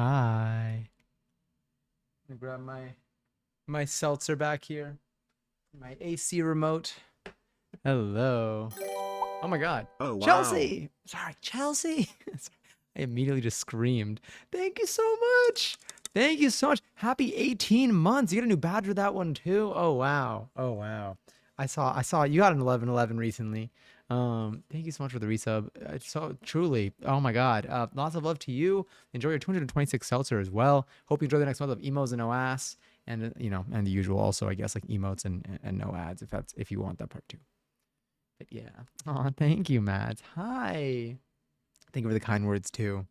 Hi. Let me grab my seltzer back here. My AC remote. Hello. Oh my god. Oh, wow. Chelsea! Sorry, Chelsea. I immediately just screamed. Thank you so much. Thank you so much. Happy 18 months. You got a new badge with that one too. Oh wow. Oh wow. I saw you got an 1111 recently. Thank you so much for the resub. So truly, oh my god. Lots of love to you. Enjoy your 226 seltzer as well. Hope you enjoy the next month of emos and no ass, and and the usual also, I guess, like emotes and no ads if you want that part too. But yeah. Oh, thank you, Matt. Hi. Thank you for the kind words too.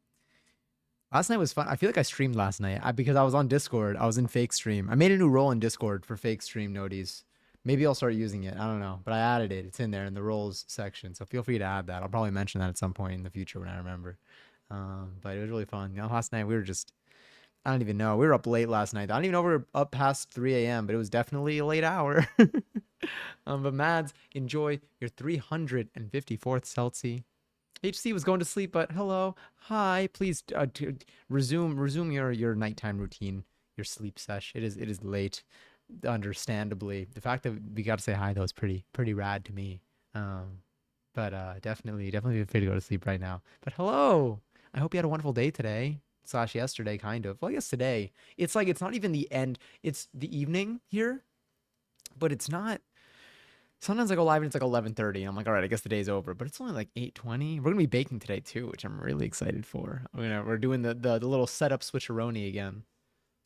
Last night was fun. I feel like I streamed last night because I was on Discord. I was in fake stream. I made a new role in Discord for fake stream noties. Maybe I'll start using it. I don't know, but I added it. It's in there in the roles section. So feel free to add that. I'll probably mention that at some point in the future when I remember. But it was really fun. Last night we were just, I don't even know. We were up late last night. I don't even know if we were up past 3 a.m., but it was definitely a late hour. But Mads, enjoy your 354th Celsi. HC was going to sleep, but hello, hi. Please resume your nighttime routine, your sleep sesh. It is late, understandably. The fact that we got to say hi though is pretty rad to me. Um, but definitely feel free to go to sleep right now. But hello, I hope you had a wonderful day today slash yesterday, kind of. Well, I guess today. It's like it's not even the end. It's the evening here, but it's not. Sometimes I go live and it's like 11:30 and I'm like, all right, I guess the day's over. But it's only like 8:20. We're gonna be baking today too, which I'm really excited for. We're doing the little setup switcheroni again.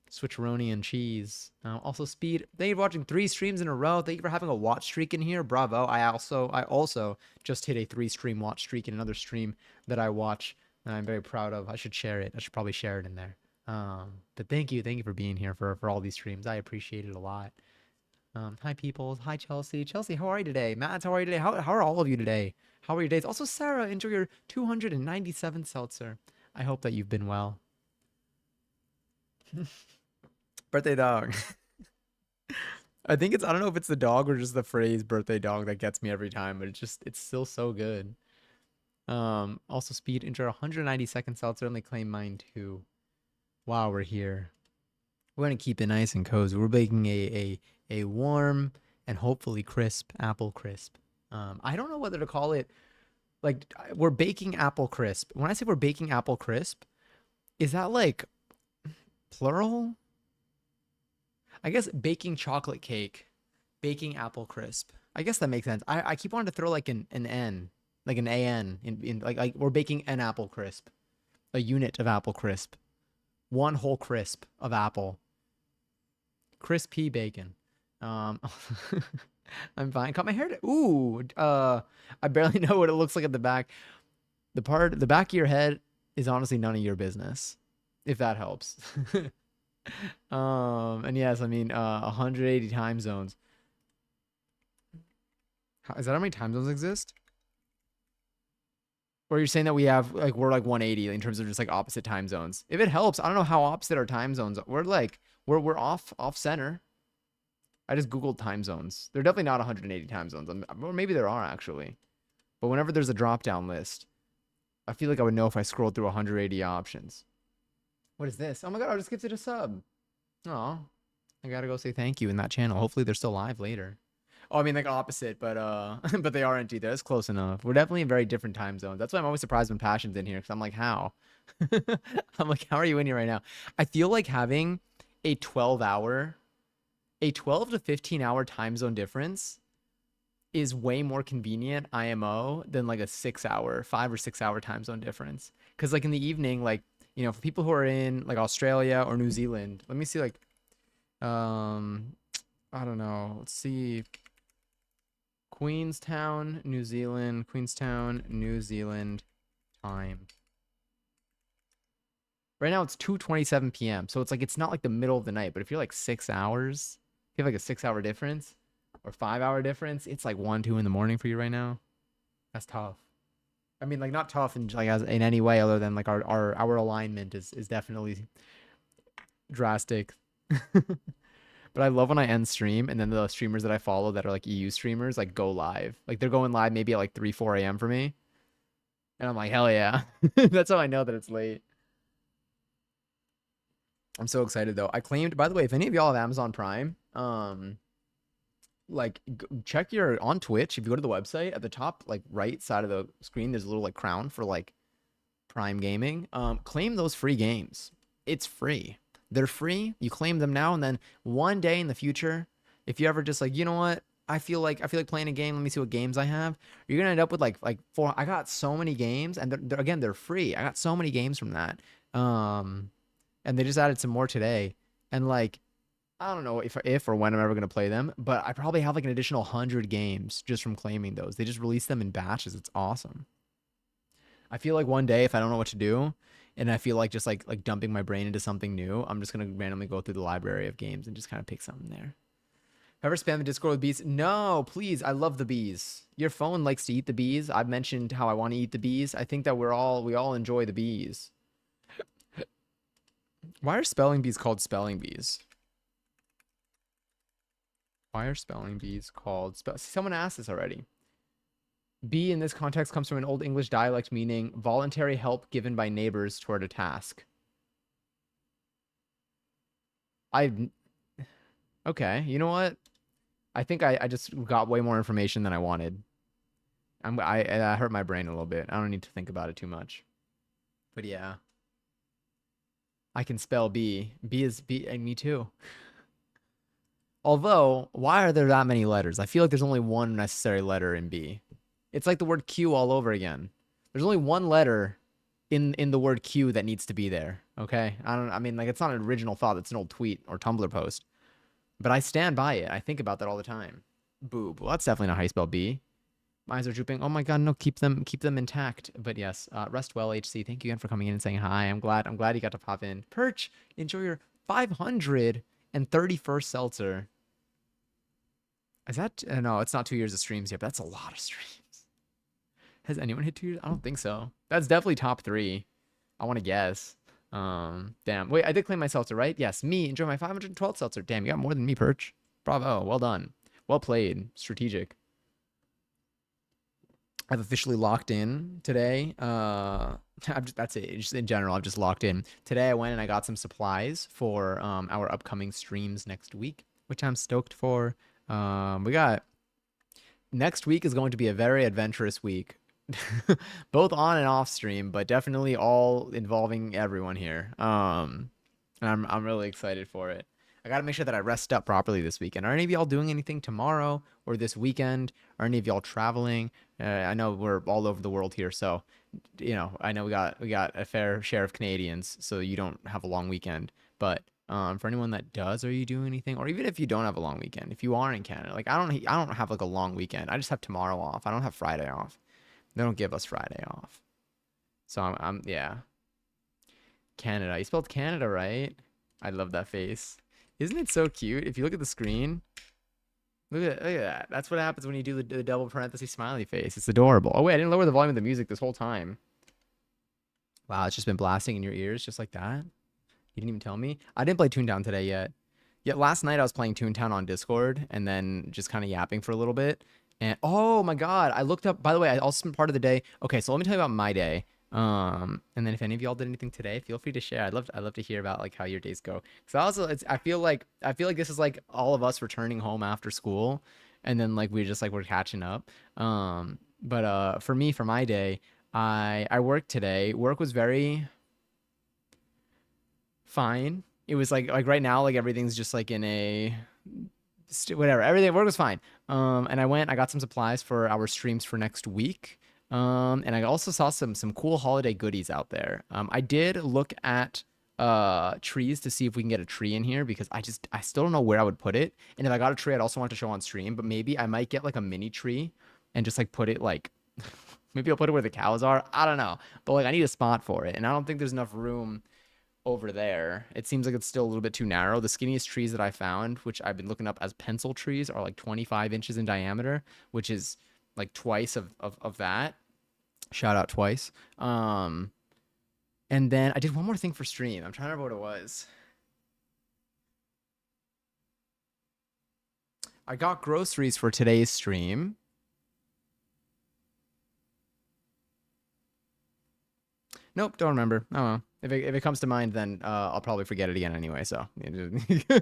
Switcheroni and cheese. Also speed. Thank you for watching 3 streams in a row. Thank you for having a watch streak in here. Bravo. I also just hit a 3 stream watch streak in another stream that I watch that I'm very proud of. I should share it. I should probably share it in there. But thank you for being here for all these streams. I appreciate it a lot. Hi people. Hi Chelsea. Chelsea, how are you today? Matt, how are you today? How are all of you today? How are your days? Also, Sarah, enjoy your 297 seltzer. I hope that you've been well. Birthday dog. I don't know if it's the dog or just the phrase birthday dog that gets me every time, but it's still so good. Also speed, enjoy 192nd seltzer, only claim mine too. While we're here. We're gonna keep it nice and cozy. We're baking a warm and hopefully crisp apple crisp. I don't know whether to call it like we're baking apple crisp. When I say we're baking apple crisp, is that like plural? I guess baking chocolate cake, baking apple crisp. I guess that makes sense. I keep wanting to throw like an N, like an AN in like we're baking an apple crisp, a unit of apple crisp, one whole crisp of apple, crispy bacon. Um, I'm fine. Cut my hair. Ooh, I barely know what it looks like at the back. The back of your head is honestly none of your business, if that helps. And yes, I mean, 180 time zones. Is that how many time zones exist? Or you're saying that we're like 180 in terms of just like opposite time zones? If it helps, I don't know how opposite our time zones are. We're off center. I just googled time zones. They're definitely not 180 time zones, or maybe there are actually. But whenever there's a drop down list, I feel like I would know if I scrolled through 180 options. What is this? Oh my god, I just gifted a sub. Oh, I gotta go say thank you in that channel. Hopefully they're still live later. Oh, I mean like opposite, but but they aren't either. That's close enough. We're definitely in very different time zones. That's why I'm always surprised when Passion's in here because I'm like, how? I'm like, how are you in here right now? I feel like having a 12 to 15 hour time zone difference is way more convenient IMO than like a 6 hour, 5 or 6 hour time zone difference. Cause like in the evening, like, for people who are in like Australia or New Zealand, let me see like, um, I don't know. Let's see. Queenstown, New Zealand time. Right now it's 2:27 p.m. So it's like it's not like the middle of the night, but if you're like 6 hours, if you have like a 6 hour difference or 5 hour difference, it's like 1, 2 in the morning for you right now. That's tough. I mean, like not tough in like as in any way other than like our alignment is definitely drastic. But I love when I end stream and then the streamers that I follow that are like EU streamers like go live. Like they're going live maybe at like 3, 4 a.m. for me. And I'm like, hell yeah. That's how I know that it's late. I'm so excited though. I claimed, by the way, if any of y'all have Amazon Prime, like check your on Twitch. If you go to the website at the top, like right side of the screen, there's a little like crown for like Prime Gaming. Claim those free games. It's free. They're free. You claim them now, and then one day in the future, if you ever just like, you know what, I feel like playing a game. Let me see what games I have. You're gonna end up with like four. I got so many games, and again they're free. I got so many games from that. Um, and they just added some more today, and like I don't know if or when I'm ever gonna play them, but I probably have like an additional 100 games just from claiming those. They just release them in batches. It's awesome. I feel like one day if I don't know what to do, and I feel like just like dumping my brain into something new, I'm just gonna randomly go through the library of games and just kind of pick something there. Ever spam the Discord with bees? No, please. I love the bees. Your phone likes to eat the bees. I've mentioned how I want to eat the bees. I think that we all enjoy the bees. Why are spelling bees called spelling bees? Why are spelling bees called spell? Someone asked this already. Bee in this context comes from an old English dialect meaning voluntary help given by neighbors toward a task. I okay, you know what? I think I just got way more information than I wanted. I hurt my brain a little bit. I don't need to think about it too much. But yeah, I can spell bee. Bee is bee, and me too. Although, why are there that many letters? I feel like there's only one necessary letter in B. It's like the word Q all over again. There's only one letter in the word Q that needs to be there. Okay? I mean like it's not an original thought, it's an old tweet or Tumblr post. But I stand by it. I think about that all the time. Boob. Well, that's definitely not how you spell B. My eyes are drooping. Oh my god, no, keep them intact. But yes, rest well, HC. Thank you again for coming in and saying hi. I'm glad you got to pop in. Perch, enjoy your 531st seltzer. Is that no? It's not 2 years of streams yet, but that's a lot of streams. Has anyone hit 2 years? I don't think so. That's definitely top three. I want to guess. Damn. Wait, I did claim my seltzer, right? Yes, me. Enjoy my 512th seltzer. Damn, you got more than me, Perch. Bravo. Well done. Well played. Strategic. I've officially locked in today. That's it. Just in general, I've just locked in. Today I went and I got some supplies for our upcoming streams next week, which I'm stoked for. We got next week is going to be a very adventurous week. Both on and off stream, but definitely all involving everyone here. And I'm really excited for it. I got to make sure that I rest up properly this weekend. Are any of y'all doing anything tomorrow or this weekend? Are any of y'all traveling? I know we're all over the world here, so I know we got a fair share of Canadians, so you don't have a long weekend. But for anyone that does, are you doing anything? Or even if you don't have a long weekend, if you are in Canada, like I don't have like a long weekend. I just have tomorrow off. I don't have Friday off. They don't give us Friday off. So I'm yeah. Canada. You spelled Canada right. I love that face. Isn't it so cute? If you look at the screen, look at that. That's what happens when you do the double parenthesis smiley face. It's adorable. Oh wait, I didn't lower the volume of the music this whole time. Wow, it's just been blasting in your ears just like that. You didn't even tell me. I didn't play Toontown today yet. Yet last night I was playing Toontown on Discord and then just kind of yapping for a little bit. And oh my God, I looked up, by the way, I also spent part of the day. Okay, so let me tell you about my day. And then if any of y'all did anything today, feel free to share. I'd love to hear about like how your days go. So also I feel like this is like all of us returning home after school and then like we're catching up. But for me, for my day, I worked today. Work was very fine. It was like right now, like everything's just like in a whatever. Everything work was fine. And I got some supplies for our streams for next week. And I also saw some cool holiday goodies out there. I did look at trees to see if we can get a tree in here because I still don't know where I would put it. And if I got a tree, I'd also want to show on stream, but maybe I might get like a mini tree and just like put it like maybe I'll put it where the cows are. I don't know. But like I need a spot for it. And I don't think there's enough room over there. It seems like it's still a little bit too narrow. The skinniest trees that I found, which I've been looking up as pencil trees, are like 25 inches in diameter, which is like twice of that. Shout out twice. And then I did one more thing for stream. I'm trying to remember what it was. I got groceries for today's stream. Nope, don't remember. Oh well. If it comes to mind, then I'll probably forget it again anyway. So, but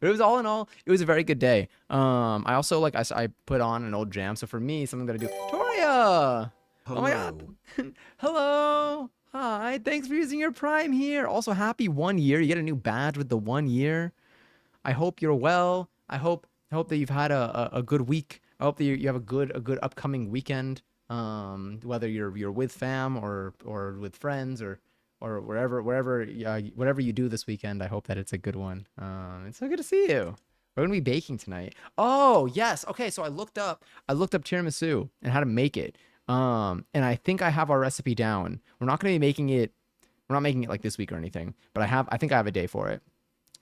it was all in all, it was a very good day. I also like I put on an old jam. So for me, something that I do, Toria. Oh my God. Hello. Hello. Hi. Thanks for using your Prime here. Also, happy 1 year. You get a new badge with the 1 year. I hope you're well. I hope that you've had a good week. I hope that you have a good upcoming weekend. Whether you're with fam or with friends or whatever you do this weekend. I hope that it's a good one. It's so good to see you. We're gonna be baking tonight. Oh yes. Okay. So I looked up tiramisu and how to make it. And I think I have our recipe down. We're not gonna be making it. We're not making it like this week or anything. But I think I have a day for it.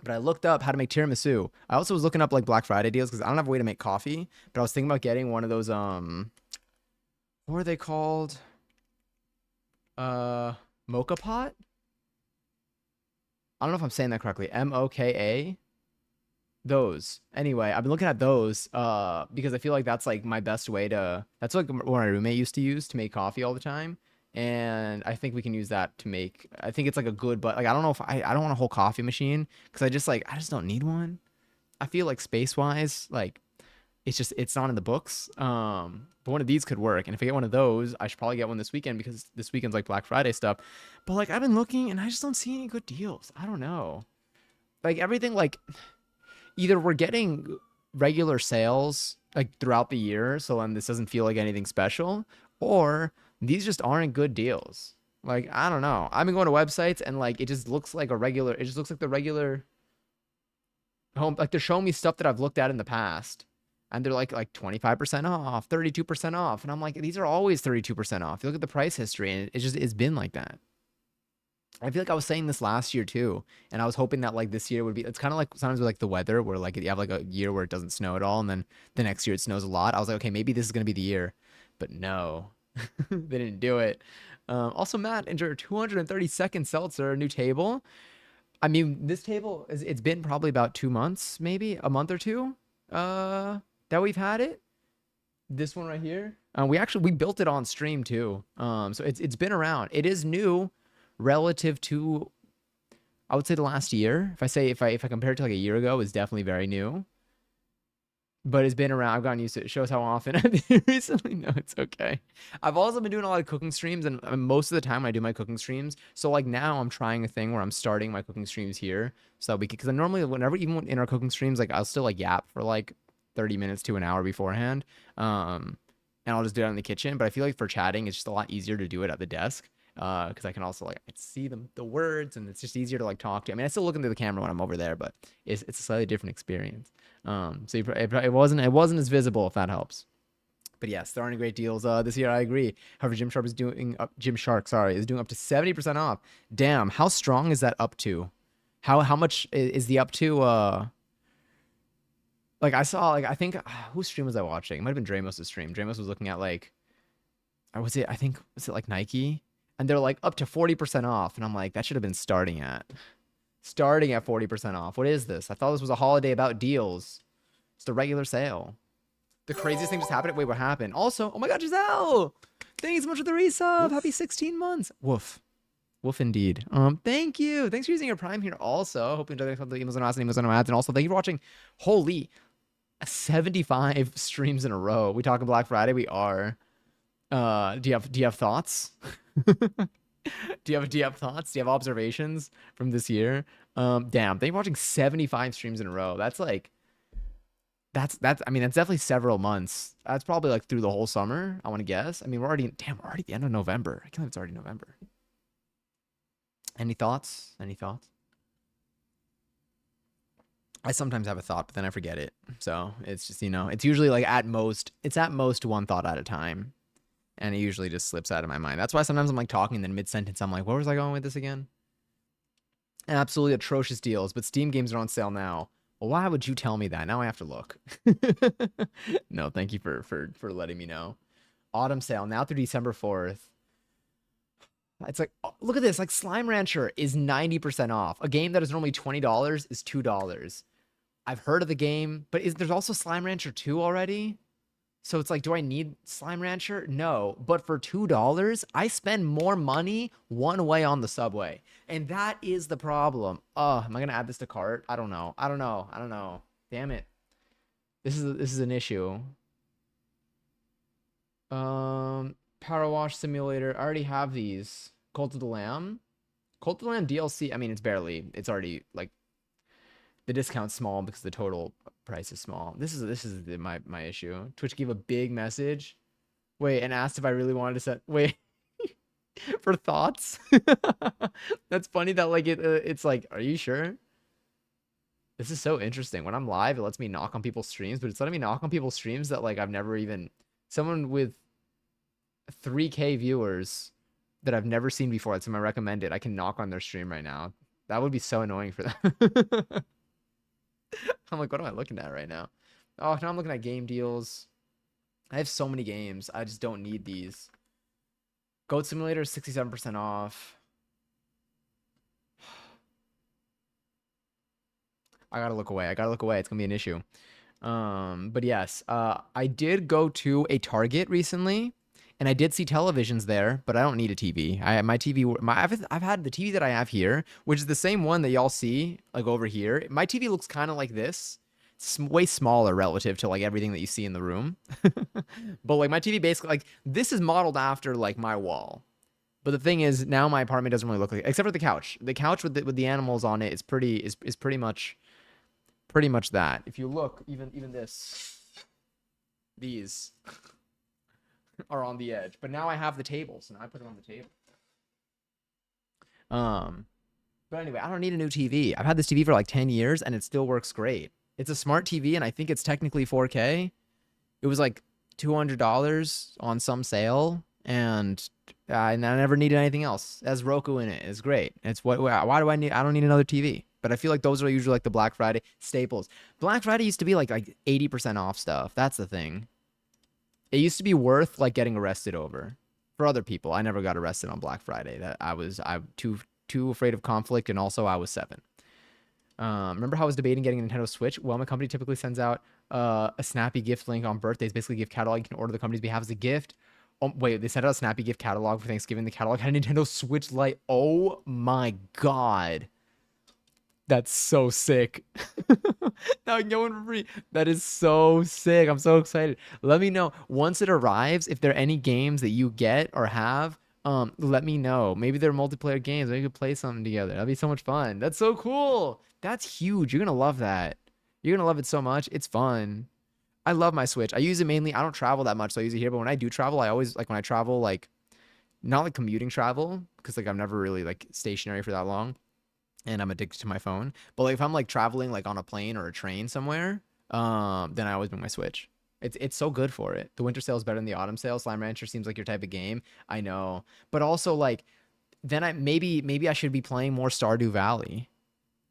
But I looked up how to make tiramisu. I also was looking up like Black Friday deals because I don't have a way to make coffee. But I was thinking about getting one of those what are they called? Uh, Mocha pot. I don't know if I'm saying that correctly. Moka. Those. Anyway, I've been looking at those because I feel like that's like my best way to. That's like what my roommate used to use to make coffee all the time. And I think we can use that to make. I think it's like a good, but like I don't know if I don't want a whole coffee machine because I just don't need one. I feel like space wise, like it's not in the books. But one of these could work. And if I get one of those, I should probably get one this weekend because this weekend's like Black Friday stuff. But like I've been looking and I just don't see any good deals. I don't know. Like everything like either we're getting regular sales like throughout the year, so then this doesn't feel like anything special, or these just aren't good deals. Like I don't know. I've been going to websites and like it just looks like a regular. It just looks like the regular home. Like they're showing me stuff that I've looked at in the past, and they're like 25% off, 32% off, and I'm like these are always 32% off. You look at the price history, and it's been like that. I feel like I was saying this last year too, and I was hoping that like this year would be. It's kind of like sometimes with like the weather, where like you have like a year where it doesn't snow at all, and then the next year it snows a lot. I was like, okay, maybe this is gonna be the year, but no, they didn't do it. Also, Matt, enter 232nd seltzer, new table. I mean, this table is it's been probably about 2 months, maybe a month or two, that we've had it. This one right here. We built it on stream too. So it's been around. It is new relative to I would say the last year. If I compare it to like a year ago, it's definitely very new. But it's been around. I've gotten used to it. It shows how often I've been recently. No, it's okay. I've also been doing a lot of cooking streams, and most of the time I do my cooking streams. So like now I'm trying a thing where I'm starting my cooking streams here, so we because I normally whenever even in our cooking streams like I'll still like yap for like 30 minutes to an hour beforehand, and I'll just do it in the kitchen. But I feel like for chatting, it's just a lot easier to do it at the desk. Because I can also like see the words and it's just easier to like talk to. I mean, I still look into the camera when I'm over there, but it's a slightly different experience. So it wasn't as visible if that helps. But yes, there aren't great deals this year. I agree. However, Gymshark, sorry, is doing up to 70% off. Damn, how strong is that up to? How much is the up to? Like I saw like I think whose stream was I watching? It might have been Dramos' stream. Dramos was looking at like I think was it like Nike? And they're like up to 40% off. And I'm like, that should have been starting at 40% off. What is this? I thought this was a holiday about deals. It's the regular sale. The craziest thing just happened. Wait, what happened? Also, oh my god, Giselle! Thank you so much for the resub. Happy Woof. 16 months. Woof. Woof indeed. Thank you. Thanks for using your Prime here also. Hope you enjoy the emails and ads. And also thank you for watching. Holy 75 streams in a row. We talking Black Friday? We are. Do you have thoughts? Do you have thoughts? Do you have observations from this year? Damn, they're watching 75 streams in a row. That's like that's I mean that's definitely several months. That's probably like through the whole summer, I want to guess. I mean, we're already at the end of November. I can't believe it's already November. Any thoughts? Any thoughts? I sometimes have a thought, but then I forget it. So it's just, it's usually like it's at most one thought at a time. And it usually just slips out of my mind. That's why sometimes I'm like talking and then mid sentence I'm like, where was I going with this again? Absolutely atrocious deals, but Steam games are on sale now. Well, why would you tell me that? Now I have to look. No, thank you for letting me know. Autumn sale now through December 4th. It's like, oh, look at this. Like Slime Rancher is 90% off. A game that is normally $20 is $2. I've heard of the game, but there's also Slime Rancher 2 already? So it's like, do I need Slime Rancher? No. But for $2, I spend more money one way on the subway. And that is the problem. Am I gonna add this to cart? I don't know. I don't know. I don't know. Damn it. This is an issue. Power Wash Simulator. I already have these. Cult of the Lamb. Cult of the Lamb DLC. I mean, it's already like the discount's small because the total price is small. This is my issue. Twitch gave a big message. Wait, and asked if I really wanted to set. Wait, for thoughts. That's funny that like it's like, are you sure? This is so interesting. When I'm live, it lets me knock on people's streams, but it's letting me knock on people's streams that like I've never even someone with 3K viewers that I've never seen before. That's my recommended. I can knock on their stream right now. That would be so annoying for them. I'm like, what am I looking at right now? Oh, now I'm looking at game deals. I have so many games. I just don't need these. Goat Simulator is 67% off. I gotta look away. I gotta look away. It's gonna be an issue. But yes, I did go to a Target recently, and I did see televisions there, but I don't need a TV. My TV, I've had the TV that I have here, which is the same one that y'all see like over here. My TV looks kind of like this. It's way smaller relative to like everything that you see in the room. But like my TV basically like this is modeled after like my wall. But the thing is now my apartment doesn't really look like except for the couch. The couch with the animals on it is pretty much that. If you look, even these are on the edge. But now I have the table, so now I put it on the table. Um, but anyway, I don't need a new TV. I've had this TV for like 10 years and it still works great. It's a smart TV and I think it's technically 4K. It was like $200 on some sale and I never needed anything else. It has Roku in it. It's great. It's why do I don't need another TV. But I feel like those are usually like the Black Friday staples. Black Friday used to be like 80% off stuff. That's the thing. It used to be worth like getting arrested over. For other people, I never got arrested on Black Friday. That I'm too afraid of conflict, and also I was 7. Remember how I was debating getting a Nintendo Switch? Well, my company typically sends out a Snappy gift link on birthdays, basically gift catalog. You can order the company's behalf as a gift. Oh, wait, they sent out a Snappy gift catalog for Thanksgiving. The catalog had a Nintendo Switch Lite. Oh my god. That's so sick. Now I can get one for free. That is so sick. I'm so excited. Let me know once it arrives if there are any games that you get or have. Let me know. Maybe they're multiplayer games. Maybe we could play something together. That'd be so much fun. That's so cool. That's huge. You're gonna love that. You're gonna love it so much. It's fun. I love my Switch. I use it mainly. I don't travel that much, so I use it here. But when I do travel, I always like when I travel, like not like commuting travel, because like I'm never really like stationary for that long and I'm addicted to my phone. But like if I'm like traveling like on a plane or a train somewhere, then I always bring my Switch. It's so good for it. The winter sale is better than the autumn sale. Slime Rancher seems like your type of game. I know. But also like then I maybe I should be playing more Stardew Valley.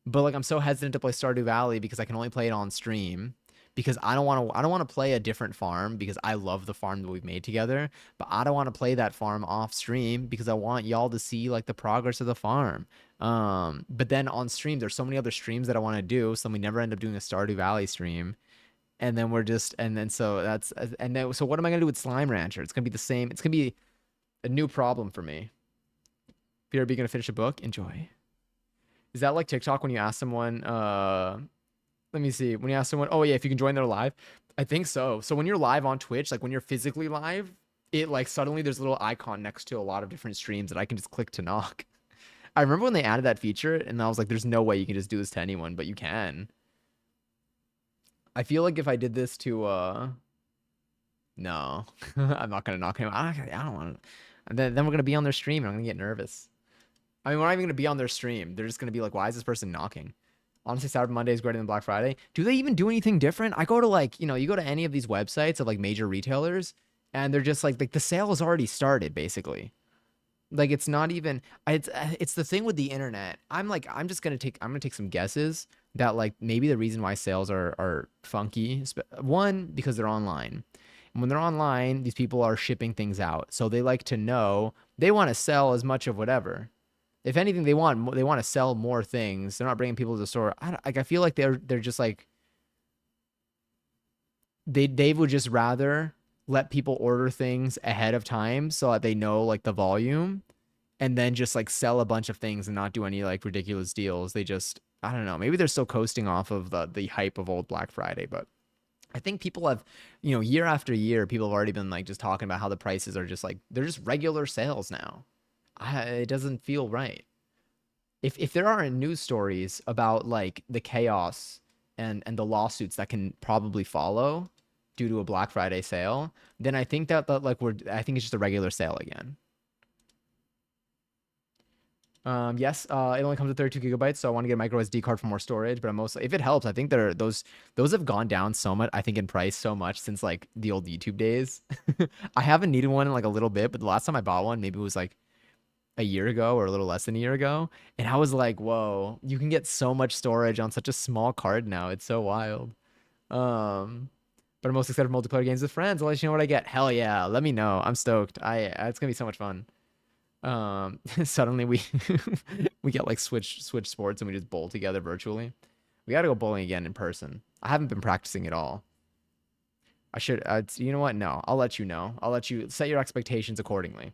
But like I'm so hesitant to play Stardew Valley because I can only play it on stream. Because I don't want to play a different farm because I love the farm that we've made together, but I don't want to play that farm off stream because I want y'all to see like the progress of the farm. But then on stream, there's so many other streams that I want to do, so we never end up doing a Stardew Valley stream. And then so what am I gonna do with Slime Rancher? It's gonna be the same. It's gonna be a new problem for me. BRB gonna finish a book? Enjoy. Is that like TikTok when you ask someone, let me see. When you ask someone, oh yeah, if you can join their live, I think so. So when you're live on Twitch, like when you're physically live, it like suddenly there's a little icon next to a lot of different streams that I can just click to knock. I remember when they added that feature, and I was like, there's no way you can just do this to anyone, but you can. I feel like if I did this to no, I'm not gonna knock him. I don't want to. And then we're gonna be on their stream, and I'm gonna get nervous. I mean, we're not even gonna be on their stream. They're just gonna be like, why is this person knocking? Honestly, Cyber Monday is greater than Black Friday. Do they even do anything different? I go to like, you go to any of these websites of like major retailers and they're just like the sale has already started basically. Like it's not even it's the thing with the internet. I'm gonna take some guesses that like maybe the reason why sales are funky. One, because they're online. And when they're online, these people are shipping things out. So they like to know they want to sell as much of whatever. If anything, they want to sell more things. They're not bringing people to the store. I feel like they're just like they would just rather let people order things ahead of time so that they know like the volume, and then just like sell a bunch of things and not do any like ridiculous deals. They just, I don't know, maybe they're still coasting off of the hype of old Black Friday, but I think people have, year after year, people have already been like just talking about how the prices are just like they're just regular sales now. It doesn't feel right. If there aren't news stories about like the chaos and the lawsuits that can probably follow due to a Black Friday sale, then I think that like I think it's just a regular sale again. Yes, it only comes with 32 gigabytes, so I want to get a micro SD card for more storage. But I'm mostly, if it helps, I think those have gone down so much. I think in price so much since like the old YouTube days. I haven't needed one in like a little bit, but the last time I bought one, maybe it was like a year ago or a little less than a year ago, and I was like, whoa, you can get so much storage on such a small card now. It's so wild. Um, but I'm most excited for multiplayer games with friends. I'll let you know what I get. Hell yeah, let me know. I'm stoked. It's gonna be so much fun. Suddenly we we get like Switch Sports and we just bowl together virtually. We got to go bowling again in person. I haven't been practicing at all. I should. You know what? No, I'll let you know. I'll let you set your expectations accordingly.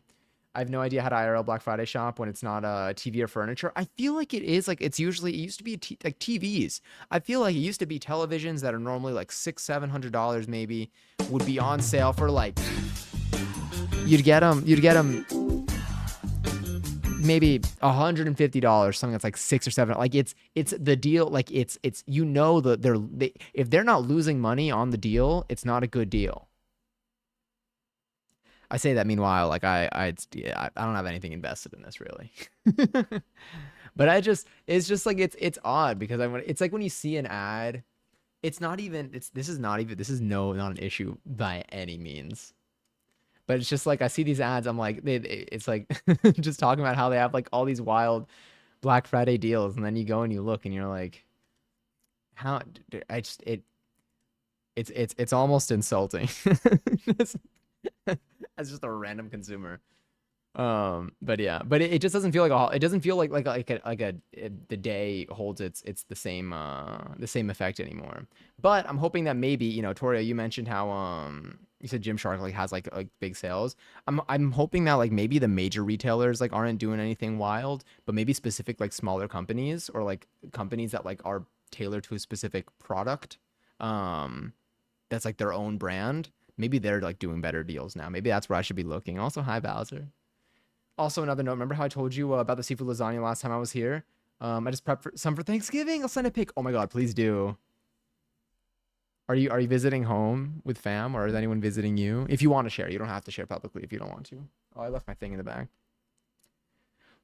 I have no idea how to IRL Black Friday shop when it's not a TV or furniture. I feel like it is like it's usually it used to be like TVs. I feel like it used to be televisions that are normally like $600-700 maybe would be on sale for like you'd get them maybe $150, something that's like 6 or 7. Like it's the deal. Like it's if they're not losing money on the deal, it's not a good deal. I say that meanwhile, like I don't have anything invested in this really. But it's just like it's odd because it's like when you see an ad, it's not even this is not even this is not an issue by any means. But it's just like I see these ads, I'm like it's like just talking about how they have like all these wild Black Friday deals, and then you go and you look and you're like, how I just it's almost insulting. As just a random consumer. But yeah, but it just doesn't feel like it doesn't feel the day holds it's the same effect anymore. But I'm hoping that maybe, Toria, you mentioned how you said Gymshark like has like big sales. I'm hoping that like maybe the major retailers like aren't doing anything wild, but maybe specific like smaller companies or like companies that like are tailored to a specific product that's like their own brand. Maybe they're like doing better deals now. Maybe that's where I should be looking. Also, hi Bowser. Also, another note. Remember how I told you about the seafood lasagna last time I was here? I just prepped some for Thanksgiving. I'll send a pic. Oh my god, please do. Are you visiting home with fam, or is anyone visiting you? If you want to share, you don't have to share publicly if you don't want to. Oh, I left my thing in the back.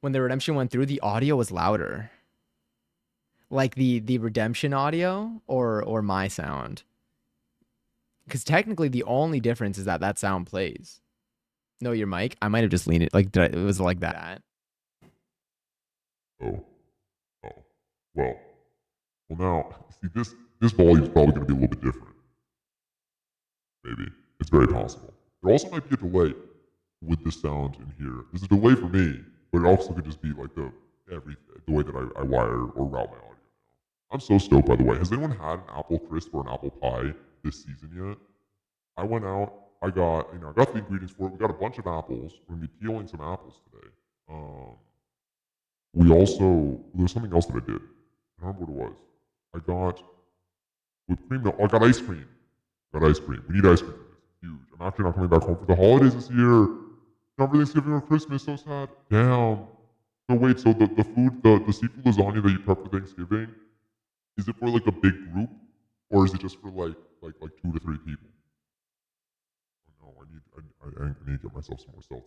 When the redemption went through, the audio was louder. Like the redemption audio or my sound. Because technically the only difference is that sound plays. No, your mic. I might have just leaned it like it was like that. Oh, oh, well, well now, see this volume is probably going to be a little bit different. Maybe it's very possible. There also might be a delay with the sound in here. There's a delay for me, but it also could just be like the way that I wire or route my audio. I'm so stoked, by the way. Has anyone had an apple crisp or an apple pie this season yet? I went out. I got the ingredients for it. We got a bunch of apples. We're gonna be peeling some apples today. There was something else that I did. I don't remember what it was. I got whipped cream. No, I got ice cream. Got ice cream. We need ice cream for this. Huge. I'm actually not coming back home for the holidays this year. Not for Thanksgiving or Christmas. So sad. Damn. So wait. So the food, the seafood lasagna that you prep for Thanksgiving, is it for like a big group, or is it just for like 2 to 3 people? Oh no, I need to get myself some more seltzer.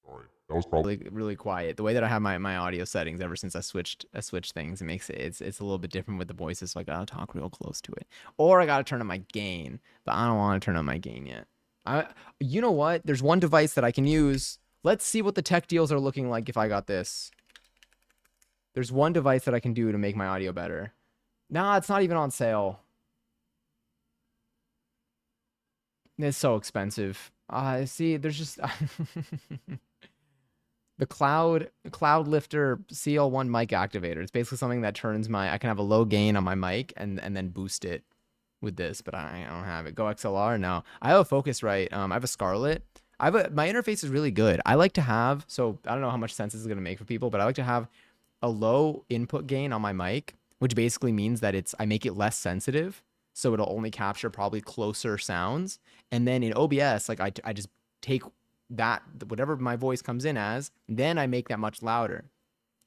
Sorry, that was probably Really, really quiet. The way that I have my audio settings ever since I switched things, it makes it's a little bit different with the voices. So I gotta talk real close to it, or I gotta turn up my gain. But I don't want to turn up my gain yet. You know what? There's one device that I can use. Let's see what the tech deals are looking like if I got this. There's one device that I can do to make my audio better. Nah, it's not even on sale. It's so expensive. See, there's just the Cloud Lifter CL1 mic activator. It's basically something that turns I can have a low gain on my mic and then boost it with this, but I don't have it. Go XLR? No. I have a Focusrite. I have a Scarlett. My interface is really good. I like to have, so I don't know how much sense this is going to make for people, but I like to have a low input gain on my mic, which basically means that I make it less sensitive. So it'll only capture probably closer sounds. And then in OBS, like I just take that, whatever my voice comes in as, then I make that much louder,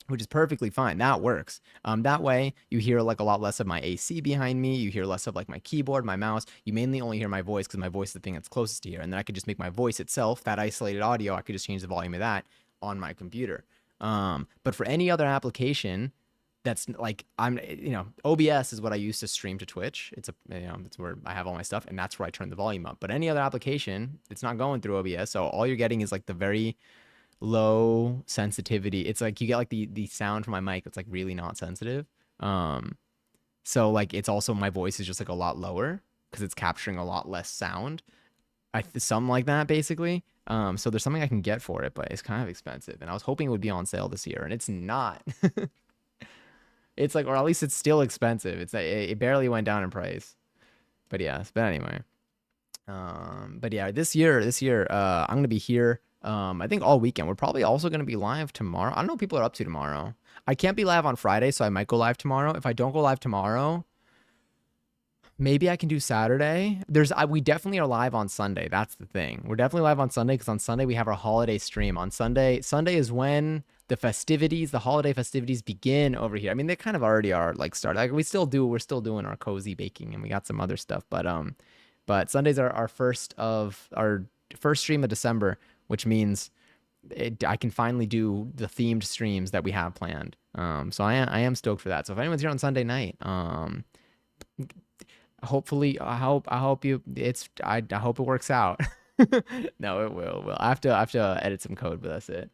which is perfectly fine. That works. That way you hear like a lot less of my AC behind me. You hear less of like my keyboard, my mouse. You mainly only hear my voice because my voice is the thing that's closest to here. And then I could just make my voice itself, that isolated audio, I could just change the volume of that on my computer. But for any other application that's like, OBS is what I use to stream to Twitch. It's it's where I have all my stuff, and that's where I turn the volume up. But any other application, it's not going through OBS. So all you're getting is like the very low sensitivity. It's like you get like the sound from my mic that's like really not sensitive. So like it's also, my voice is just like a lot lower because it's capturing a lot less sound. Something like that basically. So there's something I can get for it, but it's kind of expensive, and I was hoping it would be on sale this year, and it's not. It's like, or at least it's still expensive. It barely went down in price. But anyway. But yeah, this year, I'm gonna be here. I think all weekend. We're probably also gonna be live tomorrow. I don't know what people are up to tomorrow. I can't be live on Friday, so I might go live tomorrow. If I don't go live tomorrow, maybe I can do Saturday. We definitely are live on Sunday. That's the thing. We're definitely live on Sunday because on Sunday we have our holiday stream. On Sunday is when the holiday festivities begin over here. I mean, they kind of already are like started. Like we're still doing our cozy baking, and we got some other stuff. But Sundays are our first stream of December, which means I can finally do the themed streams that we have planned. So I am stoked for that. So if anyone's here on Sunday night, hopefully I hope it works out. No, it will. I have to edit some code, but that's it.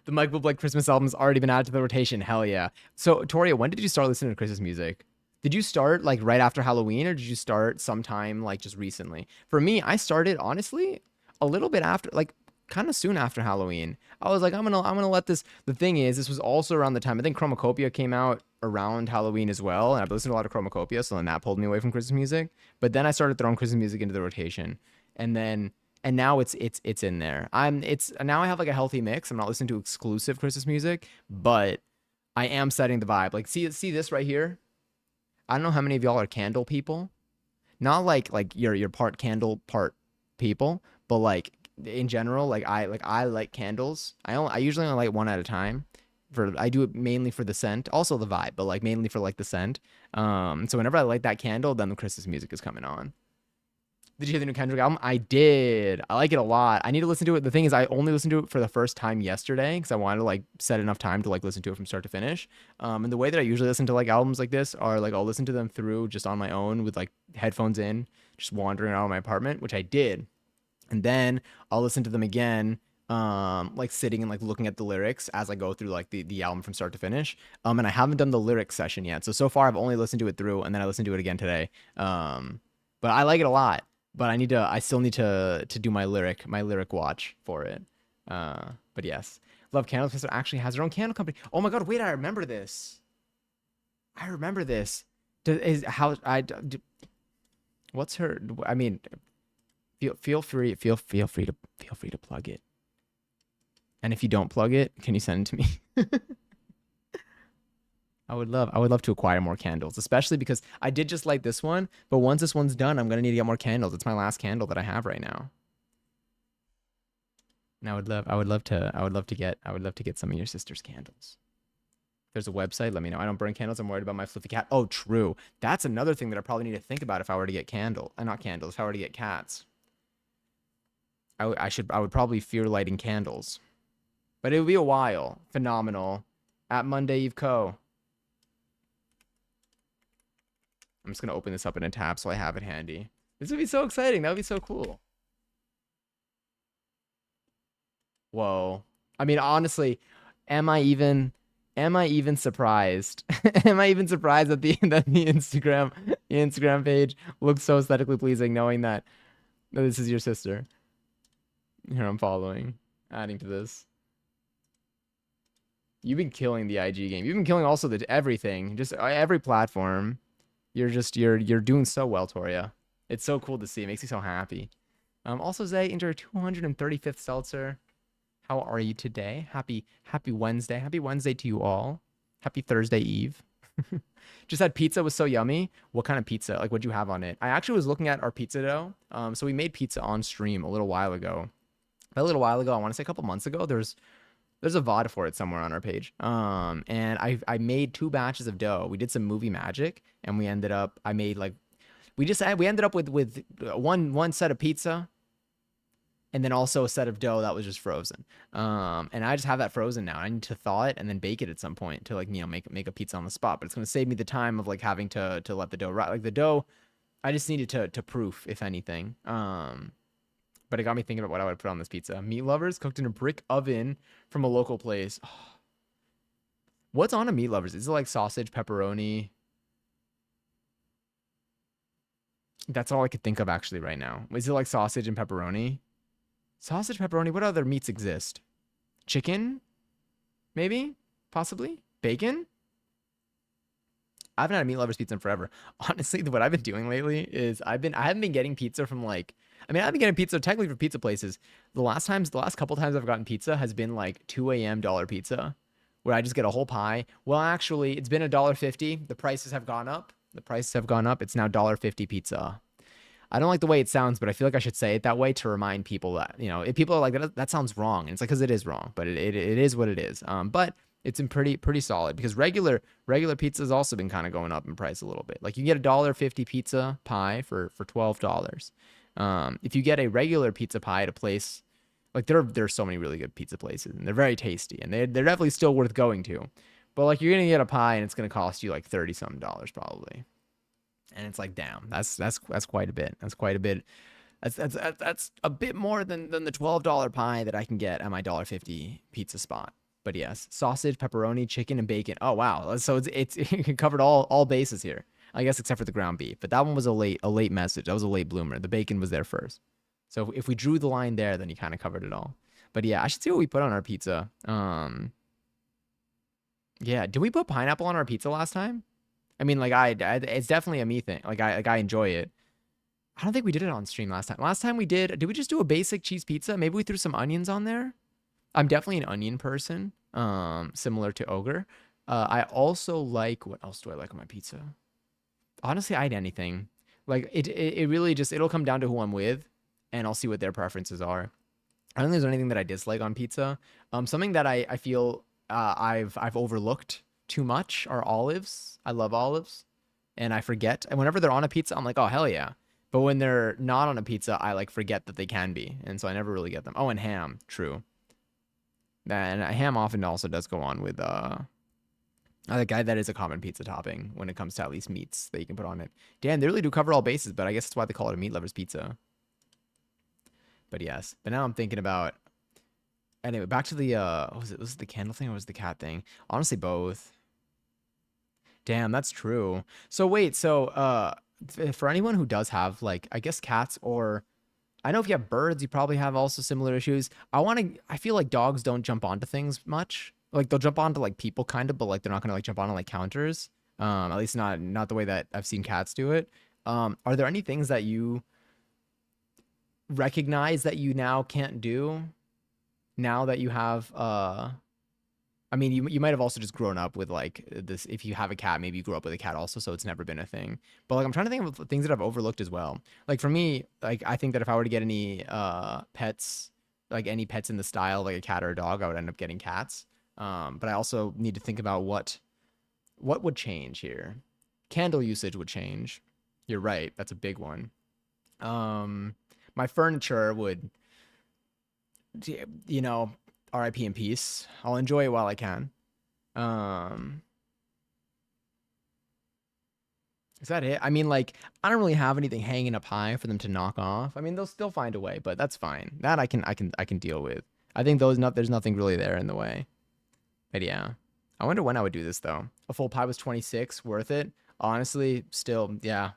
The Mike Bublé Christmas album's already been added to the rotation. Hell yeah. So Toria, when did you start listening to Christmas music? Did you start like right after Halloween, or did you start sometime like just recently? For me, I started honestly a little bit after, like kind of soon after Halloween. I was like, I'm gonna let this. The thing is, this was also around the time I think Chromacopia came out around Halloween as well, and I've listened to a lot of Chromacopia, so then that pulled me away from Christmas music. But then I started throwing Christmas music into the rotation, and now it's in there. Now I have like a healthy mix. I'm not listening to exclusive Christmas music, but I am setting the vibe. Like see this right here. I don't know how many of y'all are candle people. Not like you're part candle, part people, but like in general, like I like candles. I usually only light one at a time. I do it mainly for the scent, also the vibe, but like mainly for like the scent. So whenever I light that candle, then the Christmas music is coming on. Did you hear the new Kendrick album? I did. I like it a lot. I need to listen to it. The thing is, I only listened to it for the first time yesterday because I wanted to like set enough time to like listen to it from start to finish. And the way that I usually listen to like albums like this are like I'll listen to them through just on my own with like headphones in, just wandering around my apartment, which I did. And then I'll listen to them again, like sitting and like looking at the lyrics as I go through like the album from start to finish. And I haven't done the lyric session yet. So far I've only listened to it through, and then I listened to it again today. But I like it a lot. But I still need to do my lyric watch for it. But yes, Love Candles Sister actually has her own candle company. Oh my god, wait, I remember this. What's her? I mean, feel free to plug it. And if you don't plug it, can you send it to me? I would love to acquire more candles, especially because I did just light this one, but once this one's done, I'm going to need to get more candles. It's my last candle that I have right now. And I would love to get some of your sister's candles. If there's a website, let me know. I don't burn candles. I'm worried about my fluffy cat. Oh, true. That's another thing that I probably need to think about if I were to get if I were to get cats. I would probably fear lighting candles, but it would be a while. Phenomenal. At Monday Eve Co. I'm just going to open this up in a tab so I have it handy. This would be so exciting. That would be so cool. Whoa. I mean, honestly, am I even surprised? Am I even surprised that the Instagram page looks so aesthetically pleasing, knowing that this is your sister? Here, I'm following, adding to this. You've been killing the IG game. You've been killing also everything, just every platform. You're doing so well, Toria. It's so cool to see. It makes me so happy. Also, Zay, enjoy 235th seltzer. How are you today? Happy Wednesday. Happy Wednesday to you all. Happy Thursday Eve. Just had pizza, was so yummy. What kind of pizza? Like, what'd you have on it? I actually was looking at our pizza dough. So we made pizza on stream a little while ago. A little while ago, I want to say a couple months ago. There's a VOD for it somewhere on our page. And I made 2 batches of dough. We did some movie magic, and we ended up I made like we ended up with one set of pizza, and then also a set of dough that was just frozen. And I just have that frozen now. I need to thaw it and then bake it at some point to, like, make a pizza on the spot. But it's gonna save me the time of like having to let the dough rot. Like the dough, I just needed to proof, if anything. But it got me thinking about what I would put on this pizza. Meat lovers cooked in a brick oven from a local place. What's on a meat lovers? Is it like sausage, pepperoni? That's all I could think of actually right now. Is it like sausage and pepperoni? Sausage, pepperoni. What other meats exist? Chicken? Maybe? Possibly? Bacon? I haven't had a meat lovers pizza in forever. Honestly, what I've been doing lately is I haven't been getting pizza from like, I mean, I've been getting pizza technically from pizza places. The last couple times I've gotten pizza has been like 2 a.m. dollar pizza, where I just get a whole pie. Well, actually, it's been $1.50. The prices have gone up. It's now $1.50 pizza. I don't like the way it sounds, but I feel like I should say it that way to remind people that, if people are like, that sounds wrong. And it's like, because it is wrong, but it is what it is. But it's been pretty solid, because regular pizza has also been kind of going up in price a little bit. Like you get a $1.50 pizza pie for $12. If you get a regular pizza pie at a place, like there's so many really good pizza places, and they're very tasty, and they're definitely still worth going to. But like you're gonna get a pie and it's gonna cost you like $30-something probably. And it's like, damn, that's quite a bit. That's quite a bit. That's a bit more than the $12 pie that I can get at my $1.50 pizza spot. But yes, sausage, pepperoni, chicken, and bacon. Oh wow, so it's it covered all bases here. I guess except for the ground beef. But that one was a late message. That was a late bloomer. The bacon was there first. So if we drew the line there, then you kind of covered it all. But yeah, I should see what we put on our pizza. Yeah, did we put pineapple on our pizza last time? I mean, like it's definitely a me thing. Like I enjoy it. I don't think we did it on stream last time. Last time did we just do a basic cheese pizza? Maybe we threw some onions on there. I'm definitely an onion person, similar to Ogre. I also like, what else do I like on my pizza? Honestly, I'd anything. Like it really just, it'll come down to who I'm with, and I'll see what their preferences are. I don't think there's anything that I dislike on pizza. Something that I feel I've overlooked too much are olives. I love olives, and I forget. And whenever they're on a pizza, I'm like, oh hell yeah. But when they're not on a pizza, I like forget that they can be, and so I never really get them. Oh, and ham, true. And ham often also does go on with the guy that is a common pizza topping when it comes to at least meats that you can put on it. Damn, they really do cover all bases, but I guess that's why they call it a meat lover's pizza. But yes, but now I'm thinking about. Anyway, back to the was it the candle thing or was it the cat thing? Honestly, both. Damn, that's true. So wait, for anyone who does have, like, I guess cats, or I know if you have birds, you probably have also similar issues. I feel like dogs don't jump onto things much. Like they'll jump onto like people kind of, but like they're not gonna like jump onto like counters. At least not the way that I've seen cats do it. Are there any things that you recognize that you now can't do now that you have I mean, you might have also just grown up with like this. If you have a cat, maybe you grew up with a cat also, so it's never been a thing. But like, I'm trying to think of things that I've overlooked as well. Like for me, like I think that if I were to get any pets, like any pets in the style like a cat or a dog, I would end up getting cats. But I also need to think about what would change here. Candle usage would change. You're right, that's a big one. My furniture would, you know, RIP in peace. I'll enjoy it while I can. Is that it? I mean, like, I don't really have anything hanging up high for them to knock off. I mean, they'll still find a way, but that's fine. That I can deal with. I think there's nothing really there in the way. But yeah. I wonder when I would do this though. A full pie was 26, worth it? Honestly, still, yeah.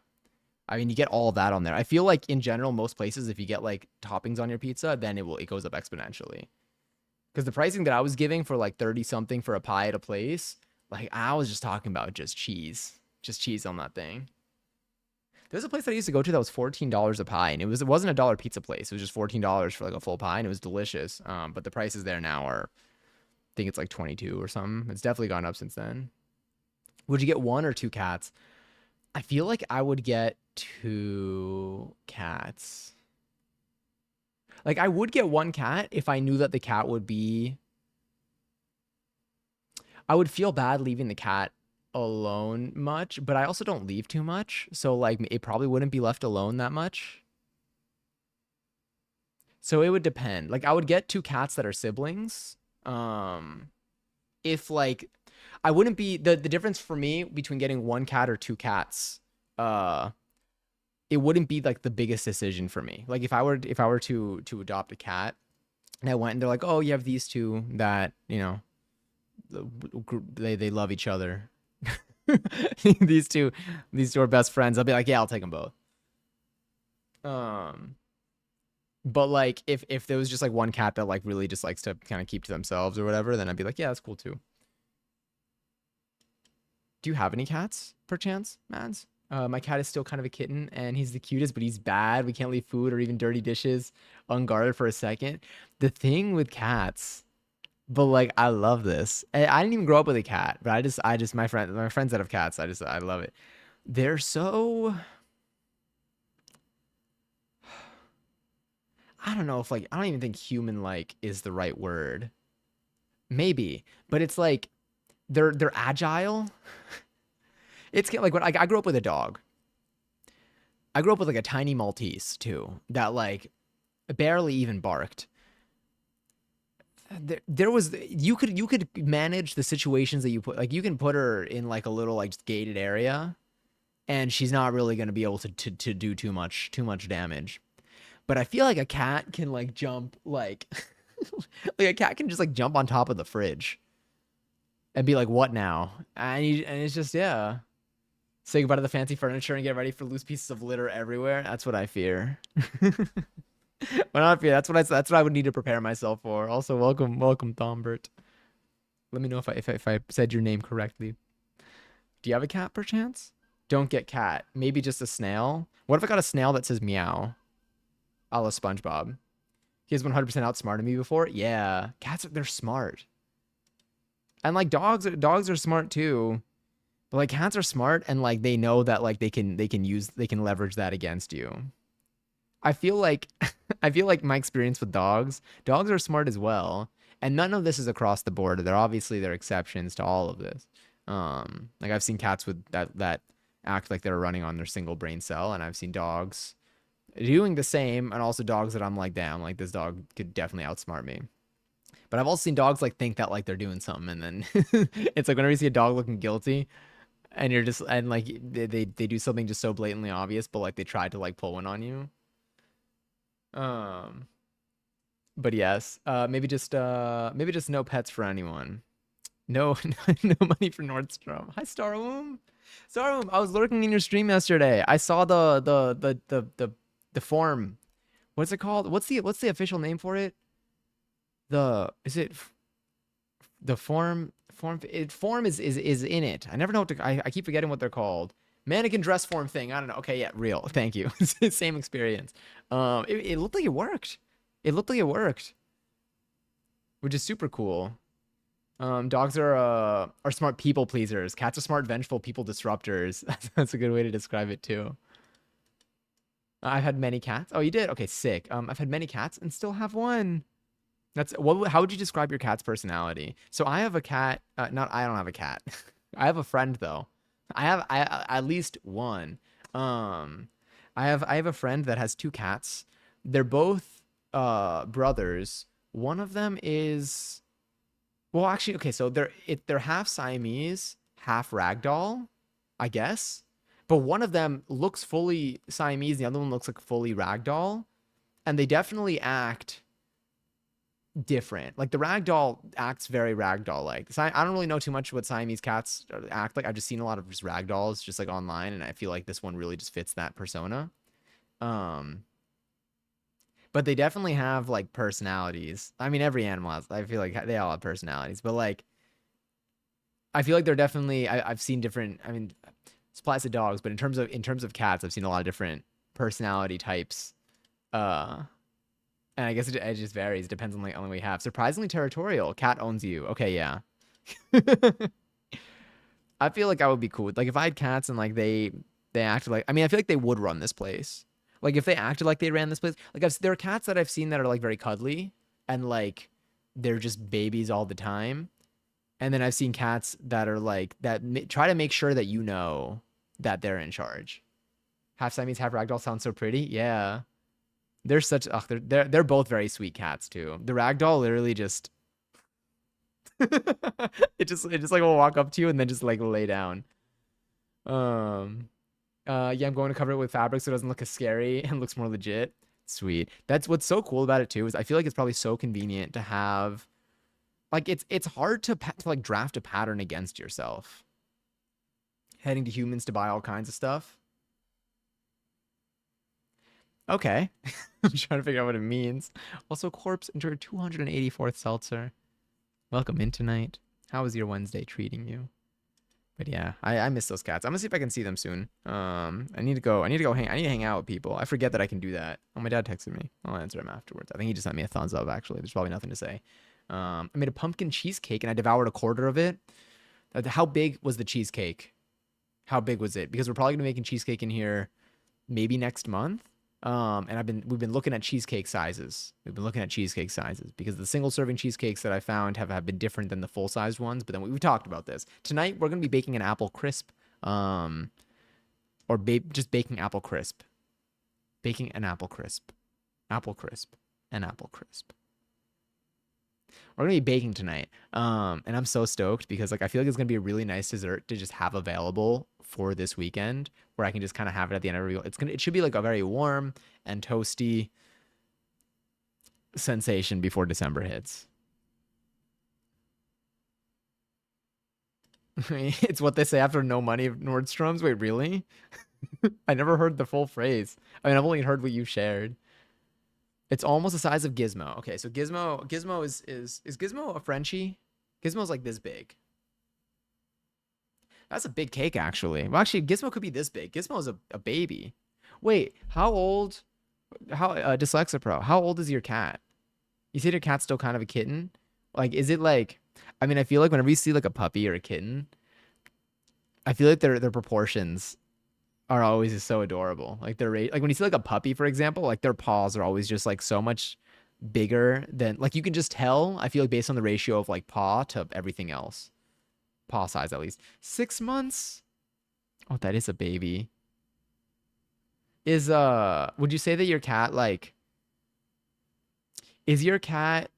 I mean, you get all of that on there. I feel like in general, most places, if you get like toppings on your pizza, then it goes up exponentially. Because the pricing that I was giving for like 30 something for a pie at a place, like I was just talking about just cheese on that thing. There's a place that I used to go to that was $14 a pie, and it wasn't a dollar pizza place. It was just $14 for like a full pie, and it was delicious. But the prices there now are, I think it's like 22 or something. It's definitely gone up since then. Would you get one or two cats? I feel like I would get two cats. Like I would get one cat if I knew that the cat would be. I would feel bad leaving the cat alone much, but I also don't leave too much. So like it probably wouldn't be left alone that much. So it would depend. Like I would get two cats that are siblings. If like I wouldn't be the difference for me between getting one cat or two cats, uh it wouldn't be like the biggest decision for me. Like if I were to adopt a cat and I went and they're like, "Oh, you have these two that, they love each other." these two these two are best friends. I'll be like, "Yeah, I'll take them both." Um but like if there was just like one cat that like really just likes to kind of keep to themselves or whatever, then I'd be like, "Yeah, that's cool too." Do you have any cats, perchance, Mads? My cat is still kind of a kitten, and he's the cutest, but he's bad. We can't leave food or even dirty dishes unguarded for a second. The thing with cats, but like I love this. I didn't even grow up with a cat, but I just my friends that have cats, I love it. They're so I don't know if like I don't even think human like is the right word. Maybe, but it's like they're agile. It's like when I grew up with a dog. I grew up with like a tiny Maltese too that like barely even barked. There was you could manage the situations that you put like you can put her in like a little like gated area and she's not really going to be able to do too much damage. But I feel like a cat can like jump like like a cat can just like jump on top of the fridge and be like, "What now?" And it's just yeah. Say goodbye to the fancy furniture and get ready for loose pieces of litter everywhere. That's what I fear. Well, not fear. That's what I would need to prepare myself for. Also, welcome, Thombert. Let me know if I said your name correctly. Do you have a cat perchance? Don't get cat. Maybe just a snail. What if I got a snail that says meow, a la SpongeBob? He has 100% outsmarted me before. Yeah, cats they're smart, and like dogs are smart too. But like cats are smart and like they know that like they can leverage that against you. I feel like I feel like my experience with dogs are smart as well. And none of this is across the board. There are exceptions to all of this. Like I've seen cats with that act like they're running on their single brain cell, and I've seen dogs doing the same, and also dogs that I'm like, damn, like this dog could definitely outsmart me. But I've also seen dogs like think that like they're doing something, and then it's like whenever you see a dog looking guilty, and you're just and like they do something just so blatantly obvious, but like they tried to like pull one on you. Um, but yes, maybe just no pets for anyone. No, no money for Nordstrom. Hi, Starwomb. Starwomb, I was lurking in your stream yesterday. I saw the form. What's it called? What's the official name for it? The form is in it. I never know what to, I keep forgetting what they're called. Mannequin dress form thing. I don't know. Okay, yeah, real. Thank you. Same experience. It looked like it worked. It looked like it worked, which is super cool. Dogs are smart people pleasers. Cats are smart, vengeful people disruptors. That's a good way to describe it too. I've had many cats. Oh, you did? Okay, sick. I've had many cats and still have one. How would you describe your cat's personality? So I have a cat. Not I don't have a cat. I have a friend though. I at least one. I have a friend that has two cats. They're both brothers. One of them is well, actually, okay. So they're half Siamese, half ragdoll, I guess. But one of them looks fully Siamese. The other one looks like fully ragdoll, and they definitely act different. Like the ragdoll acts very ragdoll like. So I don't really know too much what Siamese cats act like. I've just seen a lot of just ragdolls just like online, and I feel like this one really just fits that persona. Um, but they definitely have like personalities. I mean, every animal has. I feel like they all have personalities, but like I feel like they're definitely. I've seen different. I mean, applies to dogs, but in terms of cats, I've seen a lot of different personality types. Uh, and I guess it just varies. Depends on on what we have. Surprisingly territorial. Cat owns you. Okay, yeah. I feel like I would be cool with, like, if I had cats and like they acted like, I mean, I feel like they would run this place. Like if they acted like they ran this place. Like there are cats that I've seen that are like very cuddly and like they're just babies all the time. And then I've seen cats that are like that try to make sure that you know that they're in charge. Half Siamese, half Ragdoll sounds so pretty. Yeah. They're such ugh, they're both very sweet cats too. The Ragdoll literally just it just like will walk up to you and then just like lay down. Um yeah, I'm going to cover it with fabric so it doesn't look as scary and looks more legit. Sweet. That's what's so cool about it too is I feel like it's probably so convenient to have like it's hard to like draft a pattern against yourself. Heading to humans to buy all kinds of stuff. Okay. I'm trying to figure out what it means. Also, corpse enjoyed 284th seltzer. Welcome in tonight. How is your Wednesday treating you? But yeah, I miss those cats. I'm gonna see if I can see them soon. I need to go. I need to hang out with people. I forget that I can do that. Oh, my dad texted me. I'll answer him afterwards. I think he just sent me a thumbs up. Actually, there's probably nothing to say. I made a pumpkin cheesecake and I devoured a quarter of it. How big was the cheesecake? How big was it? Because we're probably gonna be making cheesecake in here maybe next month. And we've been looking at cheesecake sizes. We've been looking at cheesecake sizes because the single serving cheesecakes that I found have been different than the full sized ones. But then we've talked about this. Tonight we're gonna be baking an apple crisp, or just baking apple crisp, baking an apple crisp, apple crisp, an apple crisp. We're gonna be baking tonight. And I'm so stoked because like I feel like it's gonna be a really nice dessert to just have available for this weekend where I can just kind of have it at the end of every. It should be like a very warm and toasty sensation before December hits. It's what they say after no money of Nordstrom's. Wait, really? I never heard the full phrase. I mean, I've only heard what you shared. It's almost the size of Gizmo. Okay, so Gizmo is Gizmo a Frenchie? Gizmo's like this big. That's a big cake, actually. Well, actually, Gizmo could be this big. Gizmo is a baby. Wait, how old? Dyslexa Pro? How old is your cat? You said your cat's still kind of a kitten. Like, is it like? I mean, I feel like whenever you see like a puppy or a kitten, I feel like their proportions are always just so adorable. Like like when you see like a puppy, for example, like their paws are always just like so much bigger than like you can just tell. I feel like based on the ratio of like paw to everything else, paw size at least. 6 months. Oh, that is a baby. Would you say that your cat like is your cat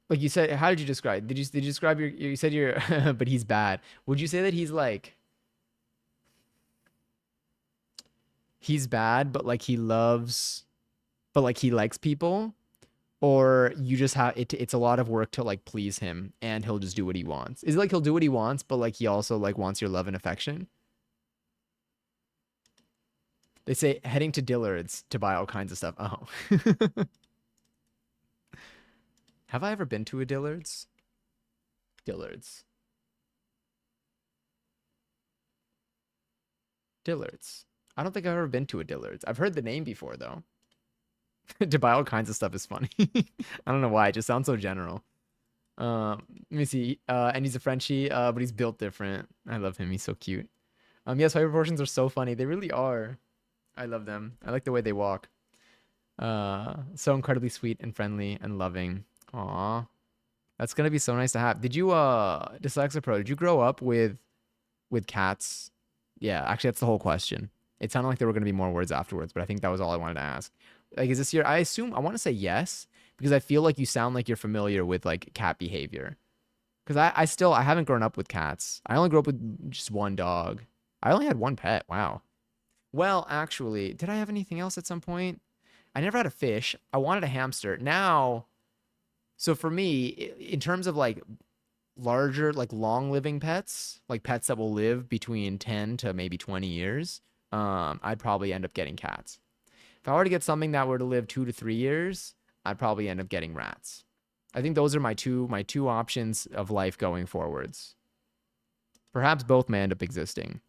like you said? How did you describe? Did you describe you said you're but he's bad. Would you say that he's like he's bad, but like he loves, but like he likes people? Or you just have it's a lot of work to like please him and he'll just do what he wants. Is it like he'll do what he wants, but like he also like wants your love and affection? They say heading to Dillard's to buy all kinds of stuff. Oh. Have I ever been to a Dillard's? Dillard's. Dillard's. I don't think I've ever been to a Dillard's. I've heard the name before though. To buy all kinds of stuff is funny. I don't know why. It just sounds so general. Let me see. And he's a Frenchie, but he's built different. I love him. He's so cute. Yes, hyper proportions are so funny. They really are. I love them. I like the way they walk. So incredibly sweet and friendly and loving. Aw. That's gonna be so nice to have. Did you Dyslexa Pro, did you grow up with cats? Yeah, actually that's the whole question. It sounded like there were gonna be more words afterwards, but I think that was all I wanted to ask. Like, is this your, I assume, I want to say yes, because I feel like you sound like you're familiar with like cat behavior. Because I haven't grown up with cats. I only grew up with just one dog. I only had one pet. Wow. Well, actually, did I have anything else at some point? I never had a fish. I wanted a hamster. Now, so for me, in terms of like larger, like long living pets, like pets that will live between 10 to maybe 20 years, I'd probably end up getting cats. If I were to get something that were to live 2 to 3 years, I'd probably end up getting rats. I think those are my two options of life going forwards. Perhaps both may end up existing.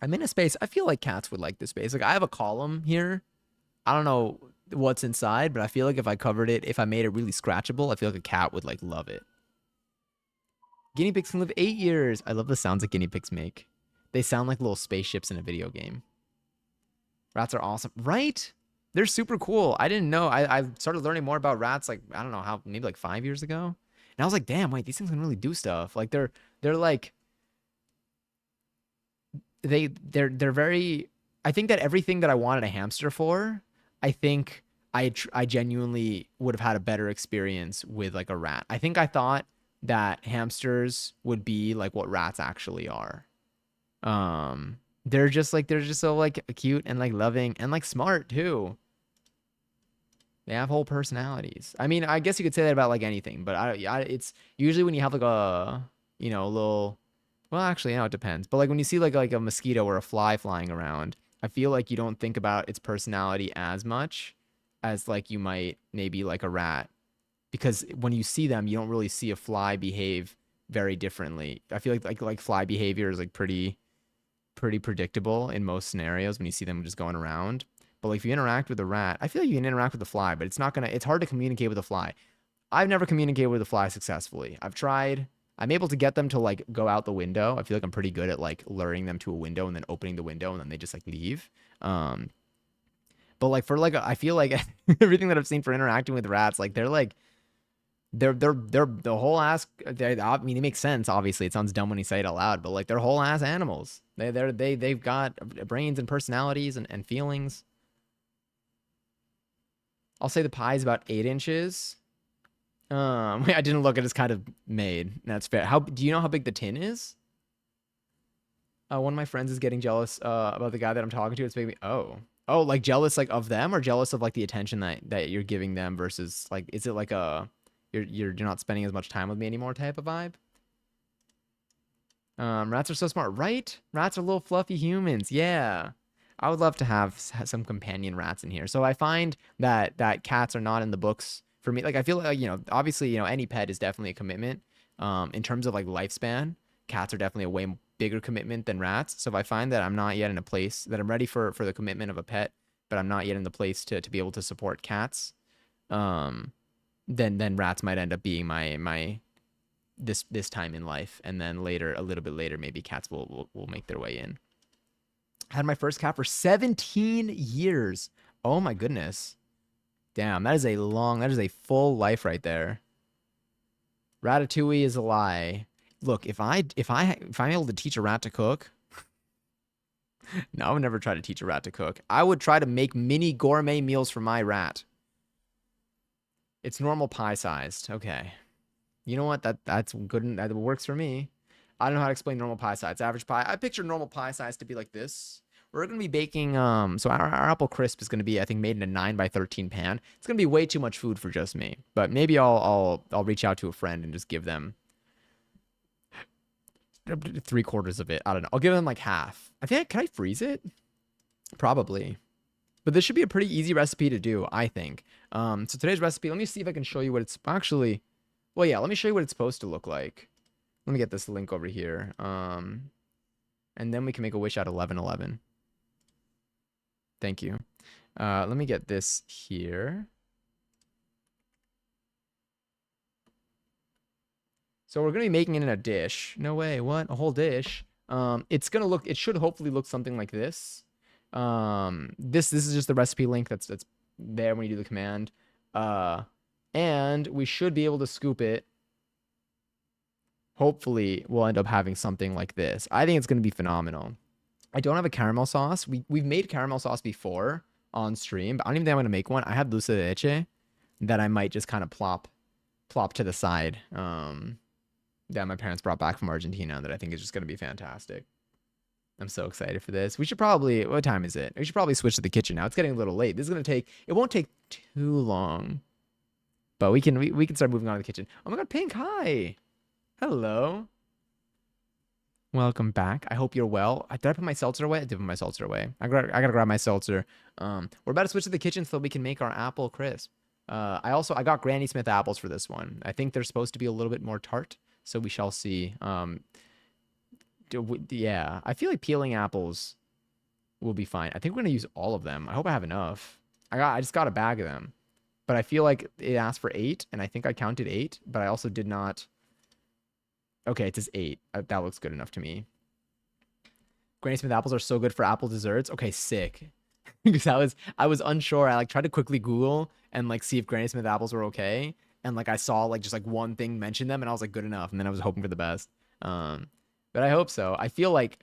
I'm in a space. I feel like cats would like this space. Like I have a column here. I don't know what's inside, but I feel like if I covered it, if I made it really scratchable, I feel like a cat would like love it. Guinea pigs can live 8 years. I love the sounds that guinea pigs make. They sound like little spaceships in a video game. Rats are awesome, right? They're super cool. I didn't know. I started learning more about rats like I don't know how maybe like 5 years ago, and I was like, damn, wait, these things can really do stuff. Like they're like they're very. I think that everything that I wanted a hamster for, I think I genuinely would have had a better experience with like a rat. I think I thought that hamsters would be like what rats actually are. They're just so like cute and like loving and like smart too. They have whole personalities. I mean, I guess you could say that about like anything, but it's usually when you have like a, a little, well, actually, it depends. But like when you see like a mosquito or a fly flying around, I feel like you don't think about its personality as much as like you might maybe like a rat, because when you see them, you don't really see a fly behave very differently. I feel like fly behavior is like pretty predictable in most scenarios when you see them just going around. But like if you interact with a rat, I feel like you can interact with a fly, but it's hard to communicate with a fly. I've never communicated with a fly successfully. I've tried. I'm able to get them to like go out the window. I feel like I'm pretty good at like luring them to a window and then opening the window and then they just like leave. But like for like I feel like everything that I've seen for interacting with rats, like they're the whole ass. I mean, it makes sense. Obviously, it sounds dumb when you say it out loud, but like they're whole ass animals. They've got brains and personalities and feelings. I'll say the pie is about 8 inches. I didn't look. It is kind of made. That's fair. How do you know how big the tin is? One of my friends is getting jealous about the guy that I'm talking to. It's making me like jealous like of them, or jealous of like the attention that you're giving them versus like, is it like a you're not spending as much time with me anymore type of vibe? Rats are so smart, right? Rats are little fluffy humans. Yeah. I would love to have some companion rats in here. So I find that cats are not in the books for me. Like I feel like, obviously, any pet is definitely a commitment. In terms of like lifespan, cats are definitely a way bigger commitment than rats. So if I find that I'm not yet in a place that I'm ready for the commitment of a pet, but I'm not yet in the place to be able to support cats, then rats might end up being my this time in life, and then later, a little bit later, maybe cats will make their way in. I had my first cat for 17 years. Oh my goodness. Damn, that is a full life right there. Ratatouille is a lie. Look, if I'm able to teach a rat to cook, no, I would never try to teach a rat to cook. I would try to make mini gourmet meals for my rat. It's normal pie sized. Okay. You know what? That's good. That works for me. I don't know how to explain normal pie size. Average pie. I picture normal pie size to be like this. We're gonna be baking. So our apple crisp is gonna be, I think, made in a 9x13 pan. It's gonna be way too much food for just me. But maybe I'll reach out to a friend and just give them 3/4 of it. I don't know. I'll give them like half. Can I freeze it? Probably. But this should be a pretty easy recipe to do, I think. So today's recipe. Let me see if I can show you what it's actually. Well, yeah. Let me show you what it's supposed to look like. Let me get this link over here. And then we can make a wish out of 1111. Thank you. Let me get this here. So we're going to be making it in a dish. No way. What? A whole dish? It should hopefully look something like this. This is just the recipe link that's there when you do the command. And we should be able to scoop it. Hopefully, we'll end up having something like this. I think it's going to be phenomenal. I don't have a caramel sauce. We've made caramel sauce before on stream, but I don't even think I'm going to make one. I have dulce de leche that I might just kind of plop to the side. That my parents brought back from Argentina that I think is just going to be fantastic. I'm so excited for this. We should probably, what time is it? We should probably switch to the kitchen now. It's getting a little late. This is going to take, it won't take too long, but we can start moving on to the kitchen. Oh my God, Pink, hi. Hello. Welcome back. I hope you're well. Did I put my seltzer away? I did put my seltzer away. I gotta grab my seltzer. We're about to switch to the kitchen so we can make our apple crisp. I got Granny Smith apples for this one. I think they're supposed to be a little bit more tart, so we shall see. Yeah, I feel like peeling apples will be fine. I think we're gonna use all of them. I hope I have enough. I just got a bag of them, but I feel like it asked for 8, and I think I counted 8, but I also did not. Okay, it says 8. That looks good enough to me. Granny Smith apples are so good for apple desserts. Okay, sick. Because I was unsure. I like tried to quickly Google and like see if Granny Smith apples were okay, and like I saw like just like one thing mention them, and I was like good enough, and then I was hoping for the best. Um, but I hope so. I feel like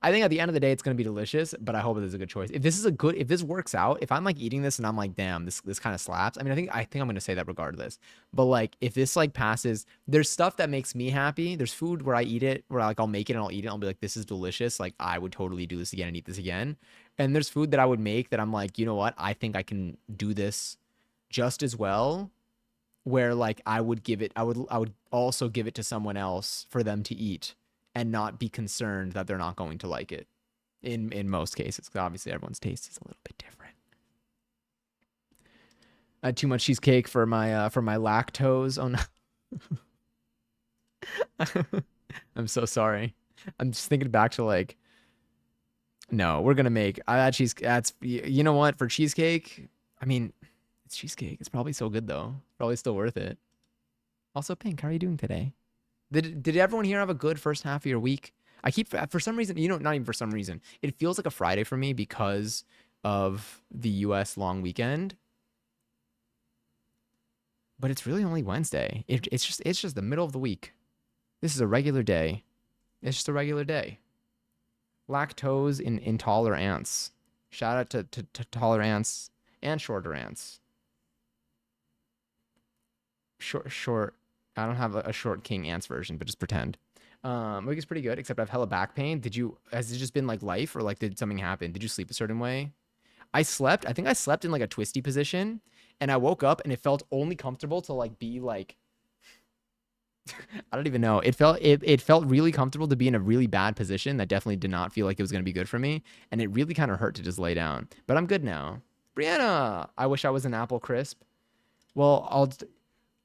I think at the end of the day, it's gonna be delicious, but I hope it is a good choice. If this works out, if I'm like eating this and I'm like, damn, this kind of slaps. I mean, I think I'm gonna say that regardless. But like, if this like passes, there's stuff that makes me happy. There's food where I eat it, where like I'll make it and I'll eat it. I'll be like, this is delicious. Like I would totally do this again and eat this again. And there's food that I would make that I'm like, you know what? I think I can do this just as well. Where like I would also give it to someone else for them to eat and not be concerned that they're not going to like it in most cases, because obviously everyone's taste is a little bit different. I had too much cheesecake for my lactose. Oh no. I'm so sorry. I'm just thinking back to like, no, we're gonna make I had cheese. That's, you know what, for cheesecake. I mean, it's cheesecake. It's probably so good though. Probably still worth it. Also, Pink, how are you doing today? Did everyone here have a good first half of your week? I keep for some reason, not even for some reason, it feels like a Friday for me because of the US long weekend. But it's really only Wednesday. It's just the middle of the week. This is a regular day. It's just a regular day. Lactose in intolerance. Shout out to taller ants and shorter ants. Short. I don't have a short king ants version, but just pretend. Week is pretty good, except I have hella back pain. Has it just been like life, or like did something happen? Did you sleep a certain way? I think I slept in like a twisty position, and I woke up and it felt only comfortable to like be like, I don't even know. It felt really comfortable to be in a really bad position that definitely did not feel like it was gonna be good for me, and it really kind of hurt to just lay down. But I'm good now. Brianna, I wish I was an apple crisp. Well,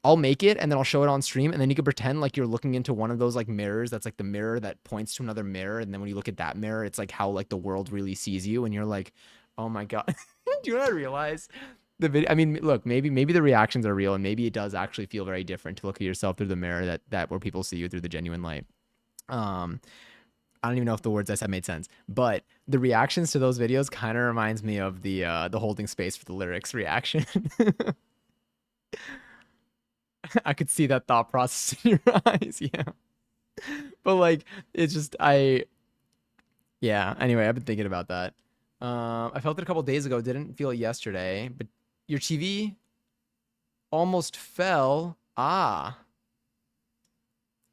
I'll make it and then I'll show it on stream, and then you can pretend like you're looking into one of those like mirrors that's like the mirror that points to another mirror, and then when you look at that mirror, it's like how like the world really sees you, and you're like, oh my god. Do you not realize the video? I mean, look, maybe the reactions are real, and maybe it does actually feel very different to look at yourself through the mirror that where people see you through the genuine light. I don't even know if the words I said made sense, but the reactions to those videos kind of reminds me of the holding space for the lyrics reaction. I could see that thought process in your eyes. Yeah. But like, it's just, yeah. Anyway, I've been thinking about that. I felt it a couple days ago. Didn't feel it yesterday, but your TV almost fell. Ah,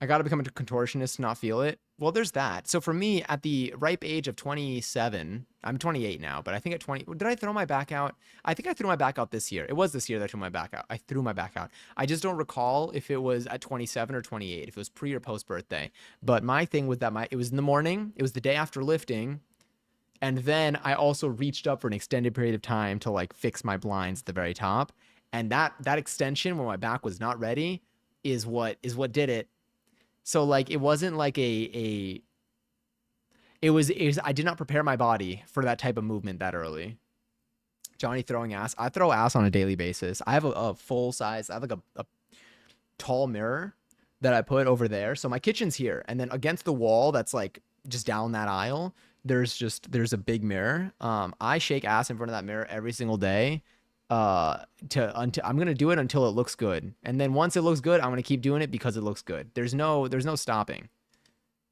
I got to become a contortionist to not feel it. Well, there's that. So for me, at the ripe age of 27, I'm 28 now, but I think at 20, did I throw my back out? I think I threw my back out this year. It was this year that I threw my back out. I threw my back out. I just don't recall if it was at 27 or 28, if it was pre or post birthday. But my thing was that it was in the morning. It was the day after lifting. And then I also reached up for an extended period of time to like fix my blinds at the very top. And that extension when my back was not ready is what did it. So like it wasn't like it was I did not prepare my body for that type of movement that early. Johnny throwing ass. I throw ass on a daily basis. I have a full size, I have like a tall mirror that I put over there. So my kitchen's here, and then against the wall that's like just down that aisle, there's a big mirror. I shake ass in front of that mirror every single day. Until I'm gonna do it until it looks good, and then once it looks good, I'm gonna keep doing it because it looks good. There's no stopping.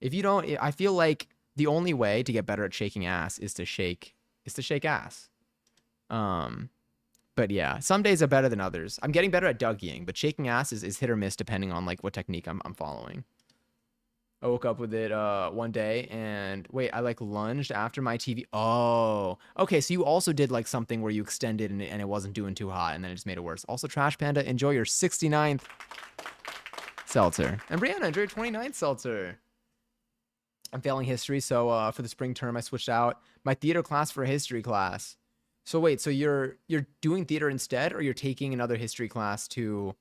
If you don't, I feel like the only way to get better at shaking ass is to shake ass. But yeah, some days are better than others. I'm getting better at Dougieing, but shaking ass is hit or miss depending on like what technique I'm following. I woke up with it one day, and wait, I like lunged after my TV. Oh, okay. So you also did like something where you extended and it wasn't doing too hot, and then it just made it worse. Also, Trash Panda, enjoy your 69th seltzer. And Brianna, enjoy your 29th seltzer. I'm failing history, so for the spring term, I switched out my theater class for a history class. So wait, so you're doing theater instead, or you're taking another history class to?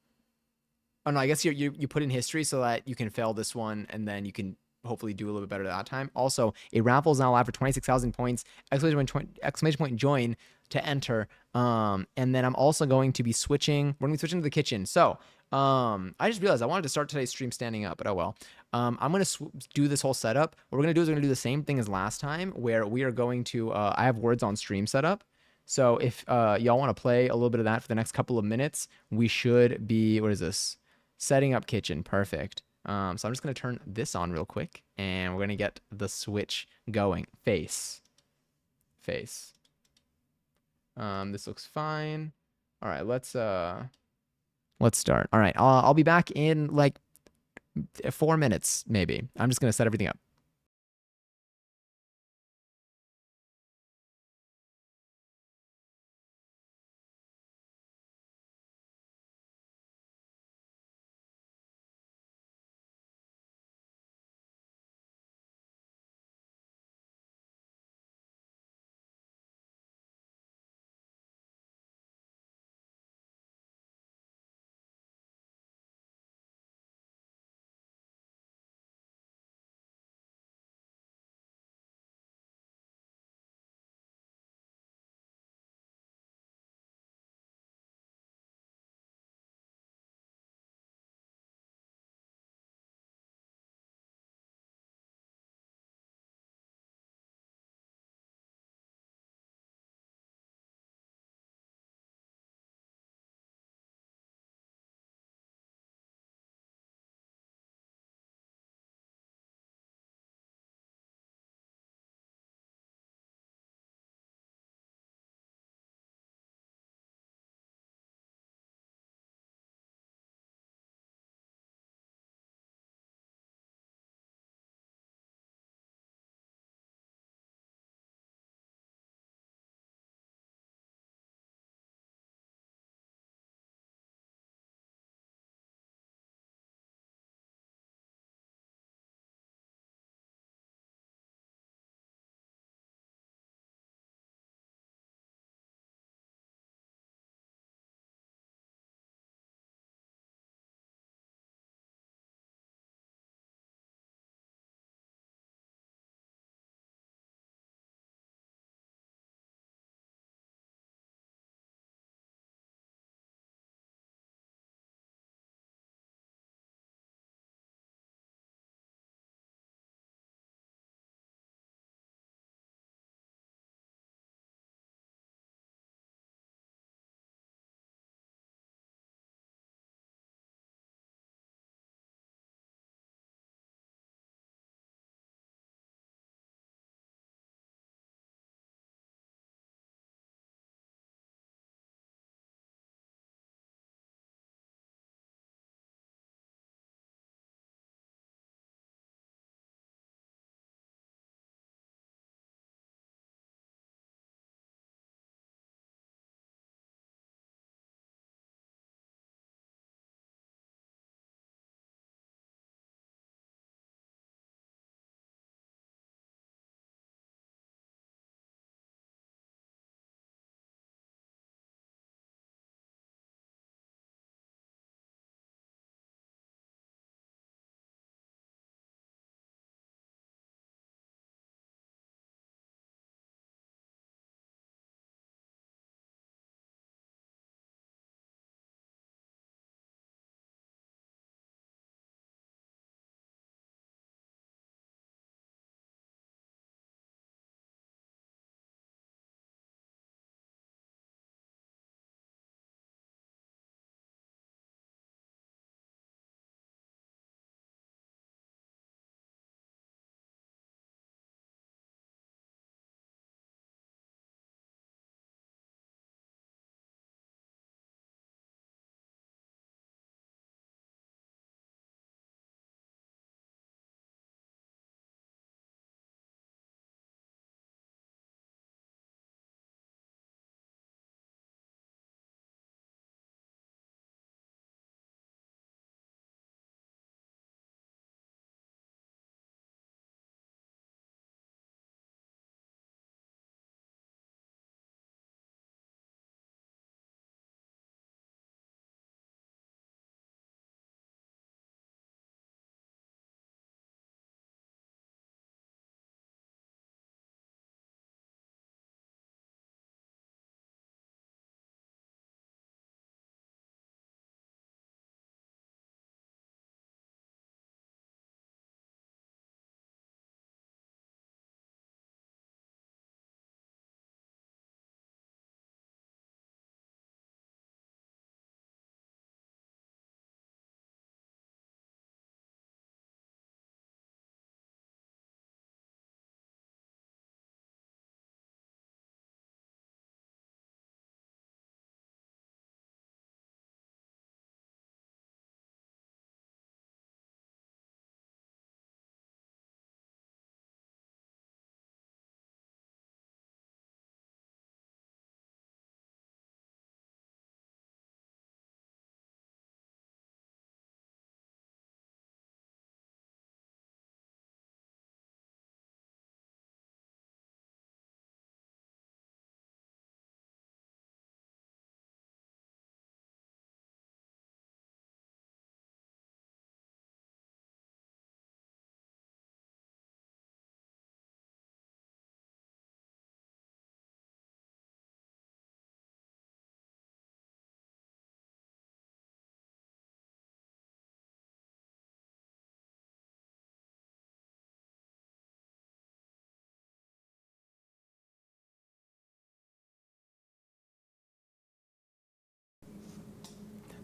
Oh no, I guess you put in history so that you can fail this one, and then you can hopefully do a little bit better that time. Also, a raffle is now live for 26,000 points. Exclamation point join to enter. And then I'm also going to be switching. We're gonna be switching to the kitchen. So, I just realized I wanted to start today's stream standing up, but oh well. I'm gonna do this whole setup. What we're gonna do is we're gonna do the same thing as last time, where we are going to. I have words on stream setup. So if y'all want to play a little bit of that for the next couple of minutes, we should be. What is this? Setting up kitchen. Perfect. So I'm just gonna turn this on real quick, and we're gonna get the switch going. Face. This looks fine. All right, let's start. All right, I'll be back in like 4 minutes, maybe. I'm just gonna set everything up.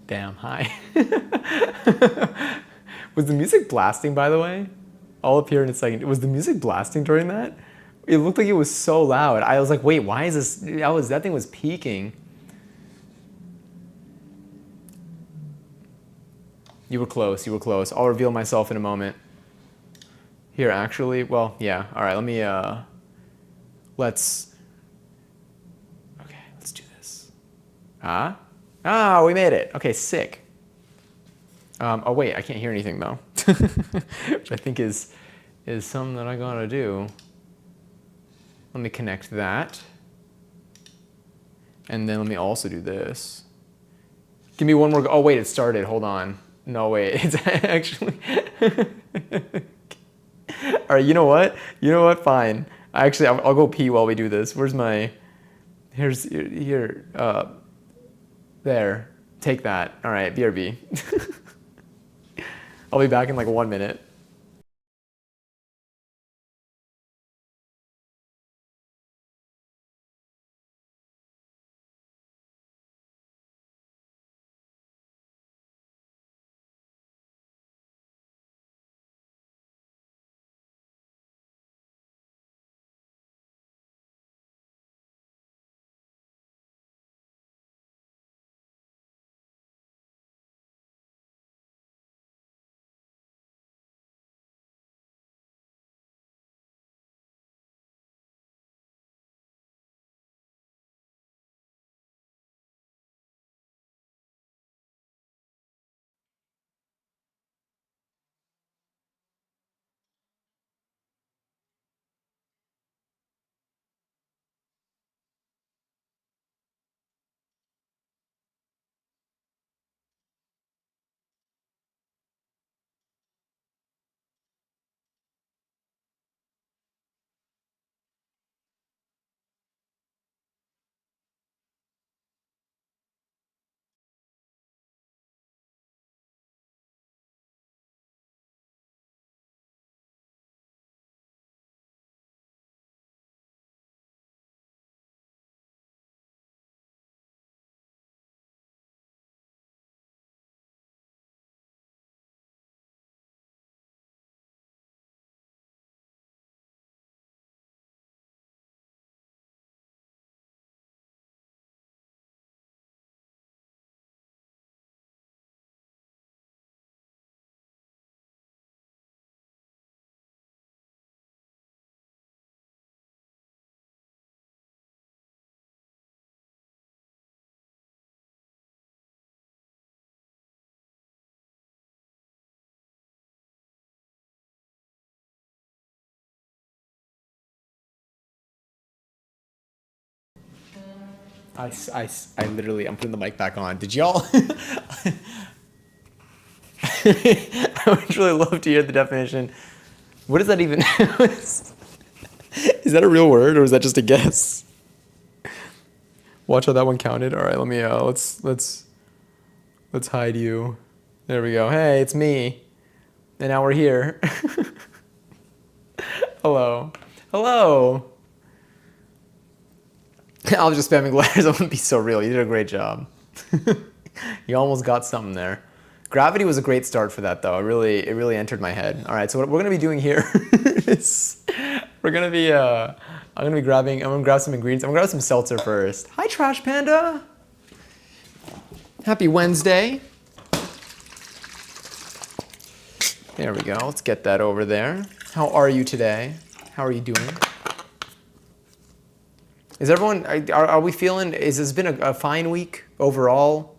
Damn, hi. Was the music blasting, by the way? I'll appear in a second. Was the music blasting during that? It looked like it was so loud. I was like, wait, why is this? That thing was peaking. You were close, you were close. I'll reveal myself in a moment. Here, actually, well, yeah. All right, let me, let's do this. Ah, we made it. Okay, sick. Oh wait, I can't hear anything though. Which I think is something that I gotta do. Let me connect that. And then let me also do this. Give me one more, oh wait, it started, hold on. No, wait, it's actually, all right, you know what? You know what, fine. Actually, I'll go pee while we do this. Where's my, here, there, take that. All right, BRB. I'll be back in like 1 minute. I literally, I'm putting the mic back on. Did y'all? I would really love to hear the definition. What does that even, is that a real word or is that just a guess? Watch how that one counted. All right, let me, let's hide you. There we go. Hey, it's me. And now we're here. Hello. Hello. I was just spamming letters. That wouldn't be so real. You did a great job. You almost got something there. Gravity was a great start for that, though. It really entered my head. All right, so what we're gonna be doing here is I'm gonna grab some ingredients. I'm gonna grab some seltzer first. Hi, Trash Panda. Happy Wednesday. There we go. Let's get that over there. How are you today? How are you doing? Is everyone, are we feeling, has this been a fine week overall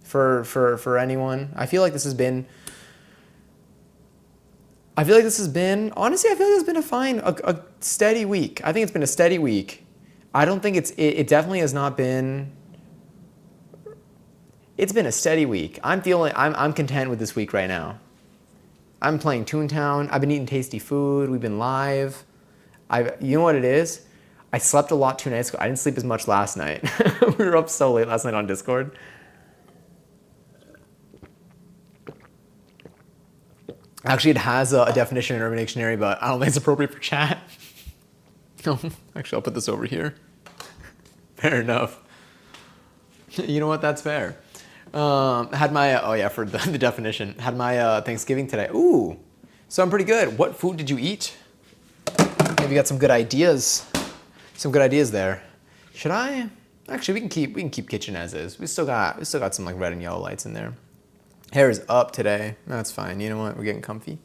for anyone? I feel like this has been, honestly, I feel like it's been a steady week. I think it's been a steady week. I don't think it definitely has not been, it's been a steady week. I'm content with this week right now. I'm playing Toontown. I've been eating tasty food. We've been live. You know what it is? I slept a lot 2 nights ago. I didn't sleep as much last night. We were up so late last night on Discord. Actually, it has a definition in Urban Dictionary, but I don't think it's appropriate for chat. No, actually, I'll put this over here. Fair enough. You know what? That's fair. Had my oh yeah, for the definition. Had my Thanksgiving today. Ooh, so I'm pretty good. What food did you eat? Maybe you got some good ideas. Some good ideas there. Should I? Actually, we can keep kitchen as is. We still got some like red and yellow lights in there. Hair is up today. That's fine. You know what? We're getting comfy.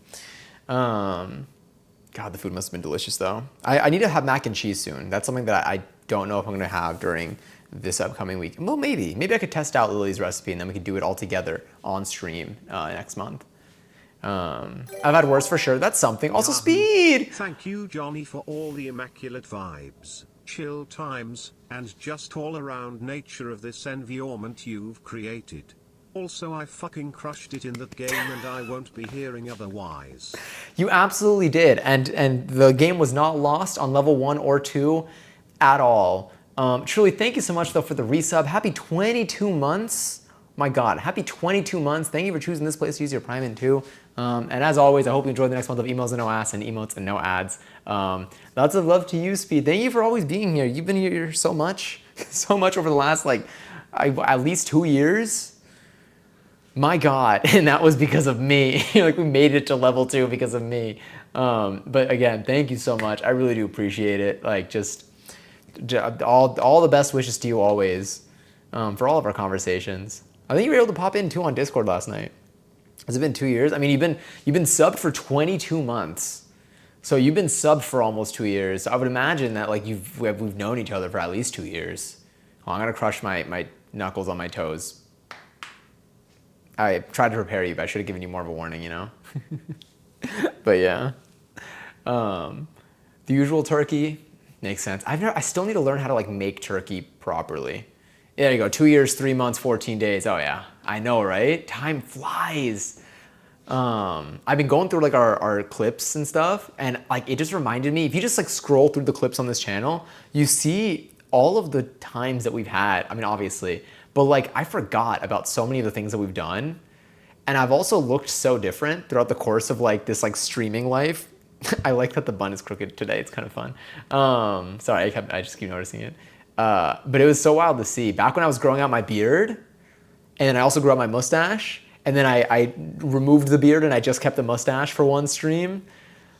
God, the food must have been delicious though. I need to have mac and cheese soon. That's something that I don't know if I'm gonna have during this upcoming week. Well, maybe I could test out Lily's recipe and then we could do it all together on stream next month. I've had worse for sure. That's something. Also, speed. Thank you, Johnny, for all the immaculate vibes, chill times, and just all around nature of this environment you've created. Also, I fucking crushed it in that game and I won't be hearing otherwise. You absolutely did. And the game was not lost on level 1 or 2 at all. Truly, thank you so much though for the resub. Happy 22 months. My God, happy 22 months. Thank you for choosing this place to use your Prime in too. And as always, I hope you enjoyed the next month of emails and no ass and emotes and no ads. Lots of love to you, Speed. Thank you for always being here. You've been here so much, so much over the last at least 2 years. My God, and that was because of me. Like we made it to level 2 because of me. But again, thank you so much. I really do appreciate it. Like just all the best wishes to you always for all of our conversations. I think you were able to pop in too on Discord last night. Has it been 2 years? I mean, you've been subbed for 22 months. So you've been subbed for almost 2 years. I would imagine that like we've known each other for at least 2 years. Oh, I'm gonna crush my knuckles on my toes. I tried to prepare you, but I should have given you more of a warning, you know? But yeah. The usual turkey makes sense. I still need to learn how to like make turkey properly. There you go, 2 years, 3 months, 14 days. Oh yeah, I know, right? Time flies. I've been going through like our clips and stuff, and like it just reminded me, if you just like scroll through the clips on this channel, you see all of the times that we've had. I mean, obviously, but like I forgot about so many of the things that we've done. And I've also looked so different throughout the course of like this like streaming life. I like that the bun is crooked today. It's kind of fun. Sorry, I just keep noticing it. But it was so wild to see. Back when I was growing out my beard, and then I also grew out my mustache, and then I removed the beard and I just kept the mustache for one stream.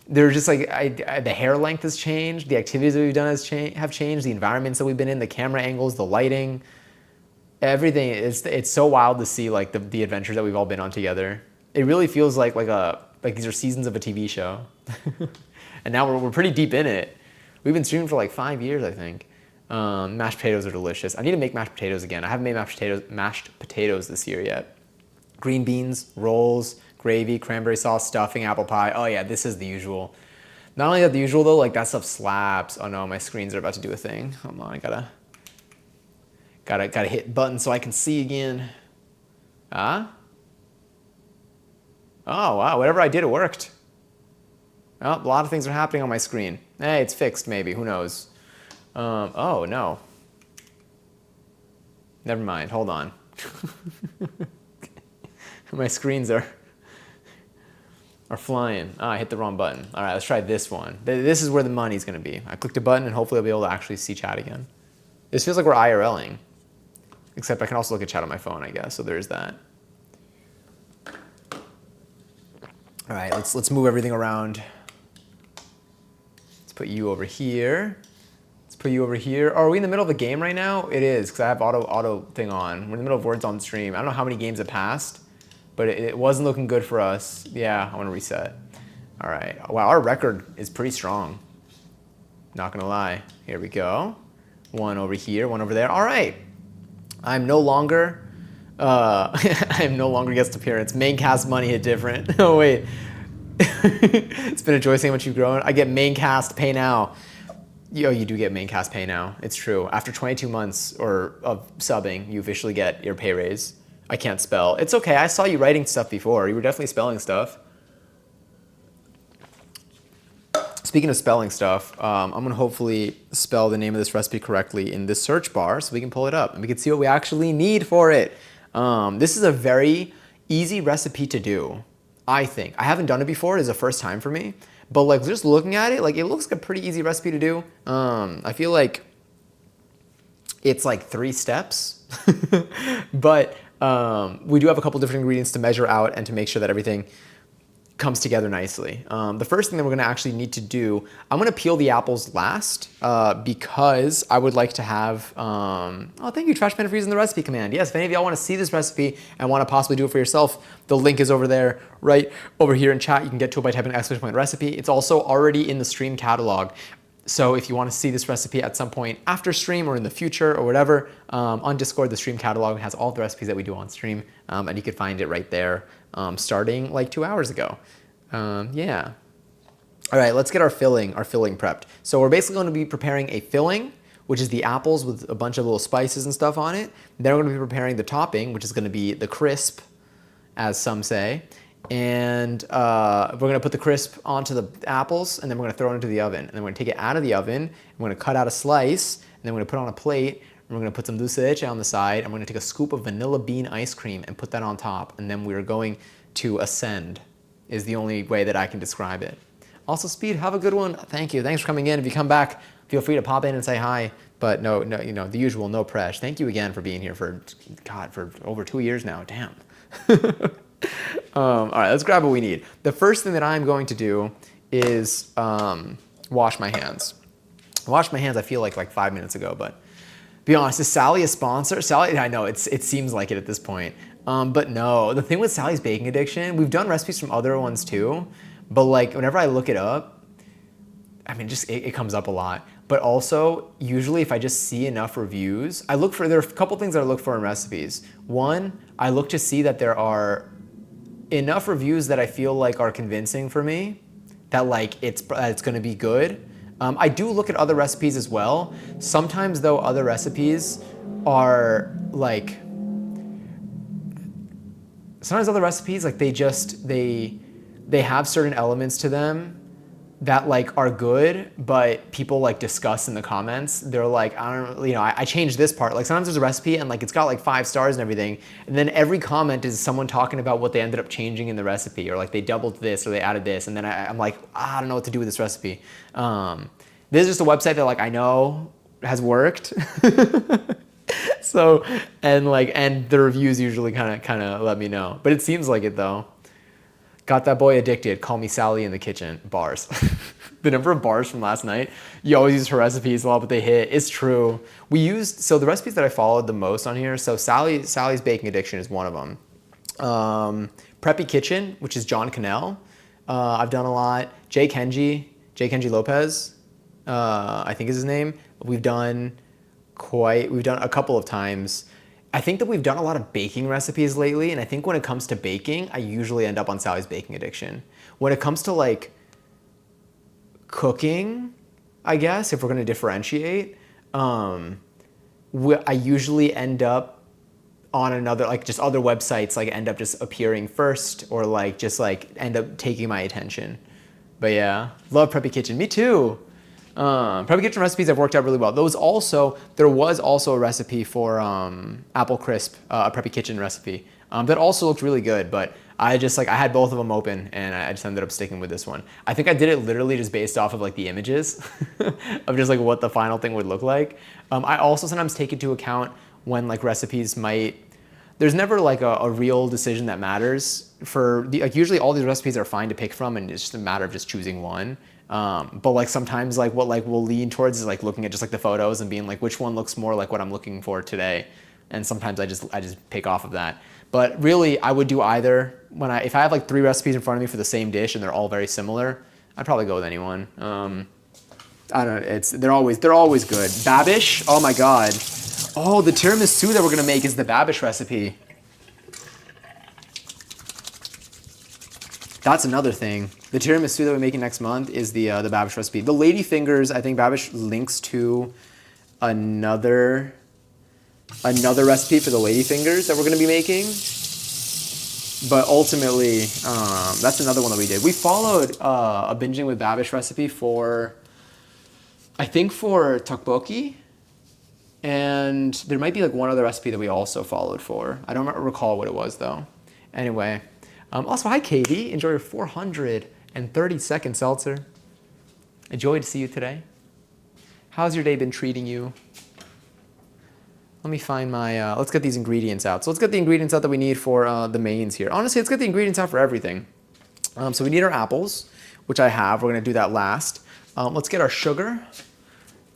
They're just like, the hair length has changed, the activities that we've done have changed, the environments that we've been in, the camera angles, the lighting, everything. It's so wild to see like the adventures that we've all been on together. It really feels like these are seasons of a TV show. And now we're pretty deep in it. We've been streaming for like 5 years, I think. Mashed potatoes are delicious. I need to make mashed potatoes again. I haven't made mashed potatoes this year yet. Green beans, rolls, gravy, cranberry sauce, stuffing, apple pie. Oh yeah, this is the usual. Not only that the usual though, like that stuff slaps. Oh no, my screens are about to do a thing. Hold on, I gotta hit button so I can see again. Ah? Oh wow, whatever I did, it worked. Oh, a lot of things are happening on my screen. Hey, it's fixed maybe, who knows? Oh no. Never mind, hold on. My screens are flying. Ah, I hit the wrong button. All right, let's try this one. This is where the money's gonna be. I clicked a button and hopefully I'll be able to actually see chat again. This feels like we're IRLing. Except I can also look at chat on my phone, I guess, so there's that. All right, let's move everything around. Let's put you over here. Let's put you over here. Oh, are we in the middle of a game right now? It is, because I have auto thing on. We're in the middle of Words on Stream. I don't know how many games have passed, but it wasn't looking good for us. Yeah, I want to reset. All right. Wow, our record is pretty strong. Not gonna lie. Here we go. One over here, one over there. All right. I'm no longer guest appearance. Main cast money hit different. Oh wait. It's been a joy seeing how much you've grown. I get main cast pay now. Yo, you do get main cast pay now. It's true. After 22 months of subbing, you officially get your pay raise. I can't spell. It's okay. I saw you writing stuff before. You were definitely spelling stuff. Speaking of spelling stuff, I'm going to hopefully spell the name of this recipe correctly in this search bar so we can pull it up and we can see what we actually need for it. This is a very easy recipe to do, I think. I haven't done it before. It is the first time for me. But like just looking at it, like it looks like a pretty easy recipe to do. I feel like it's like 3 steps. But We do have a couple different ingredients to measure out and to make sure that everything comes together nicely. The first thing that we're gonna actually need to do, I'm gonna peel the apples last because I would like to have, oh, thank you, Trashman, for using the recipe command. Yes, if any of y'all wanna see this recipe and wanna possibly do it for yourself, the link is over there, right over here in chat. You can get to it by typing !recipe. It's also already in the stream catalog. So if you want to see this recipe at some point after stream or in the future or whatever, on Discord, the stream catalog has all the recipes that we do on stream, and you can find it right there, starting like 2 hours ago. Yeah. All right, let's get our filling prepped. So we're basically going to be preparing a filling, which is the apples with a bunch of little spices and stuff on it. Then we're going to be preparing the topping, which is going to be the crisp, as some say. And we're gonna put the crisp onto the apples, and then we're gonna throw it into the oven. And then we're gonna take it out of the oven, and we're gonna cut out a slice, and then we're gonna put it on a plate, and we're gonna put some dulce de leche on the side, and we're gonna take a scoop of vanilla bean ice cream and put that on top. And then we're going to ascend, is the only way that I can describe it. Also, Speed, have a good one. Thank you. Thanks for coming in. If you come back, feel free to pop in and say hi. But no, you know, the usual, no press. Thank you again for being here for over 2 years now. Damn. All right, let's grab what we need. The first thing that I'm going to do is wash my hands. I washed my hands, I feel like 5 minutes ago, but be honest, is Sally a sponsor? Sally, I know, it seems like it at this point. But no, the thing with Sally's Baking Addiction, we've done recipes from other ones too, but like whenever I look it up, I mean, just it comes up a lot. But also, usually if I just see enough reviews, there are a couple things that I look for in recipes. One, I look to see that there are enough reviews that I feel like are convincing for me, that like it's gonna be good. I do look at other recipes as well. Sometimes though, other recipes are like, they have certain elements to them that like are good, but people like discuss in the comments. They're like, I changed this part. Like sometimes there's a recipe and like it's got like 5 stars and everything, and then every comment is someone talking about what they ended up changing in the recipe, or like they doubled this or they added this, and then I'm like, I don't know what to do with this recipe. This is just a website that like I know has worked. So and the reviews usually kind of let me know, but it seems like it though. Got that boy addicted. Call me Sally in the kitchen. Bars. The number of bars from last night. You always use her recipes a lot, but they hit. It's true. So the recipes that I followed the most on here, so Sally's Baking Addiction is one of them. Preppy Kitchen, which is John Cannell. I've done a lot. Jay Kenji Lopez, I think is his name. We've done a couple of times. I think that we've done a lot of baking recipes lately, and I think when it comes to baking, I usually end up on Sally's Baking Addiction. When it comes to like cooking, I guess, if we're gonna differentiate, I usually end up on another, like just other websites, like end up just appearing first, or like just like end up taking my attention. But yeah, love Preppy Kitchen. Me too. Preppy Kitchen recipes have worked out really well. There was also a recipe for apple crisp, a Preppy Kitchen recipe that also looked really good, but I had both of them open and I just ended up sticking with this one. I think I did it literally just based off of like the images of just like what the final thing would look like. I also sometimes take into account when like recipes there's never like a real decision that matters like usually all these recipes are fine to pick from, and it's just a matter of just choosing one. But like sometimes like what like we'll lean towards is like looking at just like the photos and being like, which one looks more like what I'm looking for today. And sometimes I just pick off of that. But really I would do either. If I have like 3 recipes in front of me for the same dish and they're all very similar, I'd probably go with anyone. I don't know, they're always good. Babish, oh my God. Oh, the tiramisu that we're gonna make is the Babish recipe. That's another thing. The tiramisu that we're making next month is the Babish recipe. The lady fingers, I think Babish links to another recipe for the lady fingers that we're gonna be making. But ultimately, that's another one that we did. We followed a Binging with Babish recipe for tteokbokki, and there might be like one other recipe that we also followed for. I don't recall what it was though. Anyway. Also, hi Katie, enjoy your 430-second seltzer. A joy to see you today. How's your day been treating you? Let me find my, let's get these ingredients out. So let's get the ingredients out that we need for the mains here. Honestly, let's get the ingredients out for everything. So we need our apples, which I have. We're gonna do that last. Let's get our sugar.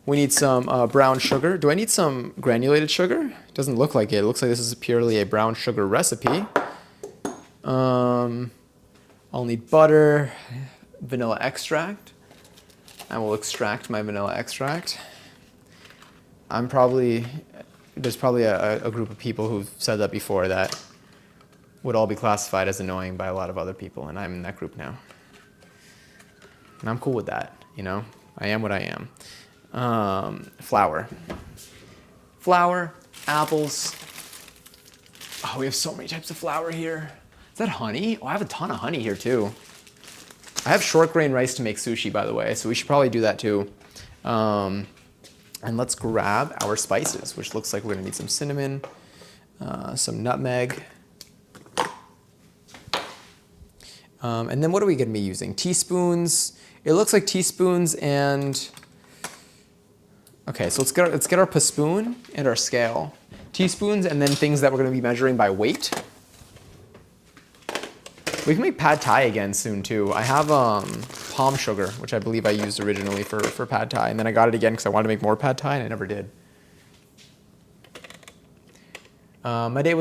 We need some brown sugar. Do I need some granulated sugar? Doesn't look like it. It looks like this is purely a brown sugar recipe. I'll need butter, vanilla extract. I will extract my vanilla extract. There's probably a group of people who've said that before that would all be classified as annoying by a lot of other people, and I'm in that group now. And I'm cool with that, you know? I am what I am. Flour. Flour, apples. Oh, we have so many types of flour here. Is that honey? Oh, I have a ton of honey here too. I have short grain rice to make sushi, by the way, so we should probably do that too. And let's grab our spices, which looks like we're gonna need some cinnamon, some nutmeg. And then what are we gonna be using? Teaspoons. It looks like teaspoons and, okay, so let's get our paspoon and our scale. Teaspoons and then things that we're gonna be measuring by weight. We can make pad thai again soon too. I have palm sugar, which I believe I used originally for pad thai, and then I got it again because I wanted to make more pad thai and I never did. My day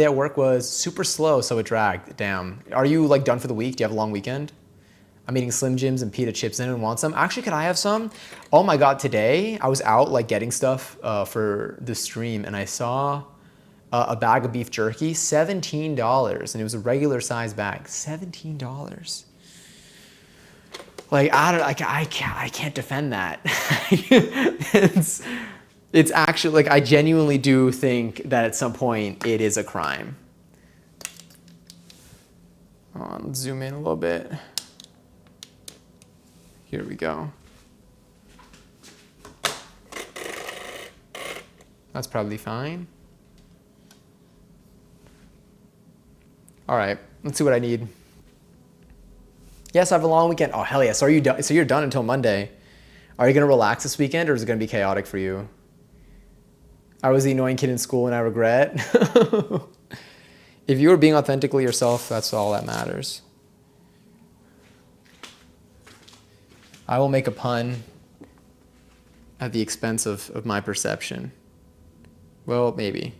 at work was super slow, so it dragged. Damn. Are you like done for the week? Do you have a long weekend? I'm eating Slim Jims and pita chips. Anyone want some? Actually, could I have some? Oh my God, today I was out like getting stuff for the stream and I saw a bag of beef jerky, $17, and it was a regular size bag, $17. Like I can't defend that. It's actually like I genuinely do think that at some point it is a crime. Let's zoom in a little bit. Here we go. That's probably fine. All right, let's see what I need. Yes, I have a long weekend. Oh, hell yeah. So are you done? So you're done until Monday. Are you gonna relax this weekend or is it gonna be chaotic for you? I was the annoying kid in school and I regret. If you were being authentically yourself, that's all that matters. I will make a pun at the expense of my perception. Well, maybe.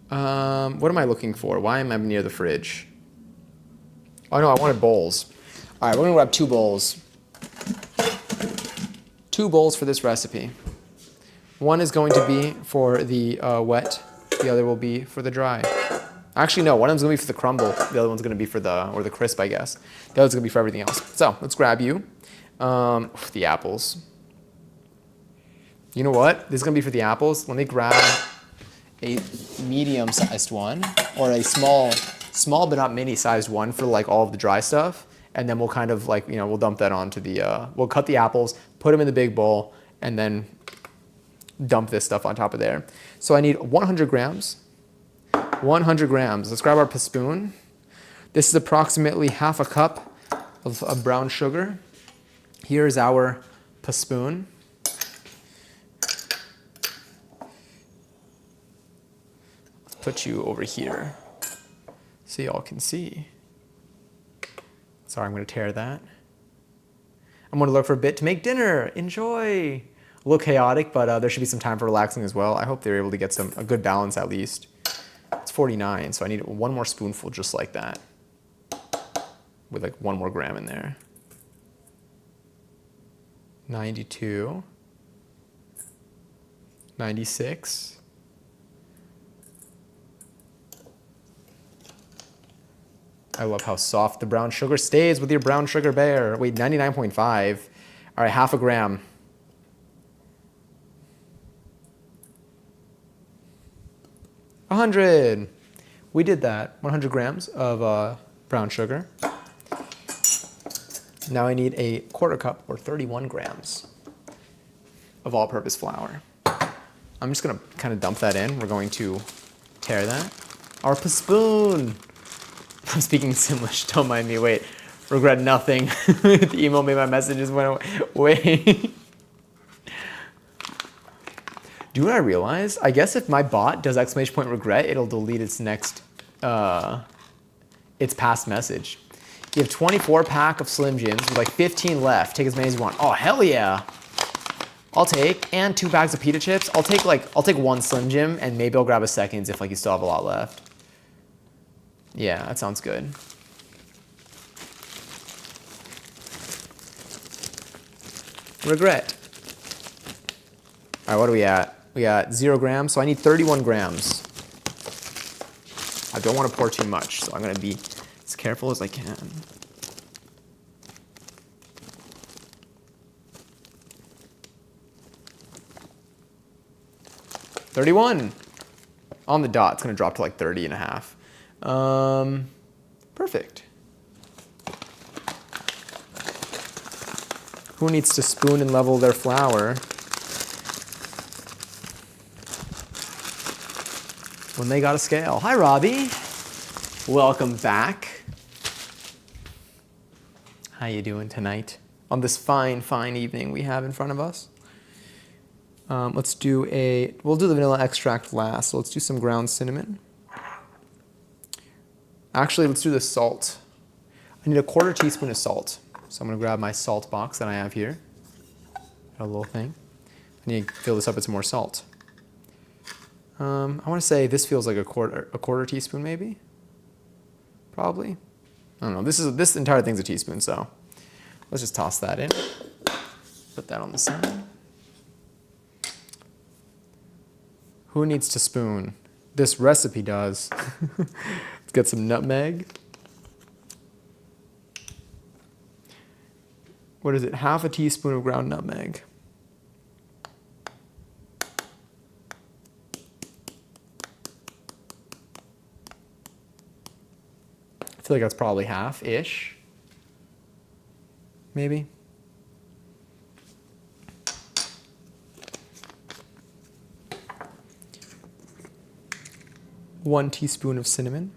What am I looking for? Why am I near the fridge? Oh no, I wanted bowls. All right, we're gonna grab 2 bowls. 2 bowls for this recipe. One is going to be for the wet, the other will be for the dry. Actually, no, one of them's gonna be for the crumble, the other one's gonna be for or the crisp, I guess. The other's gonna be for everything else. So, let's grab you. The apples. You know what? This is gonna be for the apples. Let me grab a medium-sized one, or a small but not mini-sized one for like all of the dry stuff. And then we'll kind of like, you know, we'll dump that onto we'll cut the apples, put them in the big bowl, and then dump this stuff on top of there. So I need 100 grams. 100 grams. Let's grab our paspoon. This is approximately half a cup of brown sugar. Here's our paspoon. Let's put you over here so y'all can see. Sorry, I'm gonna tear that. I'm gonna look for a bit to make dinner. Enjoy. A little chaotic, but there should be some time for relaxing as well. I hope they're able to get a good balance at least. It's 49, so I need 1 more spoonful just like that. With like 1 more gram in there. 92. 96. I love how soft the brown sugar stays with your brown sugar bear. Wait, 99.5. All right, half a gram. $100. We did that. 100 grams of brown sugar. Now I need a 1/4 cup or 31 grams of all-purpose flour. I'm just gonna kind of dump that in. We're going to tear that. Our paspoon. I'm speaking Simlish, don't mind me. Wait, regret nothing. The email made my messages went away. Do you know what I realized? I guess if my bot does exclamation point regret, it'll delete its next, its past message. You have 24 pack of Slim Jims with like 15 left. Take as many as you want. Oh, hell yeah. I'll take, and 2 bags of pita chips. I'll take 1 Slim Jim and maybe I'll grab a seconds if like you still have a lot left. Yeah, that sounds good. Regret. All right, what are we at? We got 0 grams, so I need 31 grams. I don't want to pour too much, so I'm gonna be as careful as I can. $31 on the dot. It's gonna drop to like 30 and a half. Perfect. Who needs to spoon and level their flour when they got a scale? Hi, Robbie. Welcome back. How you doing tonight on this fine, fine evening we have in front of us? We'll do the vanilla extract last. So let's do some ground cinnamon. Actually, let's do the salt. I need a 1/4 teaspoon of salt. So I'm gonna grab my salt box that I have here. Got a little thing. I need to fill this up with some more salt. I wanna say this feels like a quarter teaspoon maybe? Probably. I don't know, this entire thing's a teaspoon, so let's just toss that in. Put that on the side. Who needs to spoon? This recipe does. Let's get some nutmeg. What is it? 1/2 teaspoon of ground nutmeg. I feel like that's probably half-ish. Maybe. One teaspoon of cinnamon.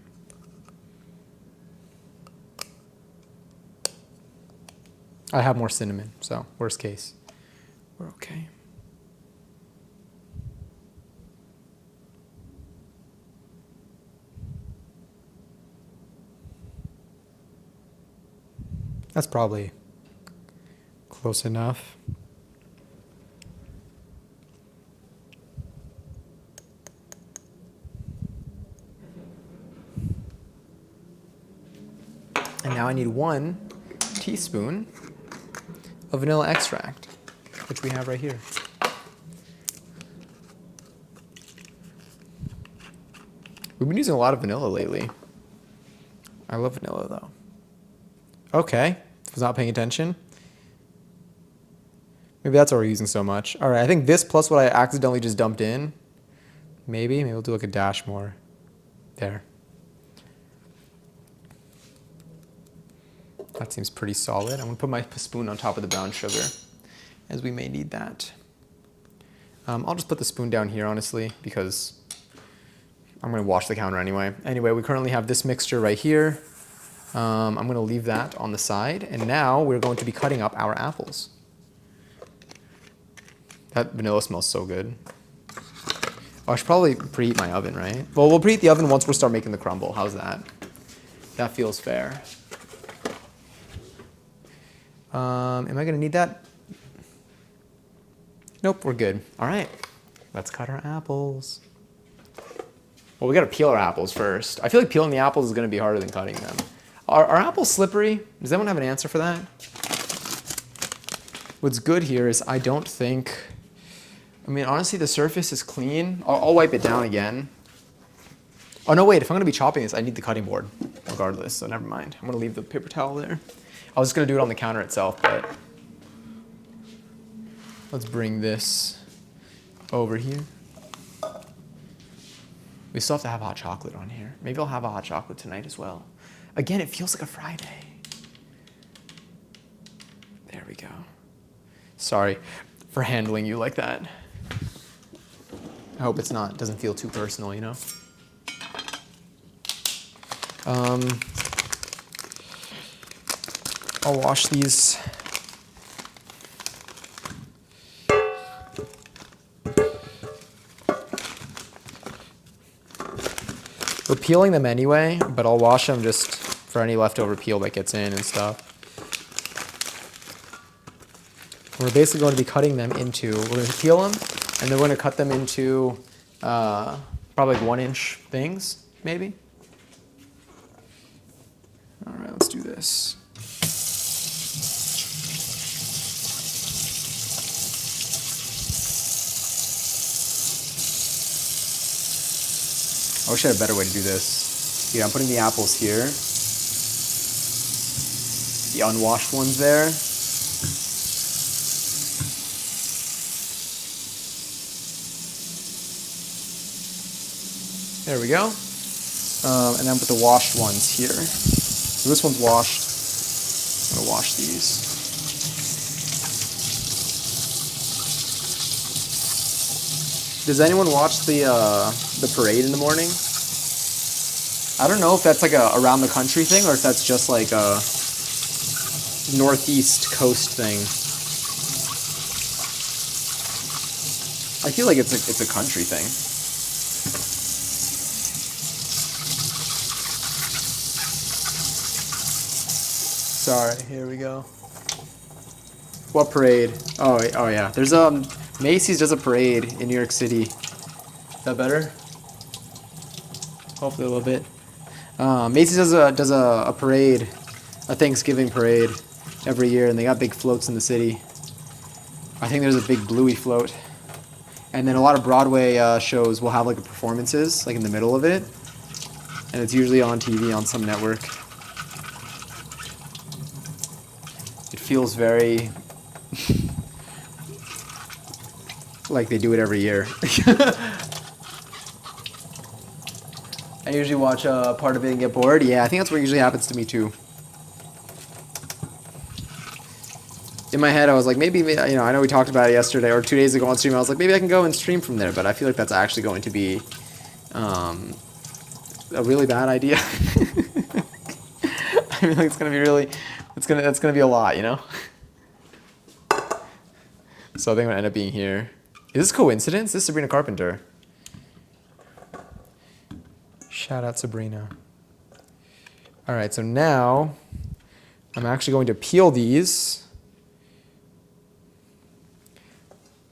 I have more cinnamon, so worst case, we're okay. That's probably close enough. And now I need 1 teaspoon of vanilla extract, which we have right here. We've been using a lot of vanilla lately. I love vanilla though. Okay, was not paying attention. Maybe that's why we're using so much. All right, I think this plus what I accidentally just dumped in, maybe we'll do like a dash more. There. That seems pretty solid. I'm gonna put my spoon on top of the brown sugar, as we may need that. I'll just put the spoon down here, honestly, because I'm gonna wash the counter anyway. Anyway, we currently have this mixture right here. I'm gonna leave that on the side, and now we're going to be cutting up our apples. That vanilla smells so good. Oh, I should probably preheat my oven, right? Well, we'll preheat the oven once we start making the crumble. How's that? That feels fair. Am I gonna need that? Nope, we're good. All right, let's cut our apples. Well, we gotta peel our apples first. I feel like peeling the apples is gonna be harder than cutting them. Are apples slippery? Does anyone have an answer for that? What's good here is I don't think, I mean, honestly, the surface is clean. I'll wipe it down again. Oh no, wait, if I'm gonna be chopping this, I need the cutting board regardless, so never mind. I'm gonna leave the paper towel there. I was just gonna do it on the counter itself, but let's bring this over here. We still have to have hot chocolate on here. Maybe I'll have a hot chocolate tonight as well. Again, it feels like a Friday. There we go. Sorry for handling you like that. I hope it's not, doesn't feel too personal, you know? I'll wash these. We're peeling them anyway, but I'll wash them just for any leftover peel that gets in and stuff. We're basically going to be cutting them into, we're going to peel them, and then we're going to cut them into probably like 1-inch things, maybe. All right, let's do this. I wish I had a better way to do this. Yeah, I'm putting the apples here. The unwashed ones there. There we go. And then put the washed ones here. So this one's washed. I'm gonna wash these. Does anyone watch the parade in the morning? I don't know if that's like a around the country thing or if that's just like a northeast coast thing. I feel like it's a country thing. Sorry, here we go. What parade? Oh yeah. There's Macy's does a parade in New York City. Is that better? Hopefully a little bit. Macy's does a parade, a Thanksgiving parade every year, and they got big floats in the city. I think there's a big bluey float. And then a lot of Broadway shows will have like performances like in the middle of it. And it's usually on TV on some network. It feels very like they do it every year. I usually watch part of it and get bored. Yeah, I think that's what usually happens to me too. In my head, I was like, maybe, I know we talked about it yesterday or 2 days ago on stream. I was like, maybe I can go and stream from there, but I feel like that's actually going to be a really bad idea. I feel like it's gonna be really, that's gonna be a lot, you know. So I think I'm gonna end up being here. Is this coincidence? This is Sabrina Carpenter. Shout out Sabrina. All right, so now I'm actually going to peel these.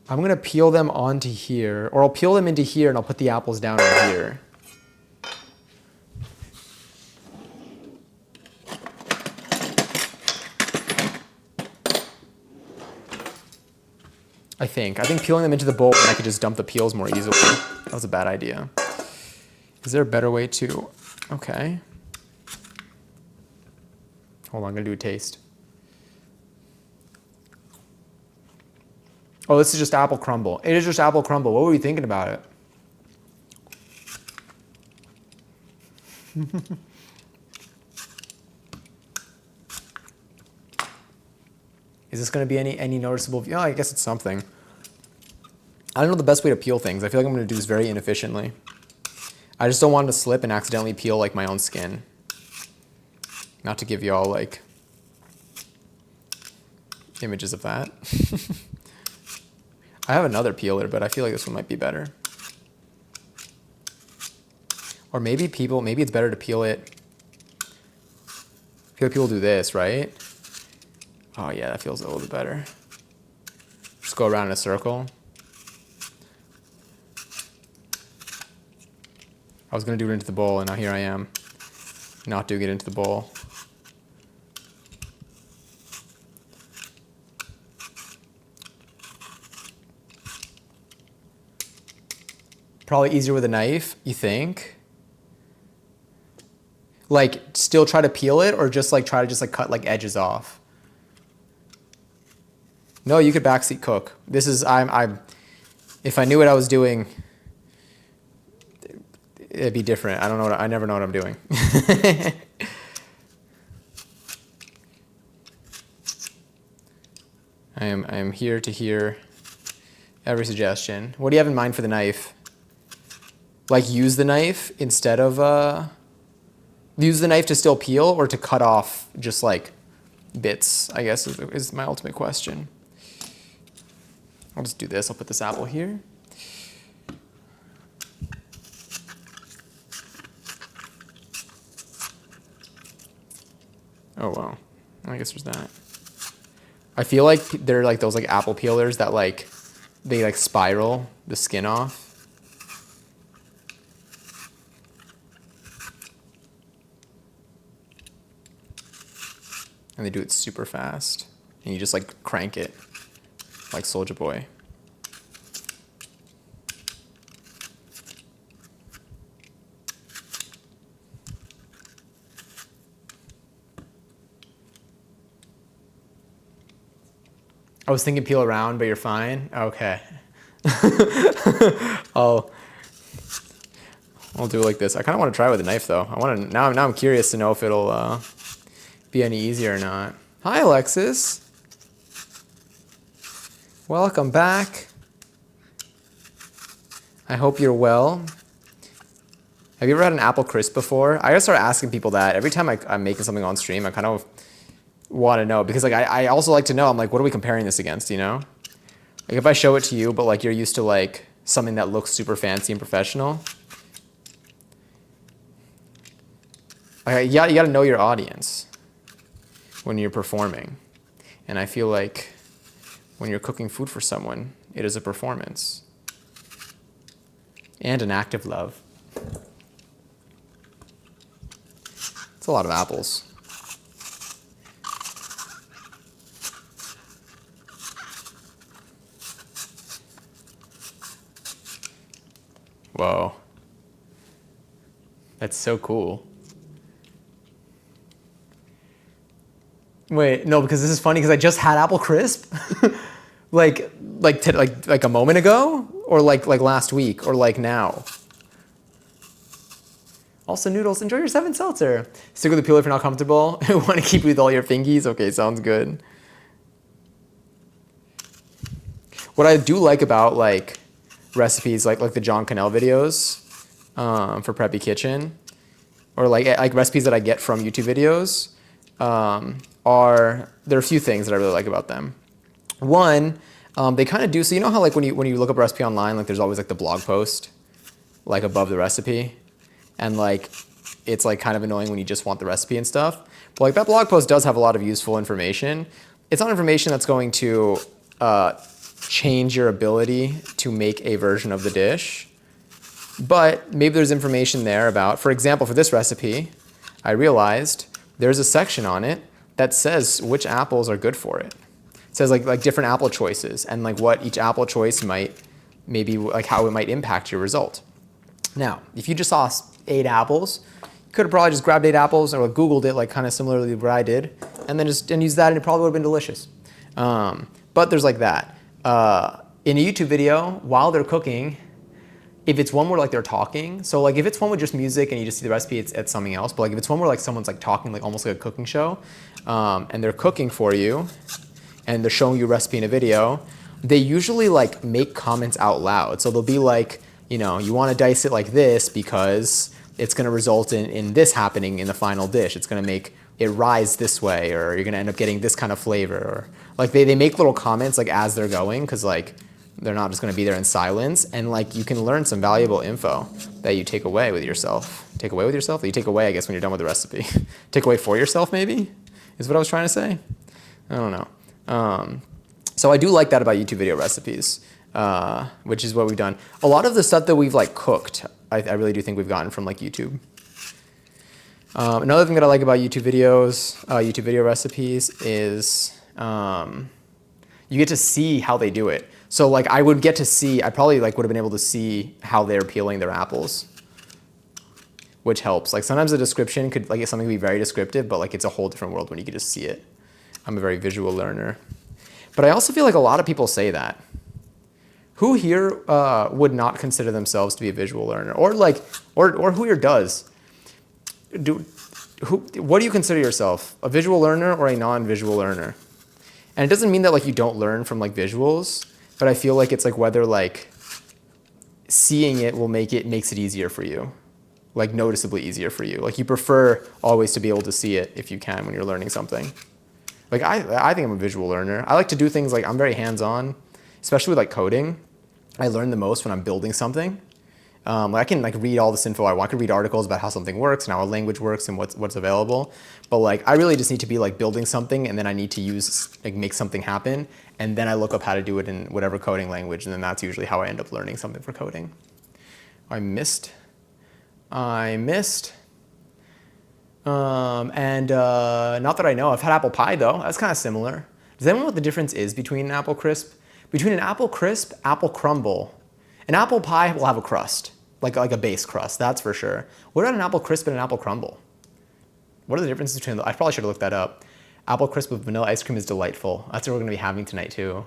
I'm gonna peel them onto here, or I'll peel them into here and I'll put the apples down right here. I think peeling them into the bowl and I could just dump the peels more easily. That was a bad idea. Is there a better way to, okay. Hold on, I'm gonna do a taste. Oh, this is just apple crumble. It is just apple crumble. What were you thinking about it? Is this going to be any noticeable? Oh, I guess it's something. I don't know the best way to peel things. I feel like I'm going to do this very inefficiently. I just don't want to slip and accidentally peel like my own skin. Not to give y'all like images of that. I have another peeler, but I feel like this one might be better. Or maybe it's better to peel it. I feel like people do this, right? Oh yeah, that feels a little bit better. Just go around in a circle. I was gonna do it into the bowl, and now here I am, not doing it into the bowl. Probably easier with a knife, you think? Like, still try to peel it, or just like try to just like cut like edges off? No, you could backseat cook. This is, if I knew what I was doing, it'd be different. I never know what I'm doing. I am here to hear every suggestion. What do you have in mind for the knife? Like use the knife instead of, use the knife to still peel or to cut off just like bits, I guess is my ultimate question. I'll just do this. I'll put this apple here. Oh, wow. I guess there's that. I feel like they're like those like apple peelers that like, they like spiral the skin off. And they do it super fast. And you just like crank it like Soulja Boy. I was thinking peel around, but you're fine. Okay. I'll do it like this. I kind of want to try with a knife though. I want to now. I'm curious to know if it'll be any easier or not. Hi, Alexis. Welcome back. I hope you're well. Have you ever had an apple crisp before? I gotta start asking people that every time I'm making something on stream. I kind of want to know because like I also like to know. I'm like, what are we comparing this against? You know, like if I show it to you, but like you're used to like something that looks super fancy and professional. Like, you gotta know your audience when you're performing, and I feel like when you're cooking food for someone, it is a performance and an act of love. It's a lot of apples. Whoa. That's so cool. Wait, no, because this is funny because I just had apple crisp. like a moment ago, or like last week, or like now. Also, Noodles, enjoy your 7 seltzer. Stick with the peel if you're not comfortable. Want to keep with all your fingies? Okay, sounds good. What I do like about like recipes like the John Cannell videos for Preppy Kitchen, or like recipes that I get from YouTube videos, there are a few things that I really like about them. One, they kind of do, so you know how like when you look up a recipe online, like there's always like the blog post like above the recipe, and like it's like kind of annoying when you just want the recipe and stuff. But like that blog post does have a lot of useful information. It's not information that's going to change your ability to make a version of the dish, but maybe there's information there about, for example, for this recipe, I realized there's a section on it that says which apples are good for it. It says like different apple choices and like what each apple choice might, maybe like how it might impact your result. Now, if you just saw 8 apples, you could have probably just grabbed 8 apples or Googled it like kind of similarly to what I did, and then just used that, and it probably would have been delicious. But there's like that. In a YouTube video, while they're cooking, if it's one where like they're talking, so like if it's one with just music and you just see the recipe, it's something else. But like if it's one where like someone's like talking, like almost like a cooking show, and they're cooking for you, and they're showing you a recipe in a video, they usually like make comments out loud. So they'll be like, you know, you want to dice it like this because it's going to result in this happening in the final dish. It's going to make it rise this way, or you're going to end up getting this kind of flavor. Or like they make little comments like as they're going, because like they're not just going to be there in silence, and like you can learn some valuable info that you take away with yourself. Take away with yourself? That you take away, I guess, when you're done with the recipe. Take away for yourself, maybe, is what I was trying to say. I don't know. So I do like that about YouTube video recipes, which is what we've done. A lot of the stuff that we've like cooked, I really do think we've gotten from like YouTube. Another thing that I like about YouTube videos, YouTube video recipes is you get to see how they do it. So like I would get to see, I probably like would have been able to see how they're peeling their apples, which helps. Like sometimes the description could like something could be very descriptive, but like it's a whole different world when you can just see it. I'm a very visual learner. But I also feel like a lot of people say that. Who here would not consider themselves to be a visual learner, or like, or who here does? What do you consider yourself? A visual learner or a non-visual learner? And it doesn't mean that like you don't learn from like visuals, but I feel like it's like whether like seeing it makes it easier for you, like noticeably easier for you. Like you prefer always to be able to see it if you can when you're learning something. Like I think I'm a visual learner. I like to do things like I'm very hands-on, especially with like coding. I learn the most when I'm building something. Like I can like read all this info I want. I could read articles about how something works and how a language works and what's available. But like I really just need to be like building something, and then I need to use like make something happen, and then I look up how to do it in whatever coding language, and then that's usually how I end up learning something for coding. I missed. And not that I know. I've had apple pie though. That's kind of similar. Does anyone know what the difference is between an apple crisp? Between an apple crisp, apple crumble. An apple pie will have a crust, like a base crust, that's for sure. What about an apple crisp and an apple crumble? What are the differences between them? I probably should have looked that up. Apple crisp with vanilla ice cream is delightful. That's what we're gonna be having tonight too.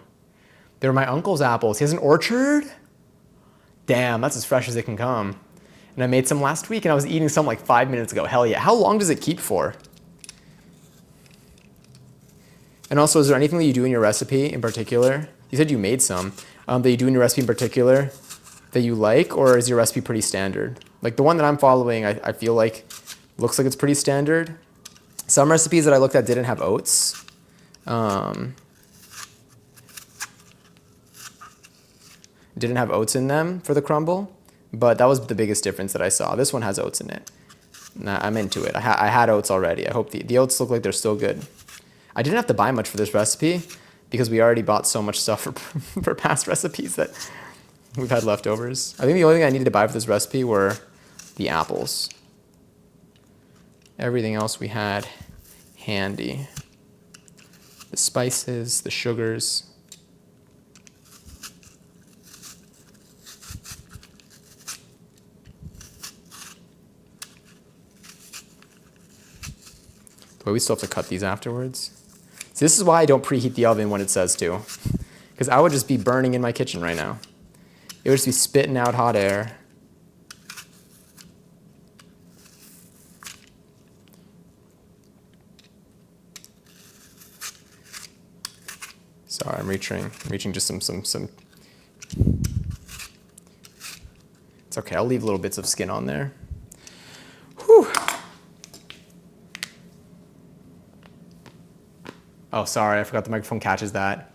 They're my uncle's apples. He has an orchard? Damn, that's as fresh as it can come. And I made some last week and I was eating some like 5 minutes ago. Hell yeah. How long does it keep for? And also, is there anything that you do in your recipe in particular? You said you made some that you do in your recipe in particular that you like, or is your recipe pretty standard? Like the one that I'm following, I feel like looks like it's pretty standard. Some recipes that I looked at didn't have oats. Didn't have oats in them for the crumble, but that was the biggest difference that I saw. This one has oats in it. Nah, I'm into it. I had oats already. I hope the oats look like they're still good. I didn't have to buy much for this recipe because we already bought so much stuff for past recipes that we've had leftovers. I think the only thing I needed to buy for this recipe were the apples. Everything else we had handy. The spices, the sugars. But we still have to cut these afterwards. So this is why I don't preheat the oven when it says to. Because I would just be burning in my kitchen right now. It would just be spitting out hot air. Sorry, I'm reaching just some. It's okay, I'll leave little bits of skin on there. Whew. Oh, sorry, I forgot the microphone catches that.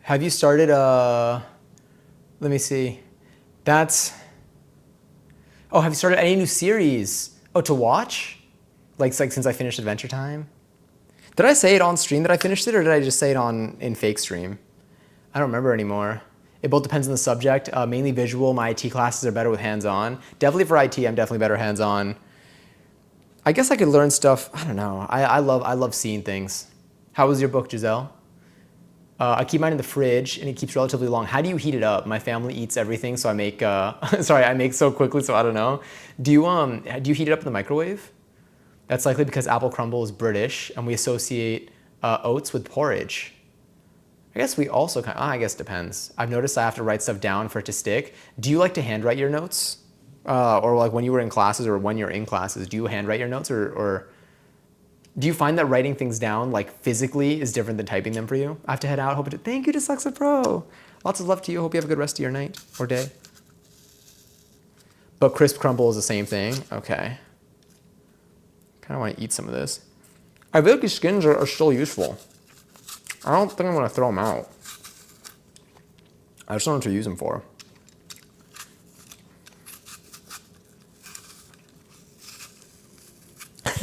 Have you started let me see. Have you started any new series? Oh, to watch? Like since I finished Adventure Time? Did I say it on stream that I finished it, or did I just say it in fake stream? I don't remember anymore. It both depends on the subject. Mainly visual, my IT classes are better with hands-on. Definitely for IT, I'm definitely better hands-on. I guess I could learn stuff. I don't know. I love seeing things. How was your book, Giselle? I keep mine in the fridge, and it keeps relatively long. How do you heat it up? My family eats everything, so I make. I make so quickly, so I don't know. Do you heat it up in the microwave? That's likely because apple crumble is British, and we associate oats with porridge. I guess we also I guess it depends. I've noticed I have to write stuff down for it to stick. Do you like to handwrite your notes? Or like when you were in classes, or when you're in classes, do you handwrite your notes, or do you find that writing things down like physically is different than typing them for you? I have to head out. Thank you to Dyslexa Pro. Lots of love to you. Hope you have a good rest of your night or day. But crisp crumble is the same thing. Okay. Kind of want to eat some of this. I feel like these skins are still useful. I don't think I'm going to throw them out. I just don't know what to use them for.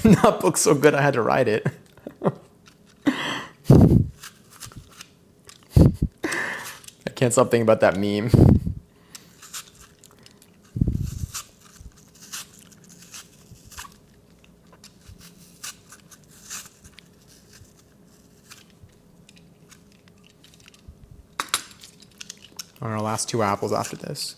That book's so good I had to write it. I can't stop thinking about that meme. On our last 2 apples after this.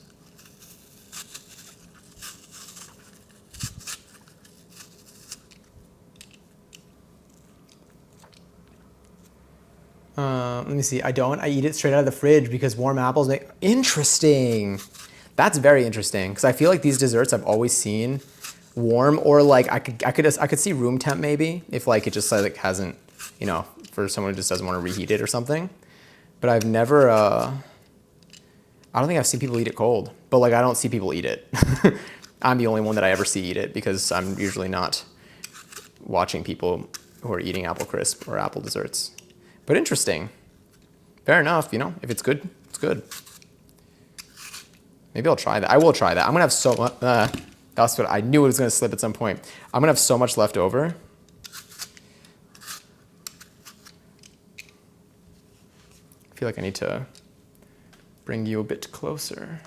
Let me see. I eat it straight out of the fridge because warm apples make. Interesting. That's very interesting because I feel like these desserts I've always seen warm, or like I could see room temp maybe if like it just like hasn't, for someone who just doesn't want to reheat it or something. But I've never. I don't think I've seen people eat it cold, but like I don't see people eat it. I'm the only one that I ever see eat it because I'm usually not watching people who are eating apple crisp or apple desserts. But interesting. Fair enough, if it's good, it's good. Maybe I'll try that. I will try that. I'm gonna have so much. That's what I knew it was gonna slip at some point. I'm gonna have so much left over. I feel like I need to bring you a bit closer.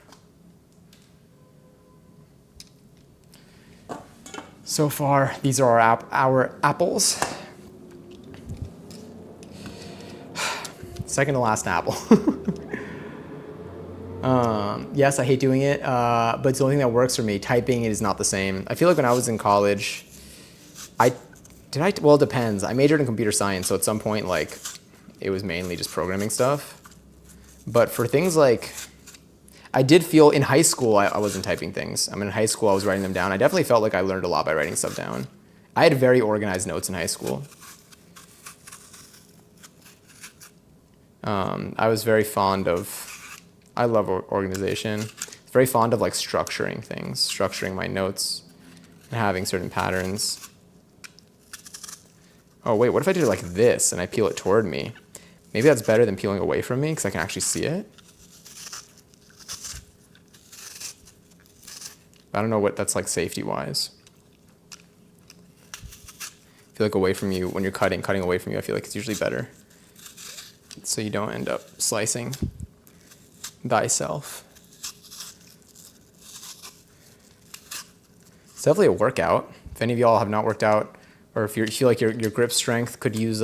So far, these are our apples. Second to last apple. Yes, I hate doing it, but it's the only thing that works for me. Typing is not the same. I feel like when I was in college, well, it depends. I majored in computer science, so at some point, like, it was mainly just programming stuff. But for things like, I did feel in high school, I wasn't typing things. I mean, in high school, I was writing them down. I definitely felt like I learned a lot by writing stuff down. I had very organized notes in high school. I was very fond of, I love organization. Very fond of like structuring things, structuring my notes and having certain patterns. Oh wait, what if I did it like this and I peel it toward me? Maybe that's better than peeling away from me because I can actually see it. I don't know what that's like safety-wise. I feel like away from you, when you're cutting away from you, I feel like it's usually better. So you don't end up slicing thyself. It's definitely a workout. If any of y'all have not worked out, or if you feel like your grip strength could use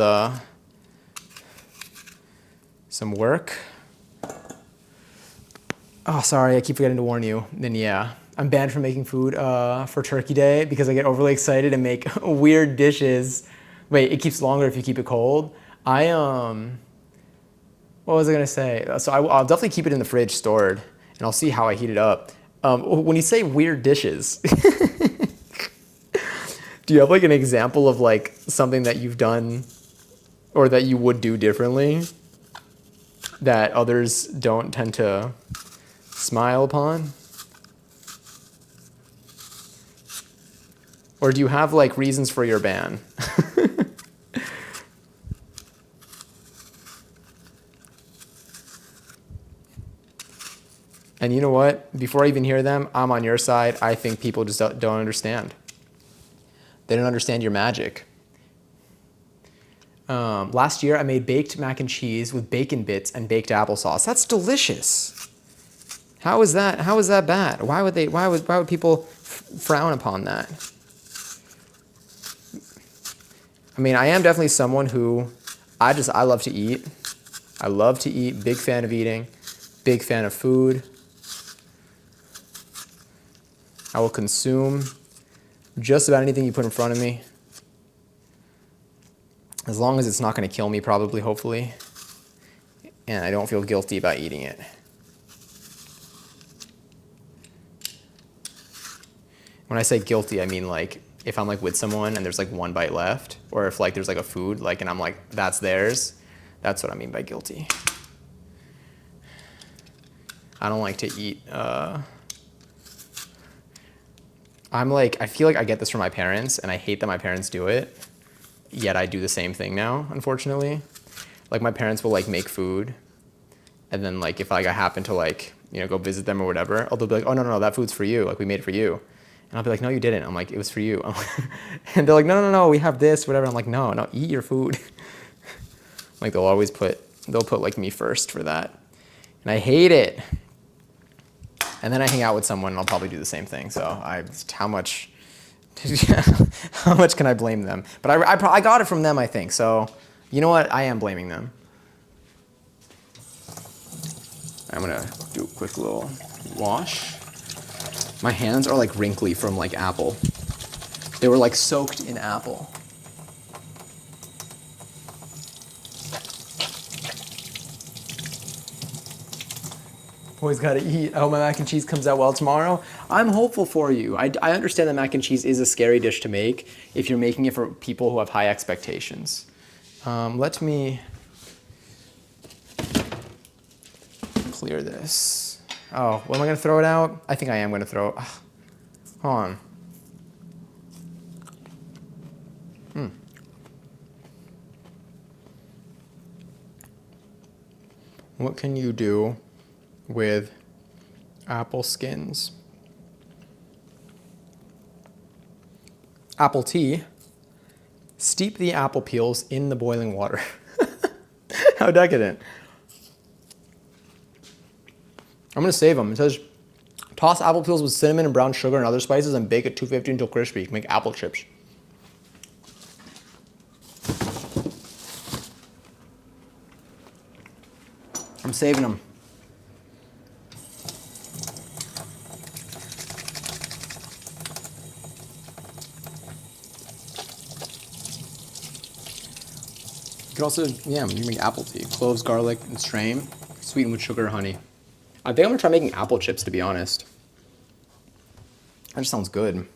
some work. Oh, sorry, I keep forgetting to warn you. Then yeah, I'm banned from making food for Turkey Day because I get overly excited and make weird dishes. Wait, it keeps longer if you keep it cold. What was I gonna say? So I'll definitely keep it in the fridge stored, and I'll see how I heat it up. When you say weird dishes, do you have like an example of like something that you've done or that you would do differently that others don't tend to smile upon? Or do you have like reasons for your ban? And you know what? Before I even hear them, I'm on your side. I think people just don't understand. They don't understand your magic. Last year, I made baked mac and cheese with bacon bits and baked applesauce. That's delicious. How is that bad? Why would people frown upon that? I mean, I am definitely someone who I love to eat. I love to eat. Big fan of eating. Big fan of food. I will consume just about anything you put in front of me. As long as it's not going to kill me, probably, hopefully. And I don't feel guilty about eating it. When I say guilty, I mean like if I'm like with someone and there's like one bite left, or if like there's like a food like and I'm like, that's theirs. That's what I mean by guilty. I don't like to eat. I feel like I get this from my parents, and I hate that my parents do it. Yet I do the same thing now, unfortunately. Like my parents will like make food, and then like if like I happen to like go visit them or whatever, they'll be like, oh no, that food's for you. Like we made it for you, and I'll be like, no, you didn't. I'm like, it was for you. And they're like, no, we have this, whatever. I'm like, no, eat your food. Like they'll put like me first for that, and I hate it. And then I hang out with someone and I'll probably do the same thing. So how much can I blame them? But I got it from them, I think. So you know what? I am blaming them. I'm gonna do a quick little wash. My hands are like wrinkly from like apple. They were like soaked in apple. Always gotta eat. I hope my mac and cheese comes out well tomorrow. I'm hopeful for you. I understand that mac and cheese is a scary dish to make if you're making it for people who have high expectations. Let me clear this. Oh, when am I gonna throw it out? I think I am gonna throw it. Hold on. What can you do with Apple skins. Apple tea. Steep the apple peels in the boiling water. How decadent. I'm gonna save them. It says, toss apple peels with cinnamon and brown sugar and other spices and bake at 250 until crispy. You can make apple chips. I'm saving them. You could also, yeah, you make apple tea. Cloves, garlic, and strain. Sweetened with sugar or honey. I think I'm gonna try making apple chips, to be honest. That just sounds good.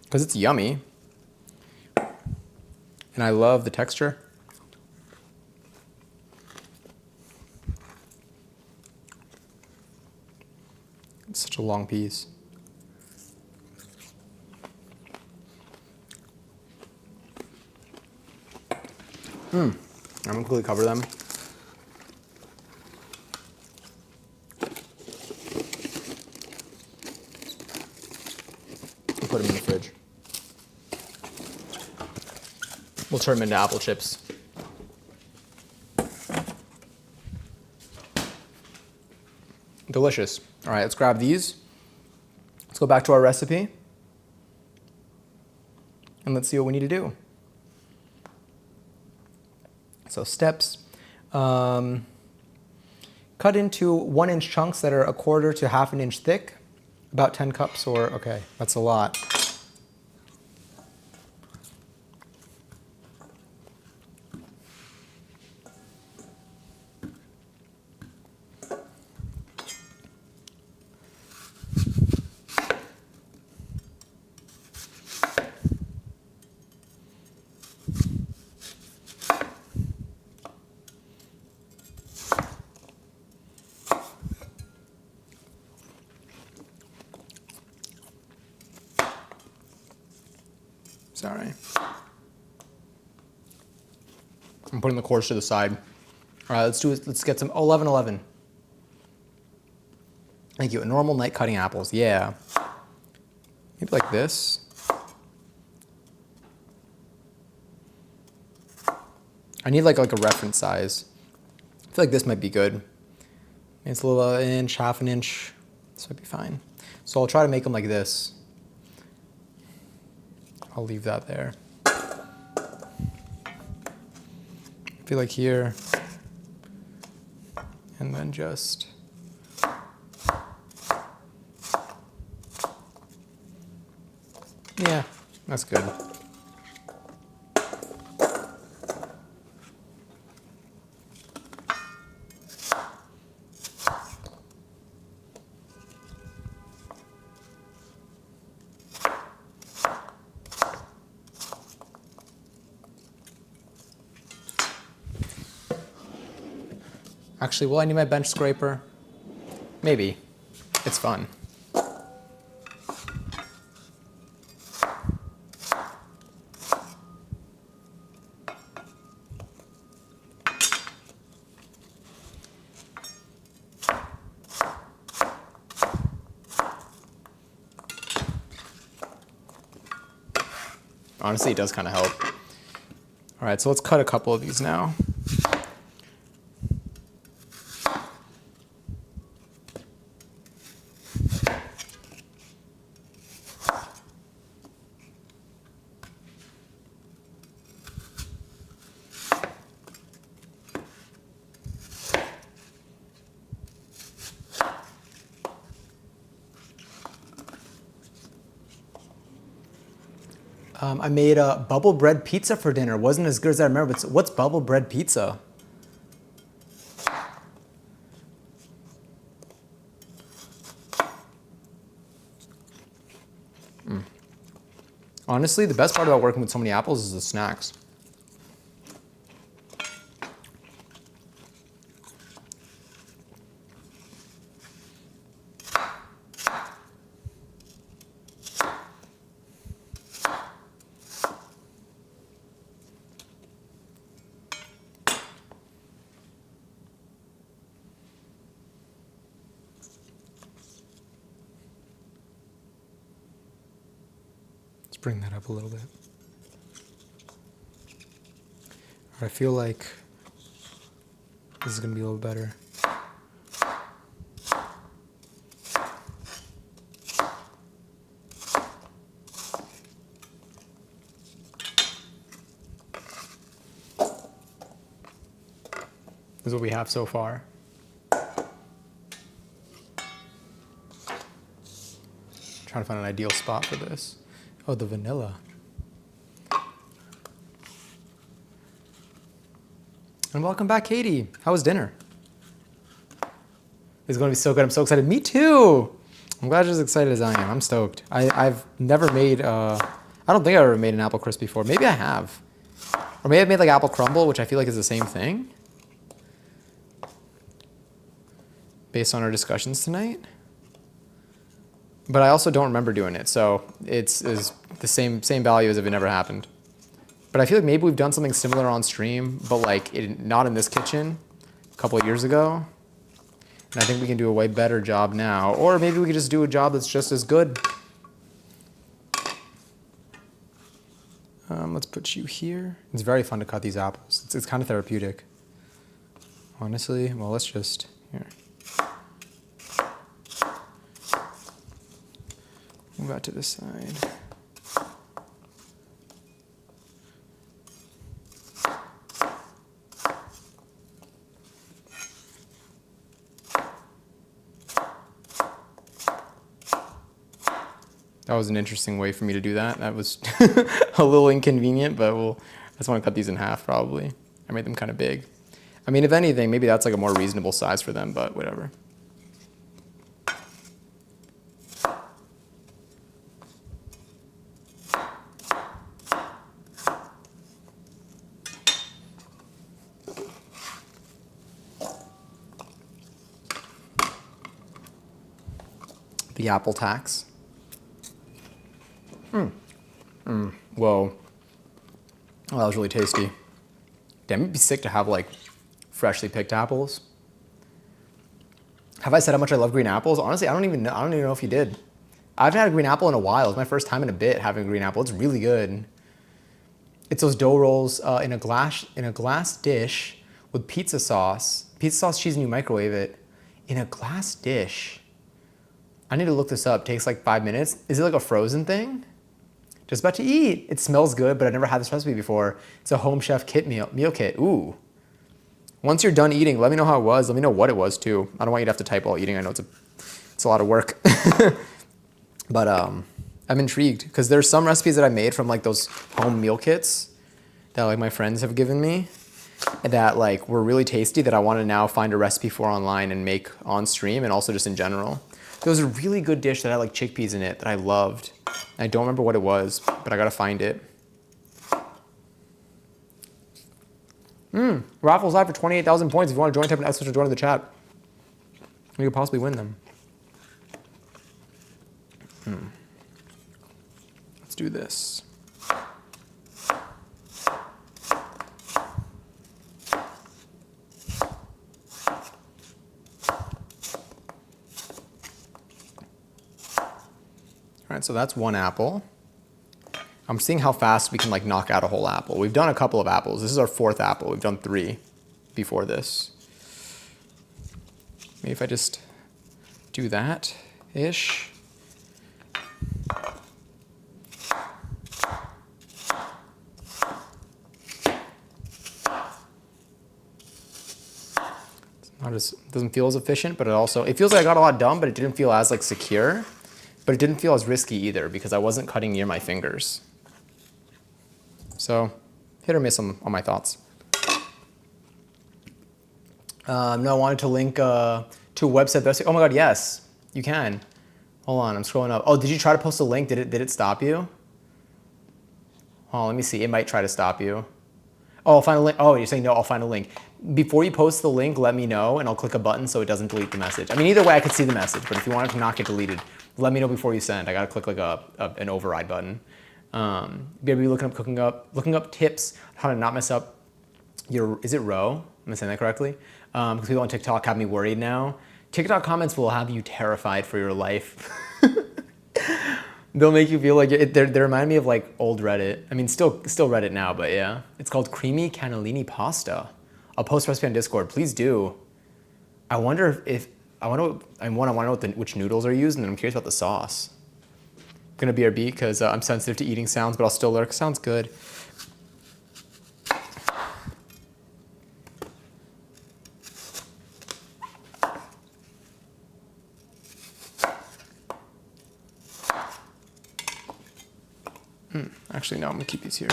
Because it's yummy. And I love the texture. It's such a long piece. I'm gonna quickly cover them. And put them in the fridge. We'll turn them into apple chips. Delicious. All right, let's grab these. Let's go back to our recipe. And let's see what we need to do. So steps. Cut into 1-inch chunks that are 1/4 to 1/2 inch thick. About 10 cups or, okay, that's a lot. Sorry. I'm putting the cores to the side. All right, let's do it. Let's get some 11. Thank you. A normal night cutting apples. Yeah. Maybe like this. I need like a reference size. I feel like this might be good. It's a little inch, 1/2 inch. This might be fine. So I'll try to make them like this. I'll leave that there. I feel like here. And then just. Yeah, that's good. Actually, will I need my bench scraper? Maybe. It's fun. Honestly, it does kind of help. All right, so let's cut a couple of these now. I made a bubble bread pizza for dinner. Wasn't as good as I remember. But what's bubble bread pizza? Honestly, the best part about working with so many apples is the snacks. bring that up a little bit. I feel like this is gonna be a little better. This is what we have so far. Trying to find an ideal spot for this. Oh, the vanilla. And welcome back, Katie. How was dinner? It's going to be so good. I'm so excited. Me too. I'm glad you're as excited as I am. I'm stoked. I've never made, I don't think I've ever made an apple crisp before. Maybe I have. Or maybe I've made like apple crumble, which I feel like is the same thing. Based on our discussions tonight. But I also don't remember doing it, so it's the same value as if it never happened. But I feel like maybe we've done something similar on stream, but like not in this kitchen a couple of years ago. And I think we can do a way better job now. Or maybe we could just do a job that's just as good. Let's put you here. It's very fun to cut these apples. It's kind of therapeutic. Honestly, well, let's just, here. Move out to this side. That was an interesting way for me to do that. That was a little inconvenient, but I just want to cut these in half probably. I made them kind of big. I mean, if anything, maybe that's like a more reasonable size for them, but whatever. The apple tax. Whoa. Oh, that was really tasty. Damn, it'd be sick to have like freshly picked apples. Have I said how much I love green apples? Honestly, I don't even know if you did. I haven't had a green apple in a while. It's my first time in a bit having a green apple. It's really good. It's those dough rolls in a glass dish with pizza sauce, cheese, and you microwave it in a glass dish. I need to look this up. It takes like 5 minutes. Is it like a frozen thing? Just about to eat. It smells good, but I've never had this recipe before. It's a Home Chef kit meal kit. Ooh. Once you're done eating, let me know how it was. Let me know what it was too. I don't want you to have to type while eating. I know it's a lot of work. But I'm intrigued because there's some recipes that I made from like those home meal kits that like my friends have given me that like were really tasty that I want to now find a recipe for online and make on stream and also just in general. There was a really good dish that had like chickpeas in it that I loved. I don't remember what it was, but I gotta find it. Raffles live for 28,000 points. If you want to join, type an S to join in the chat. You could possibly win them. Let's do this. All right, so that's one apple. I'm seeing how fast we can like knock out a whole apple. We've done a couple of apples. This is our 4th apple. We've done 3 before this. Maybe if I just do that-ish. Doesn't feel as efficient, but it feels like I got a lot done, but it didn't feel as like secure. But it didn't feel as risky either because I wasn't cutting near my fingers. So, hit or miss on my thoughts. No, I wanted to link to a website. Oh my God, yes, you can. Hold on, I'm scrolling up. Oh, did you try to post a link? Did it stop you? Oh, let me see. It might try to stop you. Oh, I'll find a link. Oh, you're saying no, I'll find a link. Before you post the link, let me know and I'll click a button so it doesn't delete the message. I mean, either way, I could see the message, but if you want it to not get deleted, let me know before you send. I gotta click like an override button. Maybe looking up tips how to not mess up is it row? Am I saying that correctly? Because people on TikTok have me worried now. TikTok comments will have you terrified for your life. They'll make you feel like they remind me of like old Reddit. I mean, still Reddit now, but yeah. It's called creamy cannellini pasta. I'll post recipe on Discord. Please do. I wonder if I want to know which noodles are used, and then I'm curious about the sauce. Gonna BRB because I'm sensitive to eating sounds, but I'll still lurk. Sounds good. Actually, no, I'm gonna keep these here.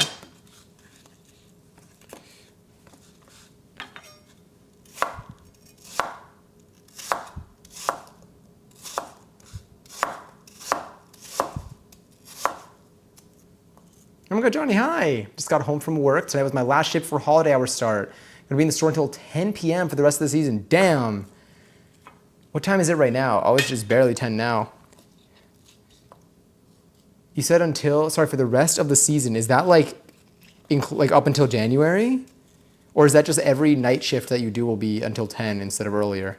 Oh my god, Johnny, hi! Just got home from work. Today was my last shift for holiday hour start. Gonna be in the store until 10 p.m. for the rest of the season. Damn! What time is it right now? Oh, it's just barely 10 now. You said for the rest of the season. Is that like up until January? Or is that just every night shift that you do will be until 10 instead of earlier?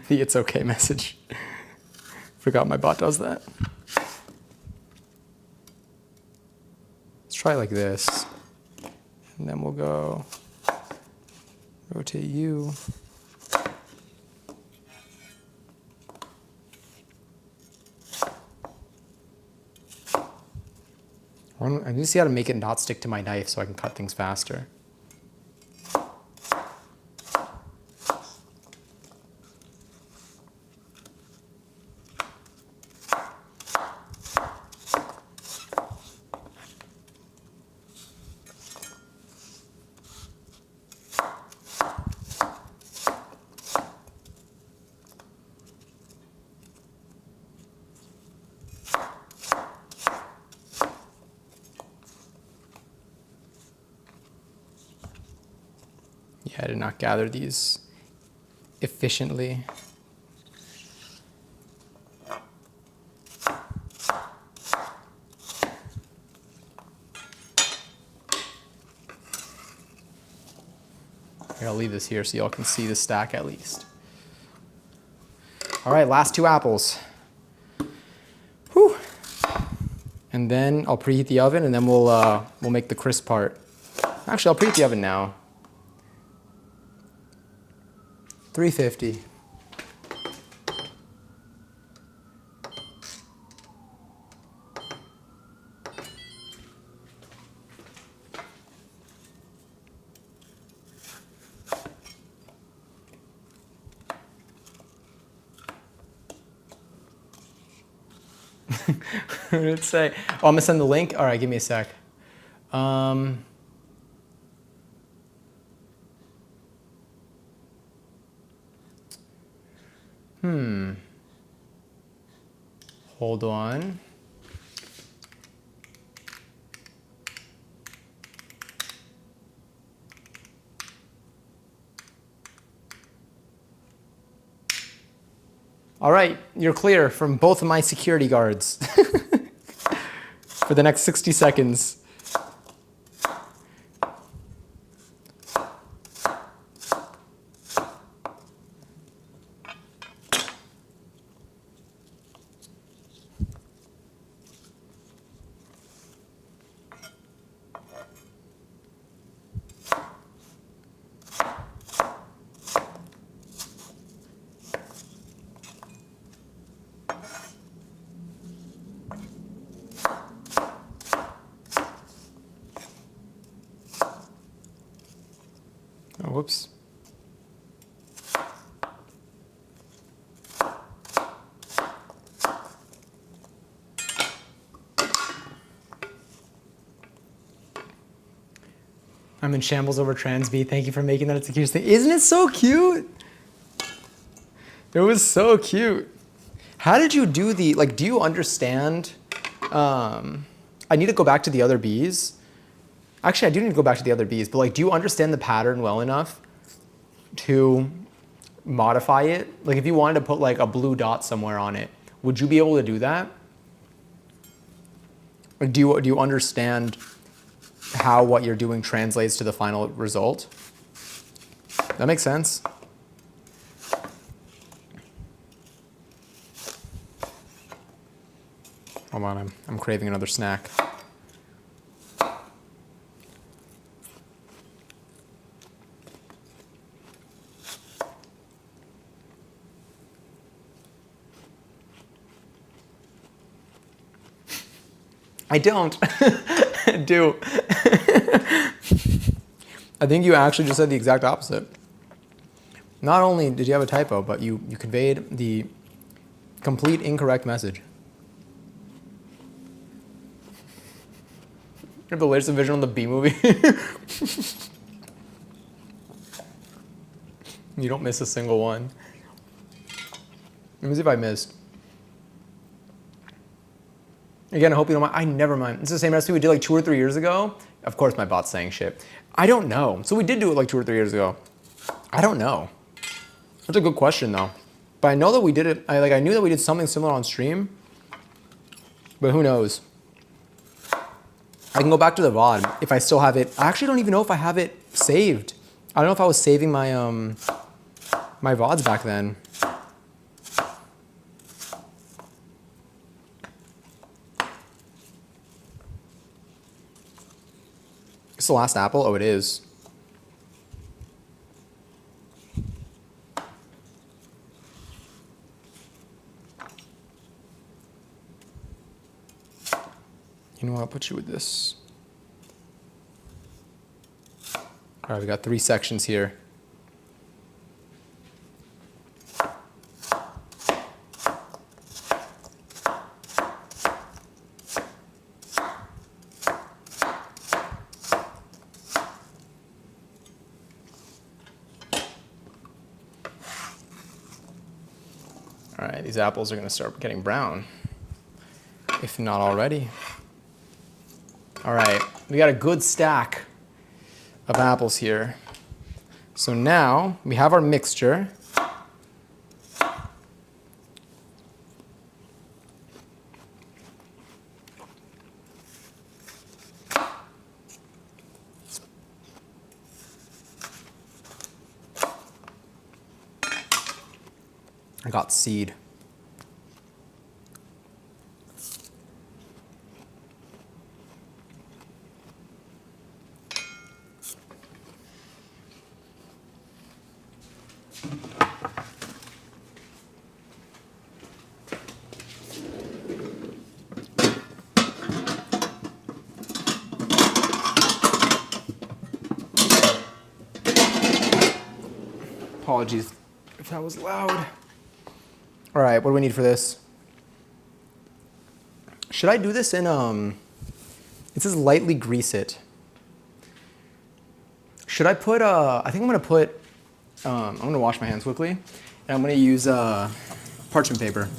The it's okay message. Forgot my bot does that. Let's try like this. And then we'll go rotate you. I need to see how to make it not stick to my knife so I can cut things faster. Yeah, I did not gather these efficiently. Here, I'll leave this here so y'all can see the stack at least. All right, last 2 apples. Whew. And then I'll preheat the oven, and then we'll make the crisp part. Actually, I'll preheat the oven now. 350. What did it say? Oh, I'm gonna send the link. All right, give me a sec. Hold on. All right, you're clear from both of my security guards for the next 60 seconds. Oh, whoops. I'm in shambles over Transby. Thank you for making that a secure thing. Isn't it so cute? It was so cute. How did you do the, like, do you understand? I need to go back to the other bees. Actually, I do need to go back to the other bees, but like, do you understand the pattern well enough to modify it? Like if you wanted to put like a blue dot somewhere on it, would you be able to do that? Like, do you understand how what you're doing translates to the final result? That makes sense. Hold on, I'm craving another snack. I don't. I do. I think you actually just said the exact opposite. Not only did you have a typo, but you conveyed the complete incorrect message. You have the latest vision on the Bee Movie. You don't miss a single one. Let me see if I missed. Again, I hope you don't mind. I never mind. It's the same recipe we did like 2 or 3 years ago. Of course, my bot's saying shit. I don't know. So we did do it like 2 or 3 years ago. I don't know. That's a good question though. But I know that we did it. I knew that we did something similar on stream. But who knows? I can go back to the VOD if I still have it. I actually don't even know if I have it saved. I don't know if I was saving my my VODs back then. It's the last apple? Oh, it is. You know what? I'll put you with this. All right, we got 3 sections here. All right, these apples are going to start getting brown, if not already. All right, we got a good stack of apples here. So now we have our mixture. I got seed. Apologies if that was loud. All right, what do we need for this? Should I do this in, it says lightly grease it. Should I put, I think I'm gonna put, I'm gonna wash my hands quickly, and I'm gonna use parchment paper.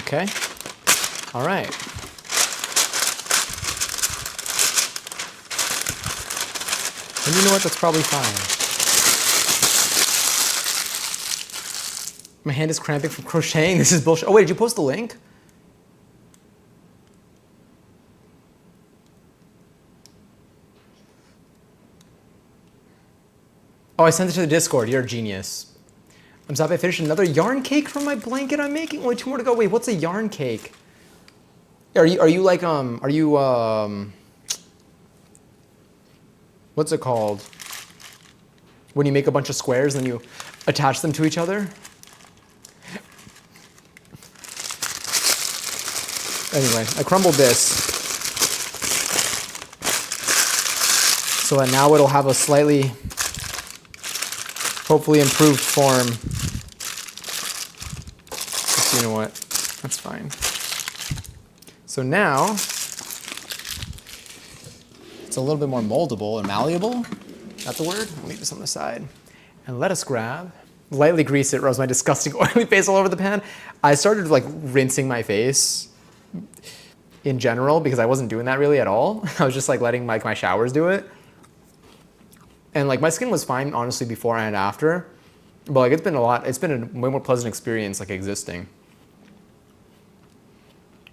Okay. All right. And you know what? That's probably fine. My hand is cramping from crocheting. This is bullshit. Oh, wait, did you post the link? Oh, I sent it to the Discord. You're a genius. I'm sorry, I finished another yarn cake from my blanket I'm making. Only 2 more to go. Wait, what's a yarn cake? Are you like what's it called? When you make a bunch of squares and then you attach them to each other. Anyway, I crumbled this so that now it'll have a slightly, hopefully improved form. But you know what? That's fine. So now it's a little bit more moldable or malleable. That's the word? I'll leave this on the side. And let us grab, lightly grease it, or else my disgusting oily face all over the pan. I started like rinsing my face in general because I wasn't doing that really at all. I was just like letting like my showers do it. And like my skin was fine honestly before and after. But like it's been a way more pleasant experience like existing.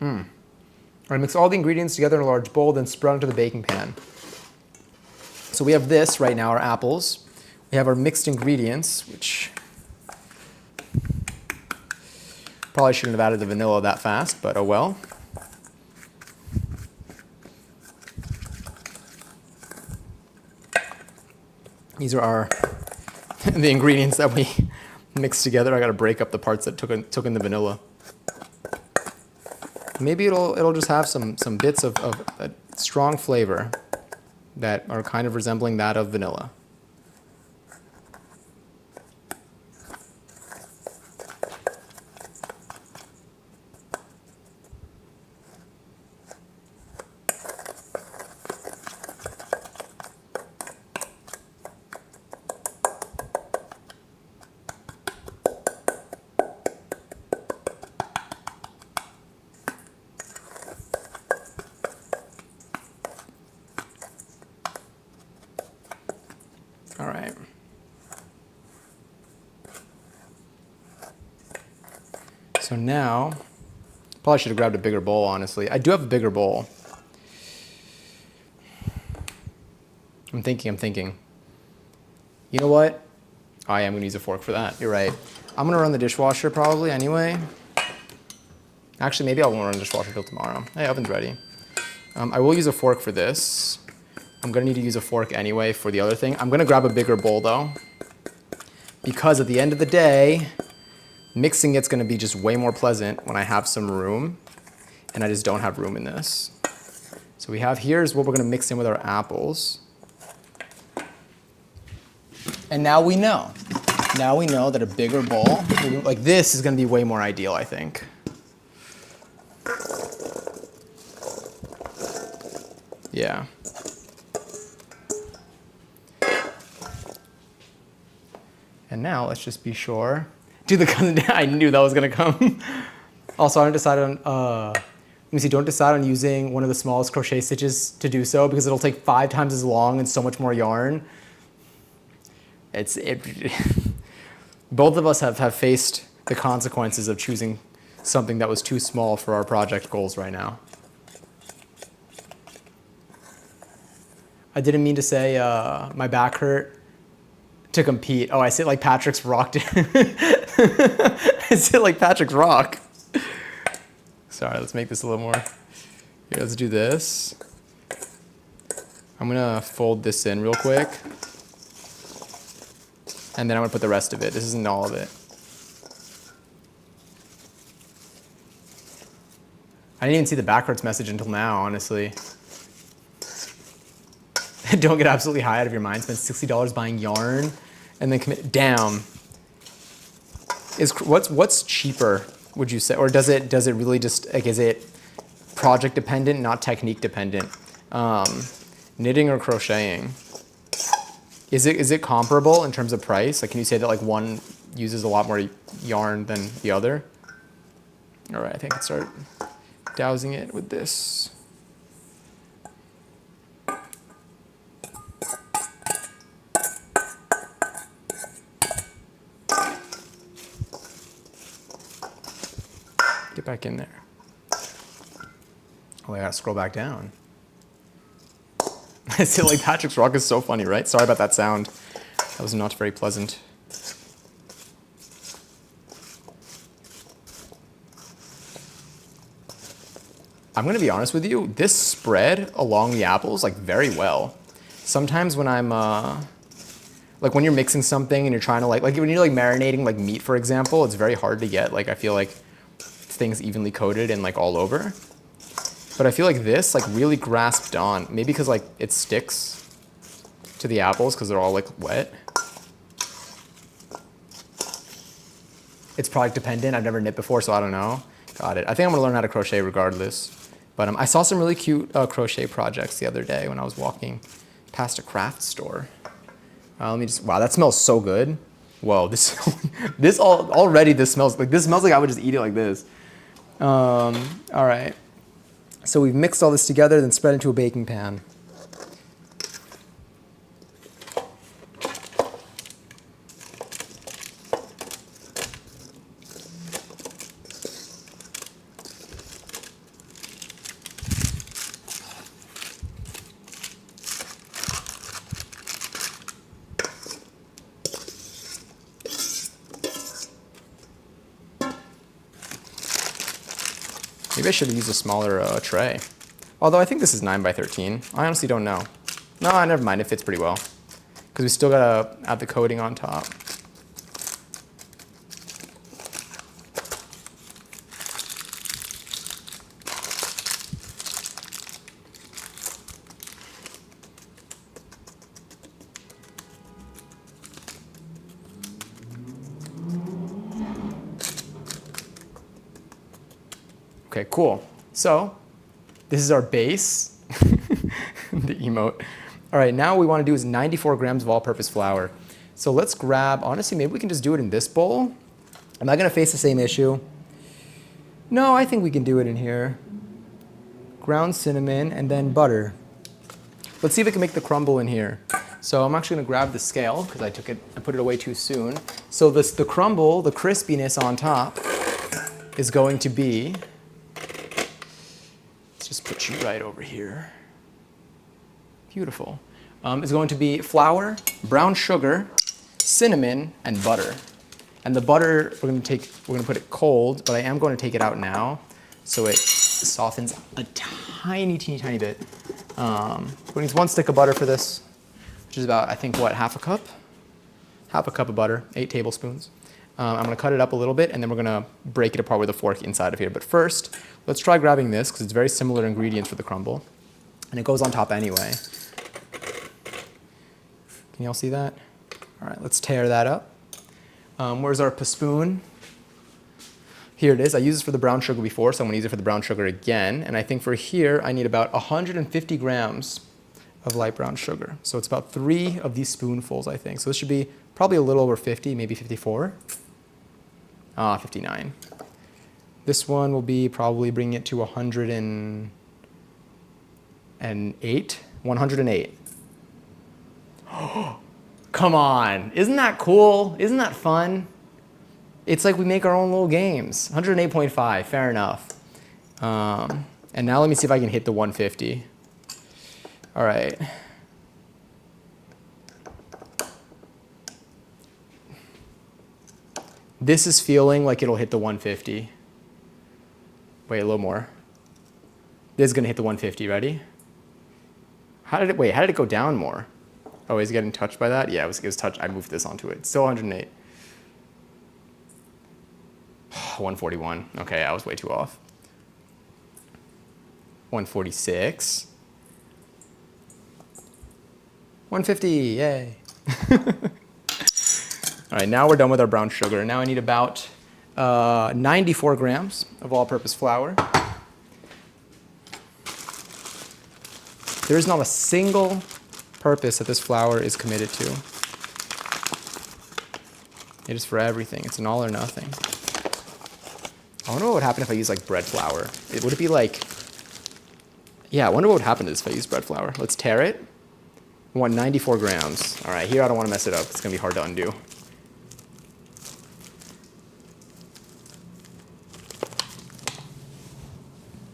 I mix all the ingredients together in a large bowl, then spread onto the baking pan. So we have this right now, our apples. We have our mixed ingredients, which probably shouldn't have added the vanilla that fast, but oh well. These are our the ingredients that we mixed together. I got to break up the parts that took in the vanilla. Maybe it'll just have some bits of a strong flavor that are kind of resembling that of vanilla. All right. So now, probably should have grabbed a bigger bowl, honestly. I do have a bigger bowl. I'm thinking. You know what? I am gonna use a fork for that, you're right. I'm gonna run the dishwasher probably anyway. Actually, maybe I won't run the dishwasher till tomorrow. Hey, oven's ready. I will use a fork for this. I'm gonna need to use a fork anyway for the other thing. I'm gonna grab a bigger bowl though, because at the end of the day, mixing it's gonna be just way more pleasant when I have some room, and I just don't have room in this. So we have, here's what we're gonna mix in with our apples. And now we know. Now we know that a bigger bowl, like this, is gonna be way more ideal, I think. Yeah. And now let's just be sure. Dude, I knew that was gonna come. Also, I haven't decided on, let me see, don't decide on using one of the smallest crochet stitches to do so because it'll take 5 times as long and so much more yarn. Both of us have faced the consequences of choosing something that was too small for our project goals right now. I didn't mean to say my back hurt to compete. Oh, I sit like Patrick's rock. I sit like Patrick's rock. Sorry, let's make this a little more. Here, let's do this. I'm gonna fold this in real quick. And then I'm gonna put the rest of it. This isn't all of it. I didn't even see the backwards message until now, honestly. Don't get absolutely high out of your mind. Spend $60 buying yarn and then commit. Damn. What's cheaper, would you say? Or does it really just, like, is it project dependent, not technique dependent? Knitting or crocheting? Is it comparable in terms of price? Like, can you say that like one uses a lot more yarn than the other? All right, I think I can start dousing it with this. Get back in there. Oh, I gotta scroll back down. I feel like Patrick's rock is so funny, right? Sorry about that sound. That was not very pleasant. I'm gonna be honest with you, this spread along the apples like very well. sometimes when I'm like when you're mixing something and you're trying to like when you're like marinating like meat, for example, it's very hard to get like, I feel like things evenly coated and like all over. But I feel like this like really grasped on, maybe because like it sticks to the apples because they're all like wet. It's product dependent. I've never knit before, so I don't know. Got it. I think I'm gonna learn how to crochet regardless. But I saw some really cute crochet projects the other day when I was walking past a craft store. Let me just, wow, that smells so good. Whoa, this already this smells like I would just eat it like this. All right. So we've mixed all this together, then spread into a baking pan. Maybe I should have used a smaller tray. Although I think this is 9 by 13. I honestly don't know. No, never mind. It fits pretty well. Because we still gotta add the coating on top. Okay, cool. So this is our base, the emote. All right, now what we want to do is 94 grams of all-purpose flour. So let's grab, honestly, maybe we can just do it in this bowl. Am I going to face the same issue? No, I think we can do it in here. Ground cinnamon and then butter. Let's see if we can make the crumble in here. So I'm actually going to grab the scale because I put it away too soon. So the crumble, the crispiness on top is going to be, just put you right over here. Beautiful. Is going to be flour, brown sugar, cinnamon, and butter. And the butter, we're gonna put it cold, but I am going to take it out now so it softens a tiny, teeny, tiny bit. We need 1 stick of butter for this, which is about, I think, what, half a cup? Half a cup of butter, 8 tablespoons. I'm gonna cut it up a little bit and then we're gonna break it apart with a fork inside of here. But first, let's try grabbing this because it's very similar ingredients for the crumble. And it goes on top anyway. Can you all see that? All right, let's tear that up. Where's our spoon? Here it is. I used this for the brown sugar before, so I'm gonna use it for the brown sugar again. And I think for here, I need about 150 grams of light brown sugar. So it's about 3 of these spoonfuls, I think. So this should be probably a little over 50, maybe 54. 59. This one will be probably bringing it to 108. 108. Come on, isn't that cool? Isn't that fun? It's like we make our own little games. 108.5, fair enough. And now let me see if I can hit the 150. All right. This is feeling like it'll hit the 150. Wait, a little more. This is gonna hit the 150, ready? How did it go down more? Oh, is it getting touched by that? Yeah, it was touched. I moved this onto it. Still 108. 141. Okay, I was way too off. 146. 150, yay. All right, now we're done with our brown sugar. Now I need about 94 grams of all-purpose flour. There is not a single purpose that this flour is committed to. It is for everything. It's an all or nothing. I wonder what would happen if I use like bread flour. Would it be like, yeah, I wonder what would happen to this if I use bread flour. Let's tear it. We want 94 grams. All right, here I don't want to mess it up. It's gonna be hard to undo.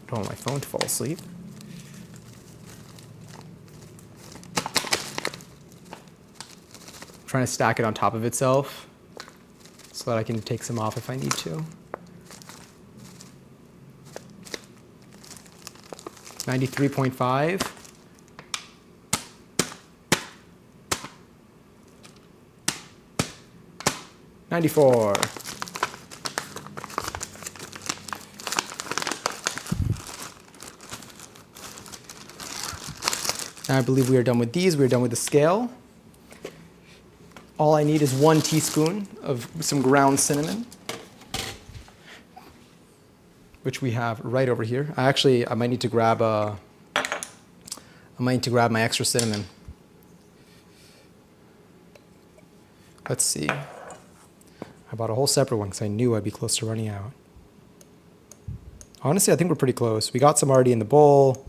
Don't want my phone to fall asleep. I'm trying to stack it on top of itself so that I can take some off if I need to. 93.5. 94. Now I believe we are done with these. We are done with the scale. All I need is 1 teaspoon of some ground cinnamon, which we have right over here. I might need to grab my extra cinnamon. Let's see. I bought a whole separate one because I knew I'd be close to running out. Honestly, I think we're pretty close. We got some already in the bowl.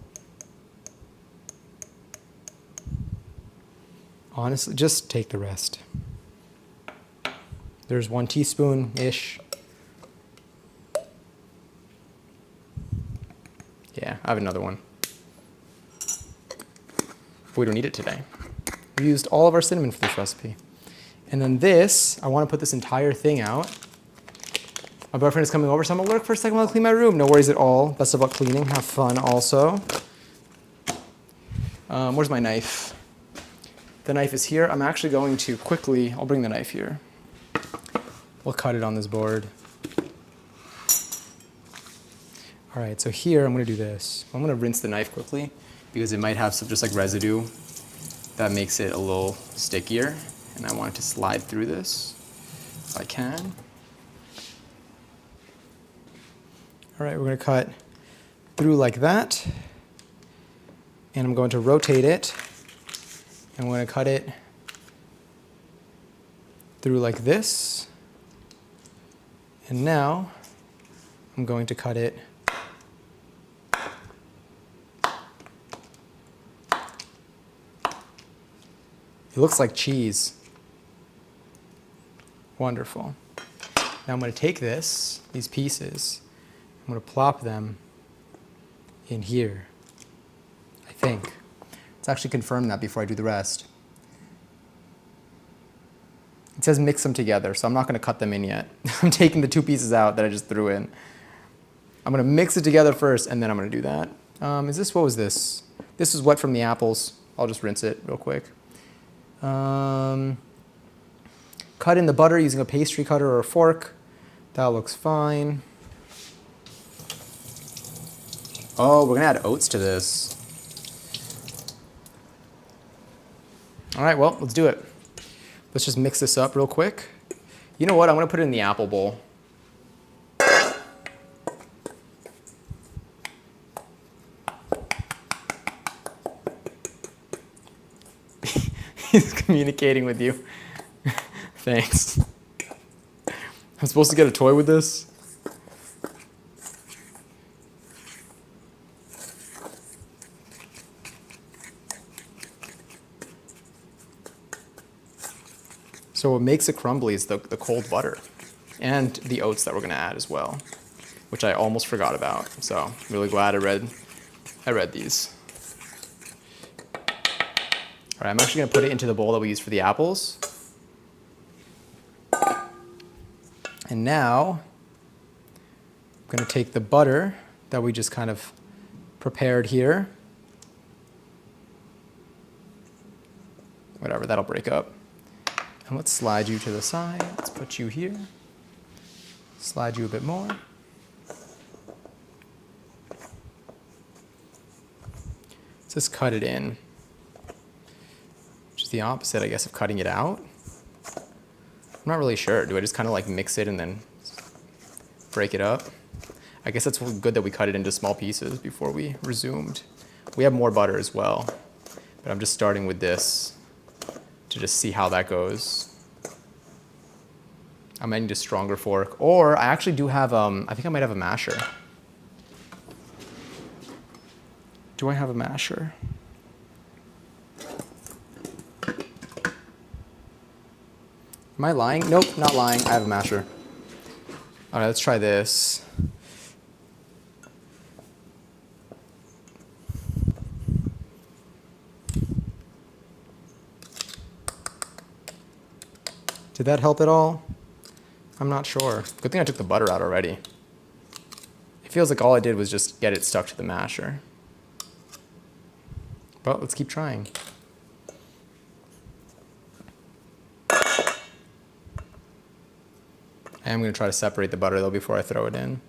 Honestly, just take the rest. There's 1 teaspoon-ish. Yeah, I have another one. But we don't need it today. We used all of our cinnamon for this recipe. And then this, I want to put this entire thing out. My boyfriend is coming over, so I'm going to work for a second while I clean my room. No worries at all. Best of luck cleaning. Have fun also. Where's my knife? The knife is here. I'm actually going to quickly, I'll bring the knife here. We'll cut it on this board. All right, so here I'm going to do this. I'm going to rinse the knife quickly because it might have some just like residue that makes it a little stickier. And I want it to slide through this if I can. All right, we're going to cut through like that. And I'm going to rotate it. And I'm going to cut it through like this. And now I'm going to cut it It looks like cheese. Wonderful. Now I'm going to take these pieces, I'm going to plop them in here, I think. Let's actually confirm that before I do the rest. It says mix them together, so I'm not going to cut them in yet. I'm taking the 2 pieces out that I just threw in. I'm going to mix it together first, and then I'm going to do that. What was this? This is wet from the apples. I'll just rinse it real quick. Cut in the butter using a pastry cutter or a fork. That looks fine. Oh, we're going to add oats to this. All right, well, let's do it. Let's just mix this up real quick. You know what? I'm going to put it in the apple bowl. He's communicating with you. Thanks. I'm supposed to get a toy with this? So what makes it crumbly is the cold butter and the oats that we're going to add as well, which I almost forgot about. So I'm really glad I read these. All right, I'm actually going to put it into the bowl that we used for the apples. And now I'm going to take the butter that we just kind of prepared here. Whatever, that'll break up. And let's slide you to the side. Let's put you here. Slide you a bit more. Let's just cut it in. Which is the opposite, I guess, of cutting it out. I'm not really sure. Do I just kind of like mix it and then break it up? I guess that's good that we cut it into small pieces before we resumed. We have more butter as well, but I'm just starting with this to just see how that goes. I might need a stronger fork, or I actually do have, I think I might have a masher. Do I have a masher? Am I lying? Nope, not lying. I have a masher. All right, let's try this. Did that help at all? I'm not sure. Good thing I took the butter out already. It feels like all I did was just get it stuck to the masher. But let's keep trying. I'm going to try to separate the butter though before I throw it in.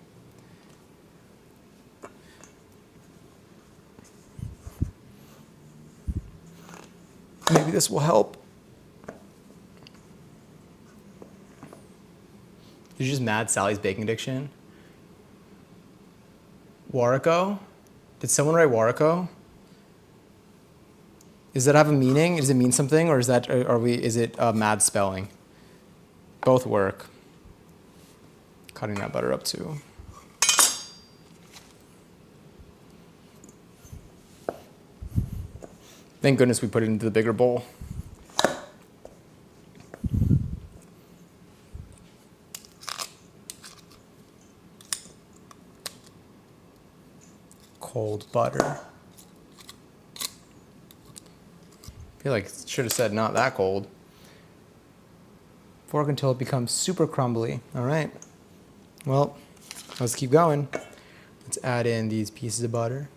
Maybe this will help. Did you just mad Sally's baking addiction? Wariko? Did someone write Wariko? Does that have a meaning? Does it mean something, or is it mad spelling? Both work. Cutting that butter up too. Thank goodness we put it into the bigger bowl. Cold butter. I feel like it should have said not that cold. Fork until it becomes super crumbly. All right. Well, let's keep going. Let's add in these pieces of butter.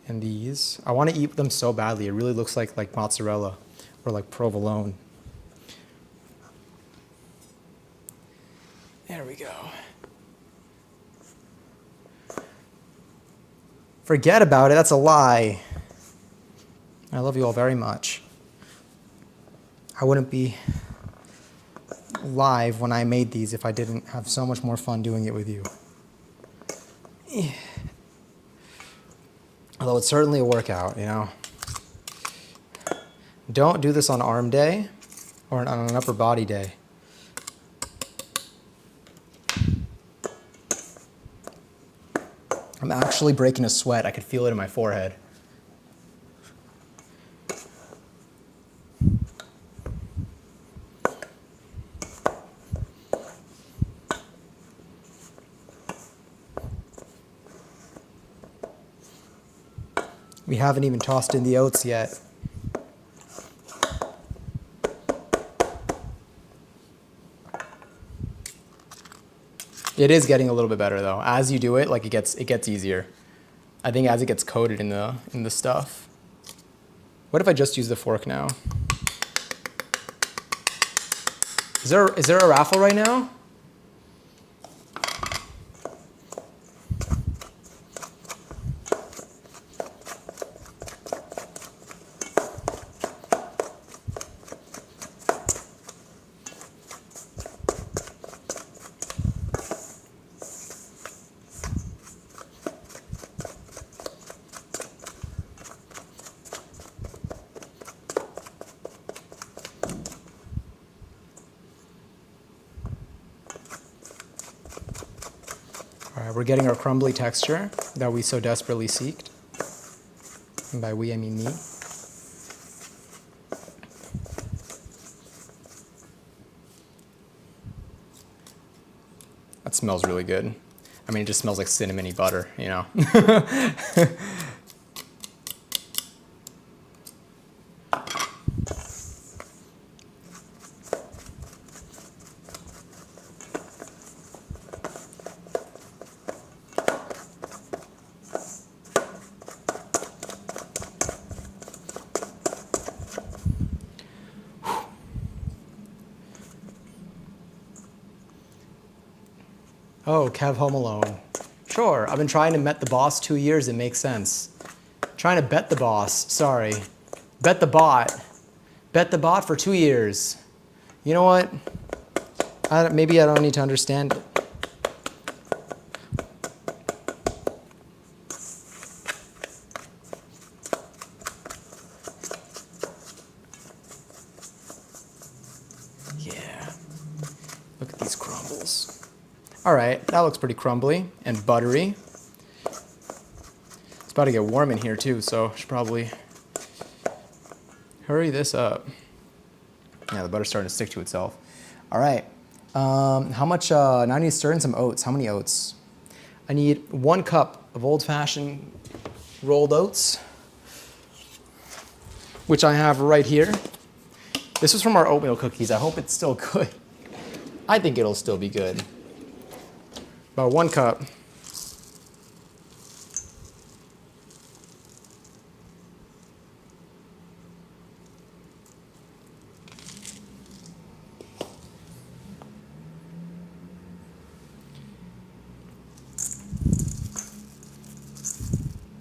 And these. I want to eat them so badly. It really looks like mozzarella or like provolone. There we go. Forget about it. That's a lie. I love you all very much. I wouldn't be live when I made these if I didn't have so much more fun doing it with you. Although it's certainly a workout, you know. Don't do this on arm day or on an upper body day. I'm actually breaking a sweat. I could feel it in my forehead. We haven't even tossed in the oats yet. It is getting a little bit better though. As you do it, like it gets easier. I think as it gets coated in the stuff. What if I just use the fork now? Is there a raffle right now? All right, we're getting our crumbly texture that we so desperately seeked. And by we, I mean me. That smells really good. I mean, it just smells like cinnamony butter, you know? Oh, Kev Home Alone. Sure, I've been trying to bet the boss 2 years, it makes sense. Trying to bet the boss, sorry. Bet the bot. Bet the bot for 2 years. You know what? Maybe I don't need to understand it. Yeah. Look at these crumbles. All right, that looks pretty crumbly and buttery. It's about to get warm in here too, so I should probably hurry this up. Yeah, the butter's starting to stick to itself. All right, how much, now I need to stir in some oats. How many oats? I need 1 cup of old-fashioned rolled oats, which I have right here. This was from our oatmeal cookies. I hope it's still good. I think it'll still be good. About 1 cup.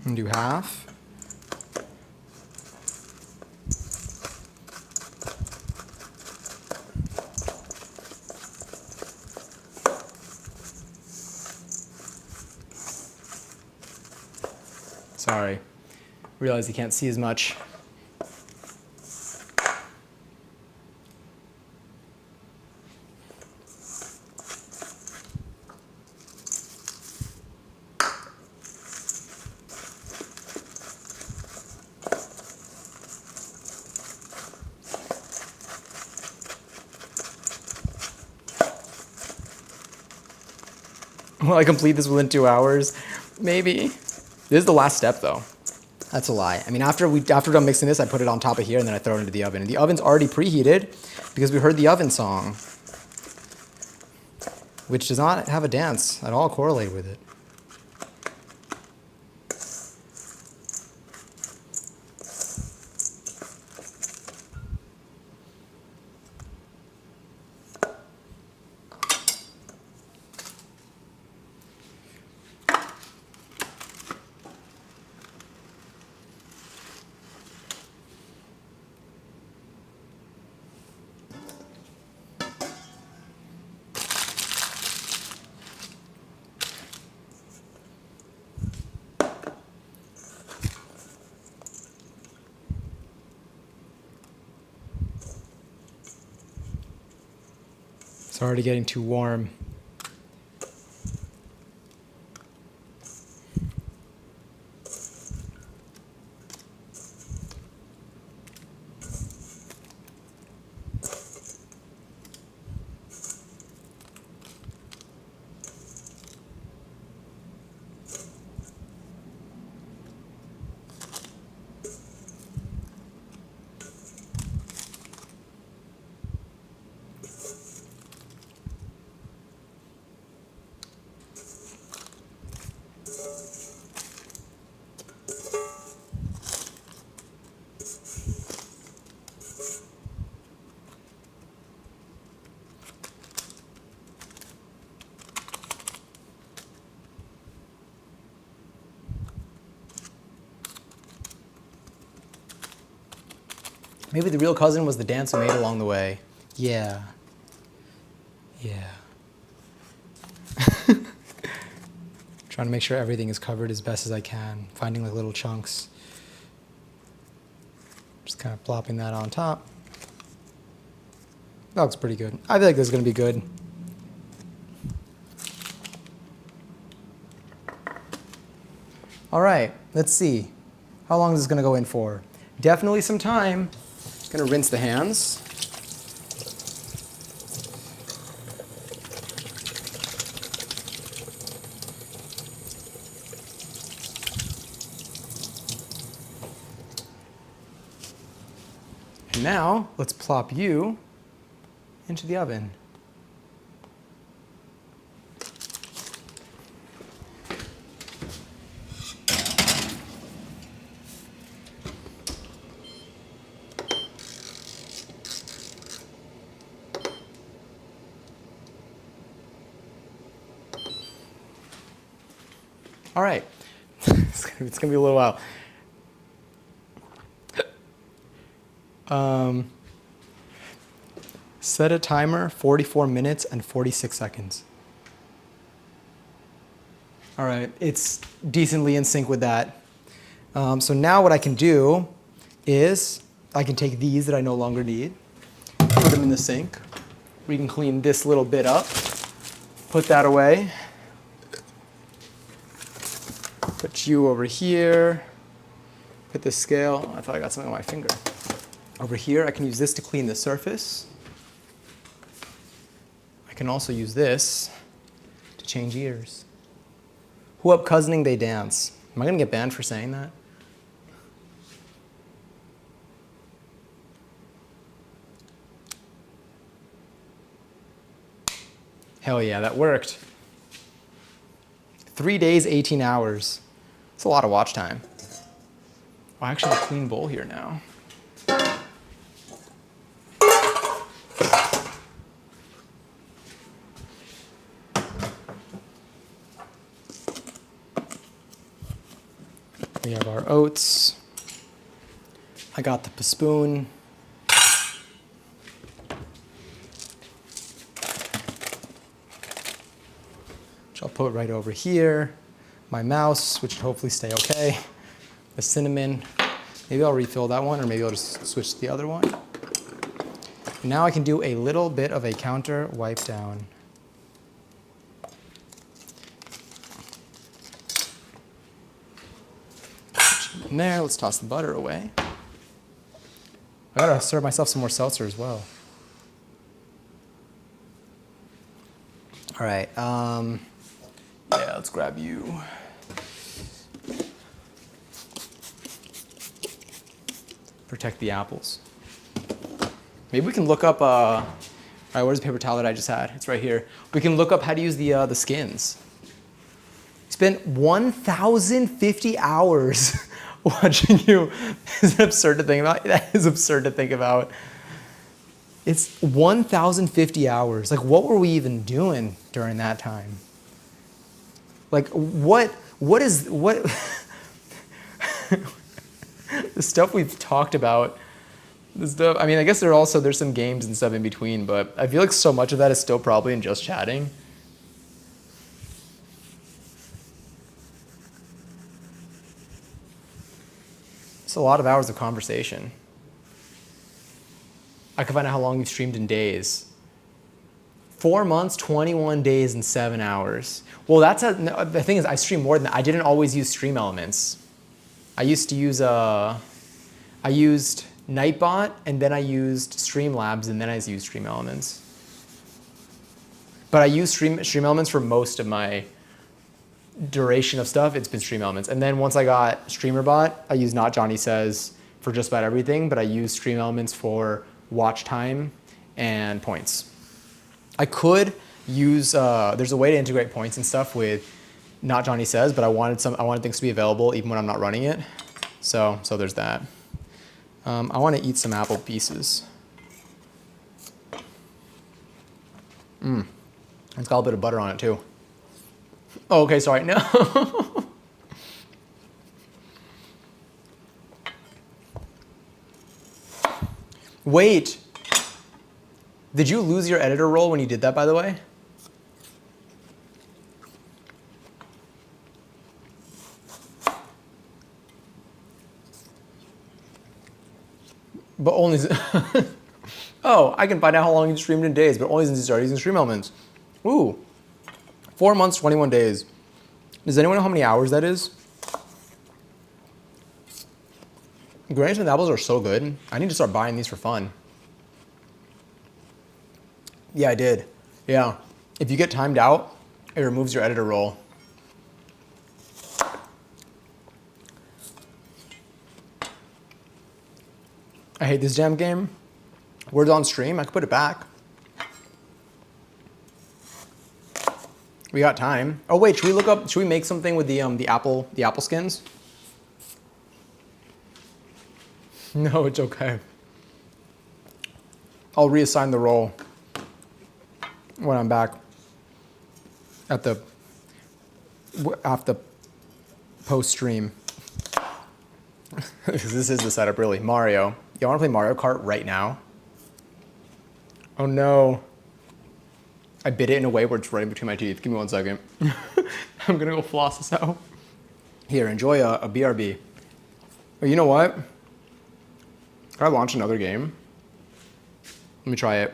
And do half. Sorry. Realize you can't see as much. Will I complete this within 2 hours? Maybe. This is the last step though. That's a lie. I mean, after we're done mixing this, I put it on top of here and then I throw it into the oven. And the oven's already preheated because we heard the oven song, which does not have a dance at all correlated with it. It's already getting too warm. Maybe the real cousin was the dance we made along the way. Yeah. Yeah. Trying to make sure everything is covered as best as I can. Finding like little chunks. Just kind of plopping that on top. That looks pretty good. I feel like this is going to be good. All right, let's see. How long is this going to go in for? Definitely some time. Going to rinse the hands. And now, let's plop you into the oven. All right, it's gonna be a little while. Set a timer, 44 minutes and 46 seconds. All right, it's decently in sync with that. So now what I can do is I can take these that I no longer need, put them in the sink. We can clean this little bit up, put that away. Put you over here. Put the scale. I thought I got something on my finger. Over here, I can use this to clean the surface. I can also use this to change ears. Who up cousining they dance? Am I gonna get banned for saying that? Hell yeah, that worked. 3 days, 18 hours. It's a lot of watch time. Oh, I actually have a clean bowl here now. We have our oats. I got the spoon. Which I'll put right over here. My mouse, which should hopefully stay okay. The cinnamon. Maybe I'll refill that one, or maybe I'll just switch to the other one. Now I can do a little bit of a counter wipe down. In there, let's toss the butter away. I gotta serve myself some more seltzer as well. All right, yeah, let's grab you. Protect the apples. Maybe we can look up, all right, where's the paper towel that I just had? It's right here. We can look up how to use the skins. Spent 1,050 hours watching you. Is that absurd to think about? That is absurd to think about. It's 1,050 hours. Like, what were we even doing during that time? Like, what the stuff we've talked about, the stuff, I mean, I guess there's some games and stuff in between, but I feel like so much of that is still probably in just chatting. It's a lot of hours of conversation. I can find out how long you've streamed in days. 4 months, 21 days, and 7 hours. Well, the thing is, I stream more than that. I didn't always use Stream Elements. I used to use, I used Nightbot, and then I used Streamlabs, and then I used Stream Elements. But I used Stream Elements for most of my duration of stuff. It's been Stream Elements. And then once I got StreamerBot, I used Not Johnny Says for just about everything, but I used Stream Elements for watch time and points. I could use, there's a way to integrate points and stuff with Not Johnny Says, but I wanted things to be available even when I'm not running it. So there's that. I want to eat some apple pieces. It's got a bit of butter on it too. Oh, okay, sorry, no. Wait, did you lose your editor role when you did that, by the way? But only, oh, I can find out how long you streamed in days, but only since you started using Stream Elements. Ooh, 4 months, 21 days. Does anyone know how many hours that is? Granny Smith apples are so good. I need to start buying these for fun. Yeah, I did. Yeah. If you get timed out, it removes your editor role. I hate this damn game. Words on stream, I could put it back. We got time. Oh wait, should we make something with the apple skins? No, it's okay. I'll reassign the role when I'm back after post stream. This is the setup, really. Mario. You want to play Mario Kart right now? Oh no. I bit it in a way where it's right in between my teeth. Give me 1 second. I'm gonna go floss this out. Here, enjoy a BRB. Oh, you know what? Can I launch another game? Let me try it.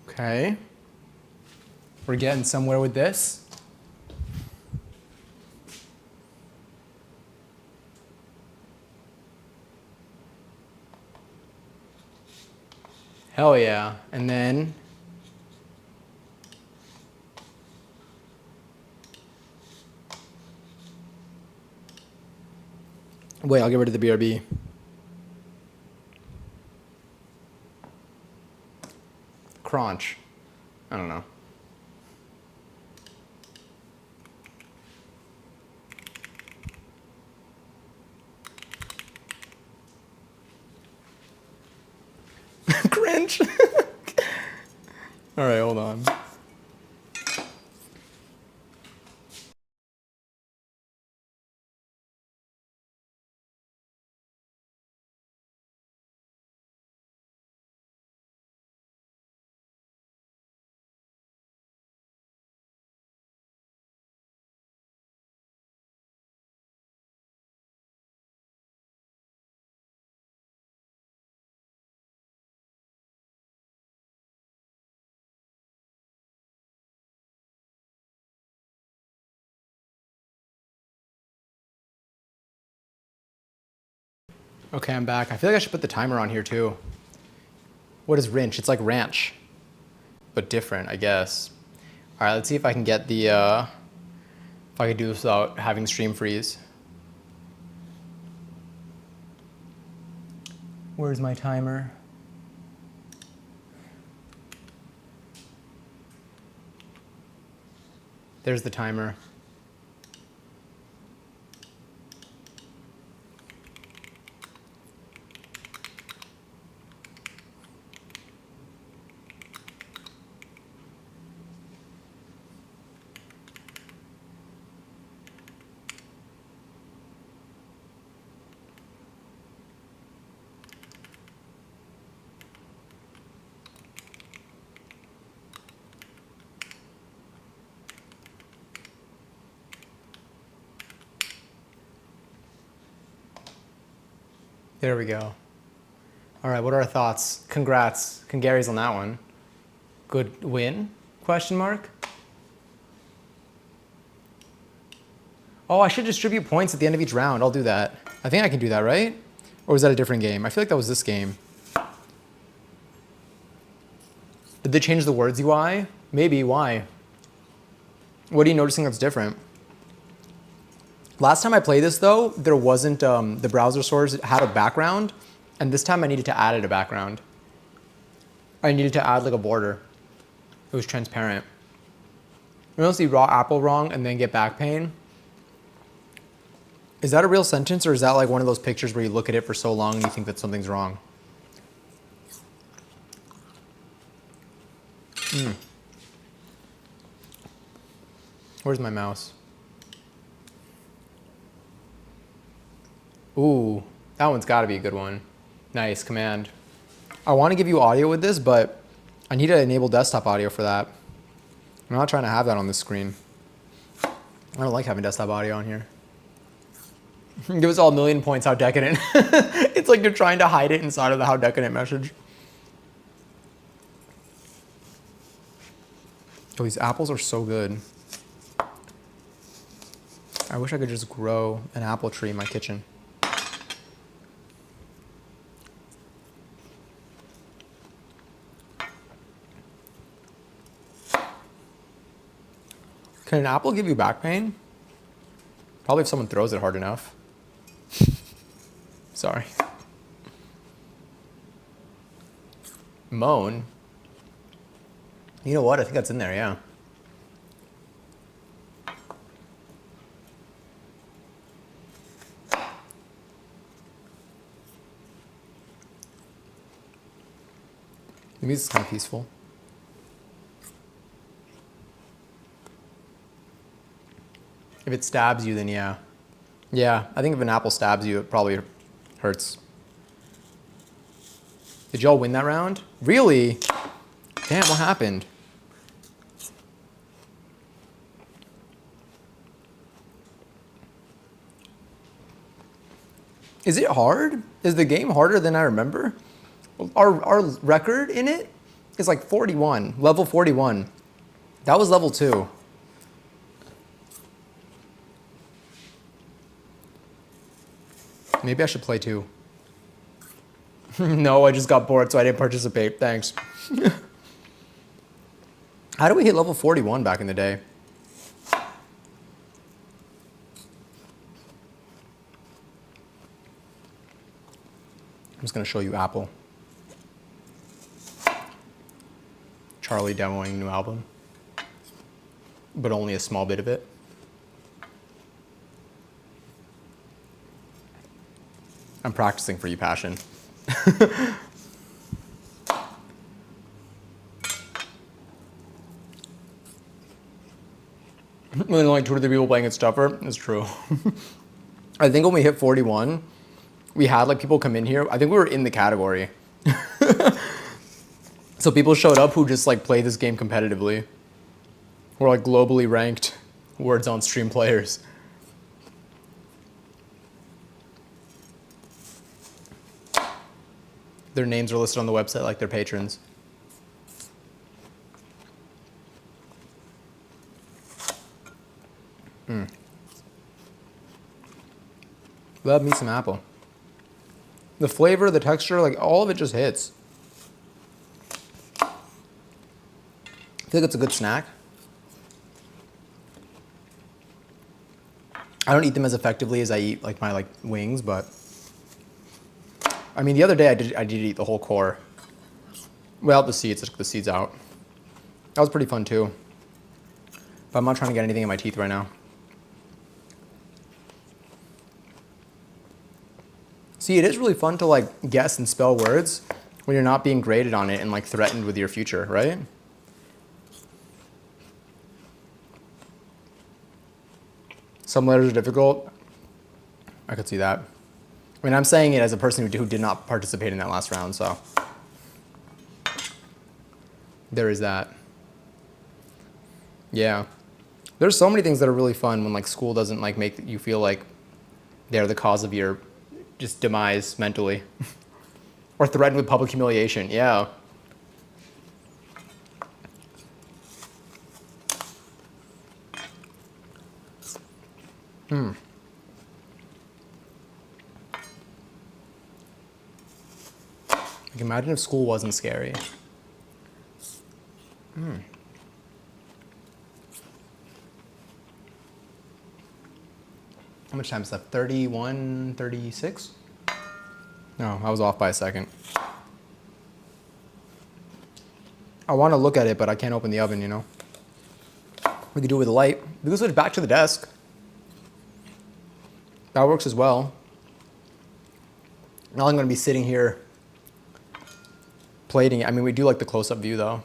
Okay. We're getting somewhere with this. Hell yeah. And then wait, I'll get rid of the BRB. Crunch. I don't know. Cringe. All right, hold on. Okay, I'm back. I feel like I should put the timer on here too. What is Rinch? It's like ranch, but different, I guess. All right, let's see if I can get the, if I can do this without having stream freeze. Where's my timer? There's the timer. There we go. All right, what are our thoughts? Congrats. Congary's on that one. Good win? Question mark. Oh, I should distribute points at the end of each round. I'll do that. I think I can do that, right? Or was that a different game? I feel like that was this game. Did they change the words UI? Maybe. Why? What are you noticing that's different? Last time I played this though, there wasn't, the browser source had a background, and this time I needed to add it a background. I needed to add like a border. It was transparent. You don't see raw apple wrong and then get back pain. Is that a real sentence, or is that like one of those pictures where you look at it for so long and you think that something's wrong? Where's my mouse? Ooh, that one's gotta be a good one. Nice, command. I wanna give you audio with this, but I need to enable desktop audio for that. I'm not trying to have that on the screen. I don't like having desktop audio on here. Give us all a million points, how decadent. It's like you're trying to hide it inside of the how decadent message. Oh, these apples are so good. I wish I could just grow an apple tree in my kitchen. Can an apple give you back pain? Probably if someone throws it hard enough. Sorry. Moan? You know what? I think that's in there, yeah. The music's kind of peaceful. If it stabs you, then yeah. Yeah, I think if an apple stabs you, it probably hurts. Did y'all win that round? Really? Damn, what happened? Is it hard? Is the game harder than I remember? Our record in it is like 41, level 41. That was level 2. Maybe I should play 2. No, I just got bored, so I didn't participate. Thanks. How did we hit level 41 back in the day? I'm just going to show you Apple. Charlie demoing new album, but only a small bit of it. I'm practicing for you, Passion. When like 2 or 3 people playing it's tougher, it's true. I think when we hit 41, we had like people come in here. I think we were in the category. So people showed up who just like play this game competitively. We're like globally ranked words on stream players. Their names are listed on the website like their patrons. Love me some Apple. The flavor, the texture, like all of it just hits. I feel like it's a good snack. I don't eat them as effectively as I eat like my wings, but I mean the other day I did eat the whole core. Without the seeds, I took the seeds out. That was pretty fun too. But I'm not trying to get anything in my teeth right now. See, it is really fun to like guess and spell words when you're not being graded on it and like threatened with your future, right? Some letters are difficult. I could see that. I mean, I'm saying it as a person who did not participate in that last round, so there is that. Yeah. There's so many things that are really fun when like school doesn't like make you feel like they're the cause of your just demise mentally. Or threatened with public humiliation. Yeah. Like imagine if school wasn't scary. How much time is left? 31, 36? No, I was off by a second. I want to look at it, but I can't open the oven, you know? We could do it with a light. We could switch back to the desk. That works as well. Now I'm going to be sitting here plating it. I mean, we do like the close-up view, though.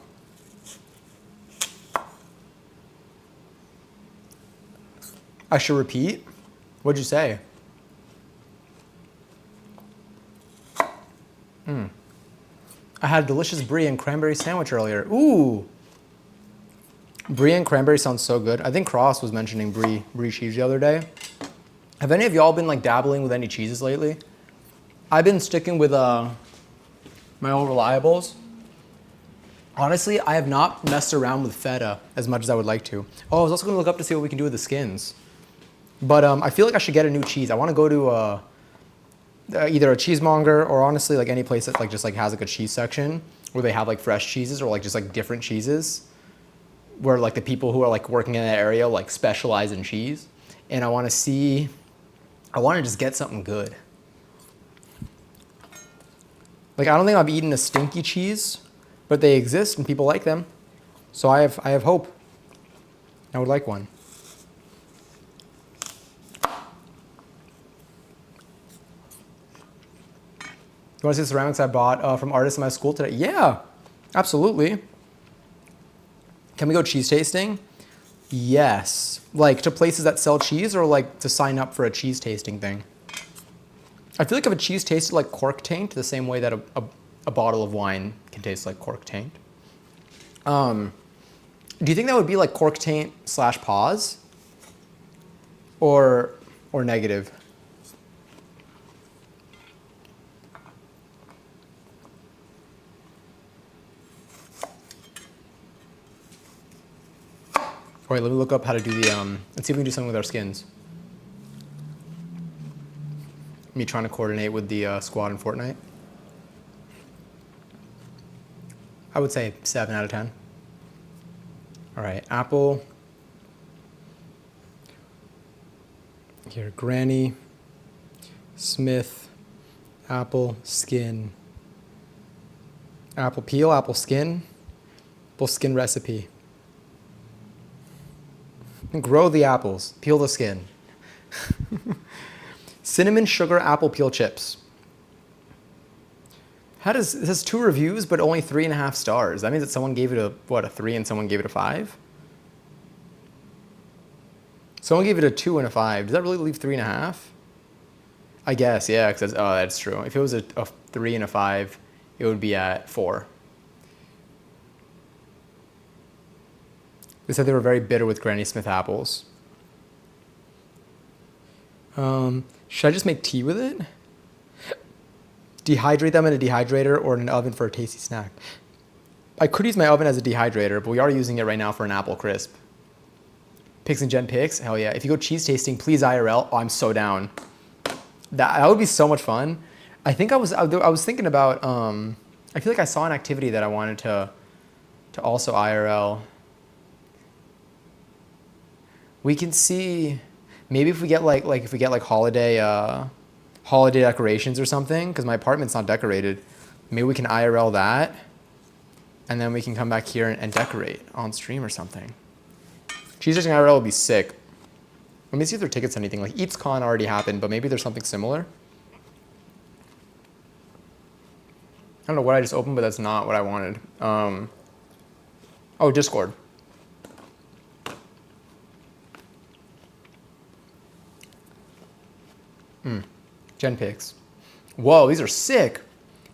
I should repeat? What'd you say? I had a delicious brie and cranberry sandwich earlier. Ooh! Brie and cranberry sounds so good. I think Cross was mentioning brie cheese the other day. Have any of y'all been like dabbling with any cheeses lately? I've been sticking with my old reliables. Honestly, I have not messed around with feta as much as I would like to. Oh, I was also gonna look up to see what we can do with the skins. But I feel like I should get a new cheese. I wanna go to either a cheesemonger or honestly like any place that like just like has like a cheese section where they have like fresh cheeses or like just like different cheeses where like the people who are like working in that area like specialize in cheese. And I wanna just get something good. Like I don't think I've eaten a stinky cheese, but they exist and people like them. So I have hope. I would like one. You want to see the ceramics I bought from artists in my school today? Yeah, absolutely. Can we go cheese tasting? Yes. Like to places that sell cheese or like to sign up for a cheese tasting thing? I feel like if a cheese tasted like cork taint, the same way that a bottle of wine can taste like cork taint. Do you think that would be like cork taint / pause? Or negative? All right, let me look up how to do the, let's see if we can do something with our skins. Me trying to coordinate with the squad in Fortnite. I would say 7 out of 10. All right, Apple. Here, Granny, Smith, Apple, skin. Apple peel, apple skin, apple skin recipe. Grow the apples, peel the skin. Cinnamon sugar apple peel chips. This has 2 reviews, but only 3.5 stars. That means that someone gave it a 3 and someone gave it a 5? Someone gave it a 2 and a 5. Does that really leave 3.5? I guess, yeah, because that's true. If it was a 3 and a 5, it would be at 4. They said they were very bitter with Granny Smith apples. Should I just make tea with it? Dehydrate them in a dehydrator or in an oven for a tasty snack. I could use my oven as a dehydrator, but we are using it right now for an apple crisp. Picks and Gen picks? Hell yeah. If you go cheese tasting, please IRL. Oh, I'm so down. That would be so much fun. I think I was thinking about, I feel like I saw an activity that I wanted to also IRL. We can see, maybe if we get like if we get like holiday decorations or something, because my apartment's not decorated, maybe we can IRL that, and then we can come back here and decorate on stream or something. Cheese Racing IRL would be sick. Let me see if there are tickets to anything. Like EatsCon already happened, but maybe there's something similar. I don't know what I just opened, but that's not what I wanted. Oh, Discord. Gen pics. Whoa, these are sick.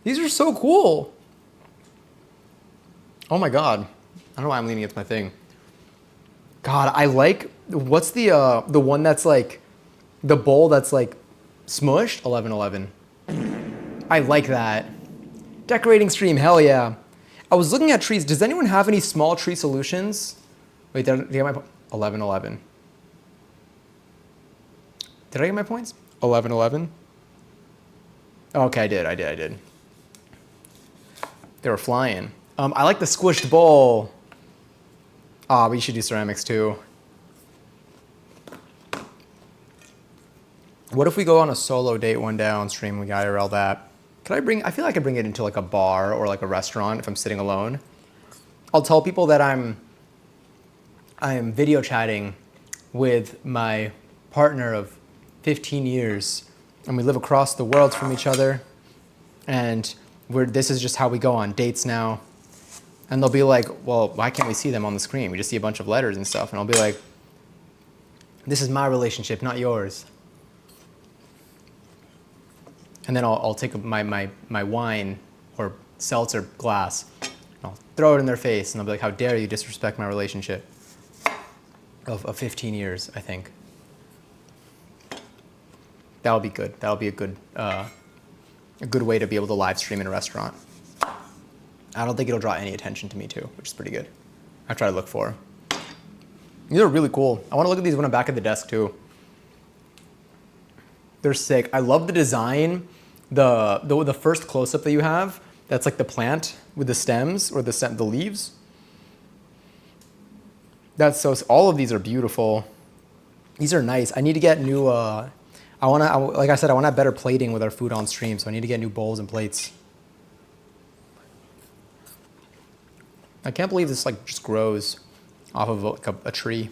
These are so cool. Oh my God. I don't know why I'm leaning against my thing. God, I like, what's the one that's like, the bowl that's like smushed? 1111. I like that. Decorating stream, hell yeah. I was looking at trees. Does anyone have any small tree solutions? Wait, did I get my 1111? Did I get my points? 1111? Okay, I did. They were flying. I like the squished bowl. Ah, we should do ceramics too. What if we go on a solo date one day on stream? We IRL that. I feel like I could bring it into like a bar or like a restaurant if I'm sitting alone. I'll tell people that I'm video chatting with my partner of 15 years and we live across the world from each other, and this is just how we go on dates now. And they'll be like, well, why can't we see them on the screen? We just see a bunch of letters and stuff. And I'll be like, this is my relationship, not yours. And then I'll take my wine or seltzer glass and I'll throw it in their face and they'll be like, how dare you disrespect my relationship of 15 years, I think. That'll be good. That'll be a good way to be able to live stream in a restaurant. I don't think it'll draw any attention to me too, which is pretty good. I try to look for. These are really cool. I want to look at these when I'm back at the desk too. They're sick. I love the design. The first close-up that you have, that's like the plant with the stems or the leaves. That's so. All of these are beautiful. These are nice. I need to get new. Like I said, I want to have better plating with our food on stream, so I need to get new bowls and plates. I can't believe this like just grows off of like a tree.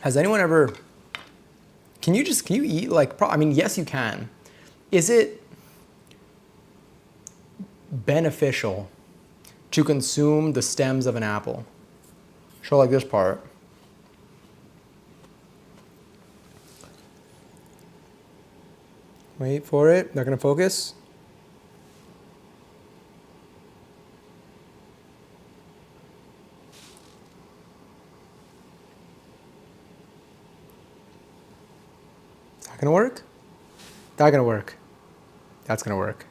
Has anyone ever? Can you eat like? I mean, yes, you can. Is it beneficial to consume the stems of an apple? Show like this part. Wait for it. Not gonna focus. Is that gonna work? That's gonna work. That's gonna work.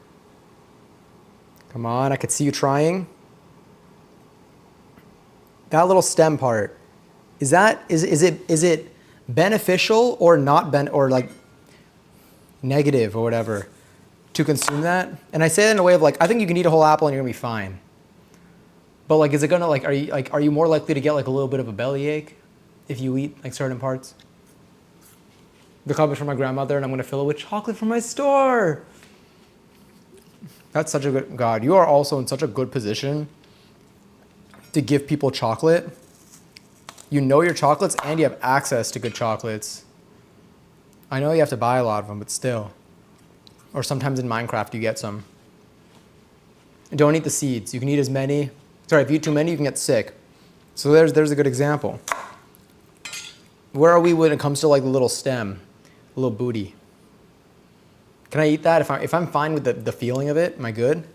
Come on, I could see you trying. That little stem part. Is it beneficial or not or like negative or whatever to consume that? And I say that in a way of like, I think you can eat a whole apple and you're gonna be fine. But like, is it gonna like, are you more likely to get like a little bit of a bellyache if you eat like certain parts? The cup is from my grandmother and I'm gonna fill it with chocolate from my store. That's such a good, God, you are also in such a good position to give people chocolate. You know your chocolates and you have access to good chocolates. I know you have to buy a lot of them, but still. Or sometimes in Minecraft you get some. And don't eat the seeds. You can eat as many. Sorry, if you eat too many, you can get sick. So there's a good example. Where are we when it comes to like the little stem, a little booty? Can I eat that? If I'm fine with the feeling of it, am I good?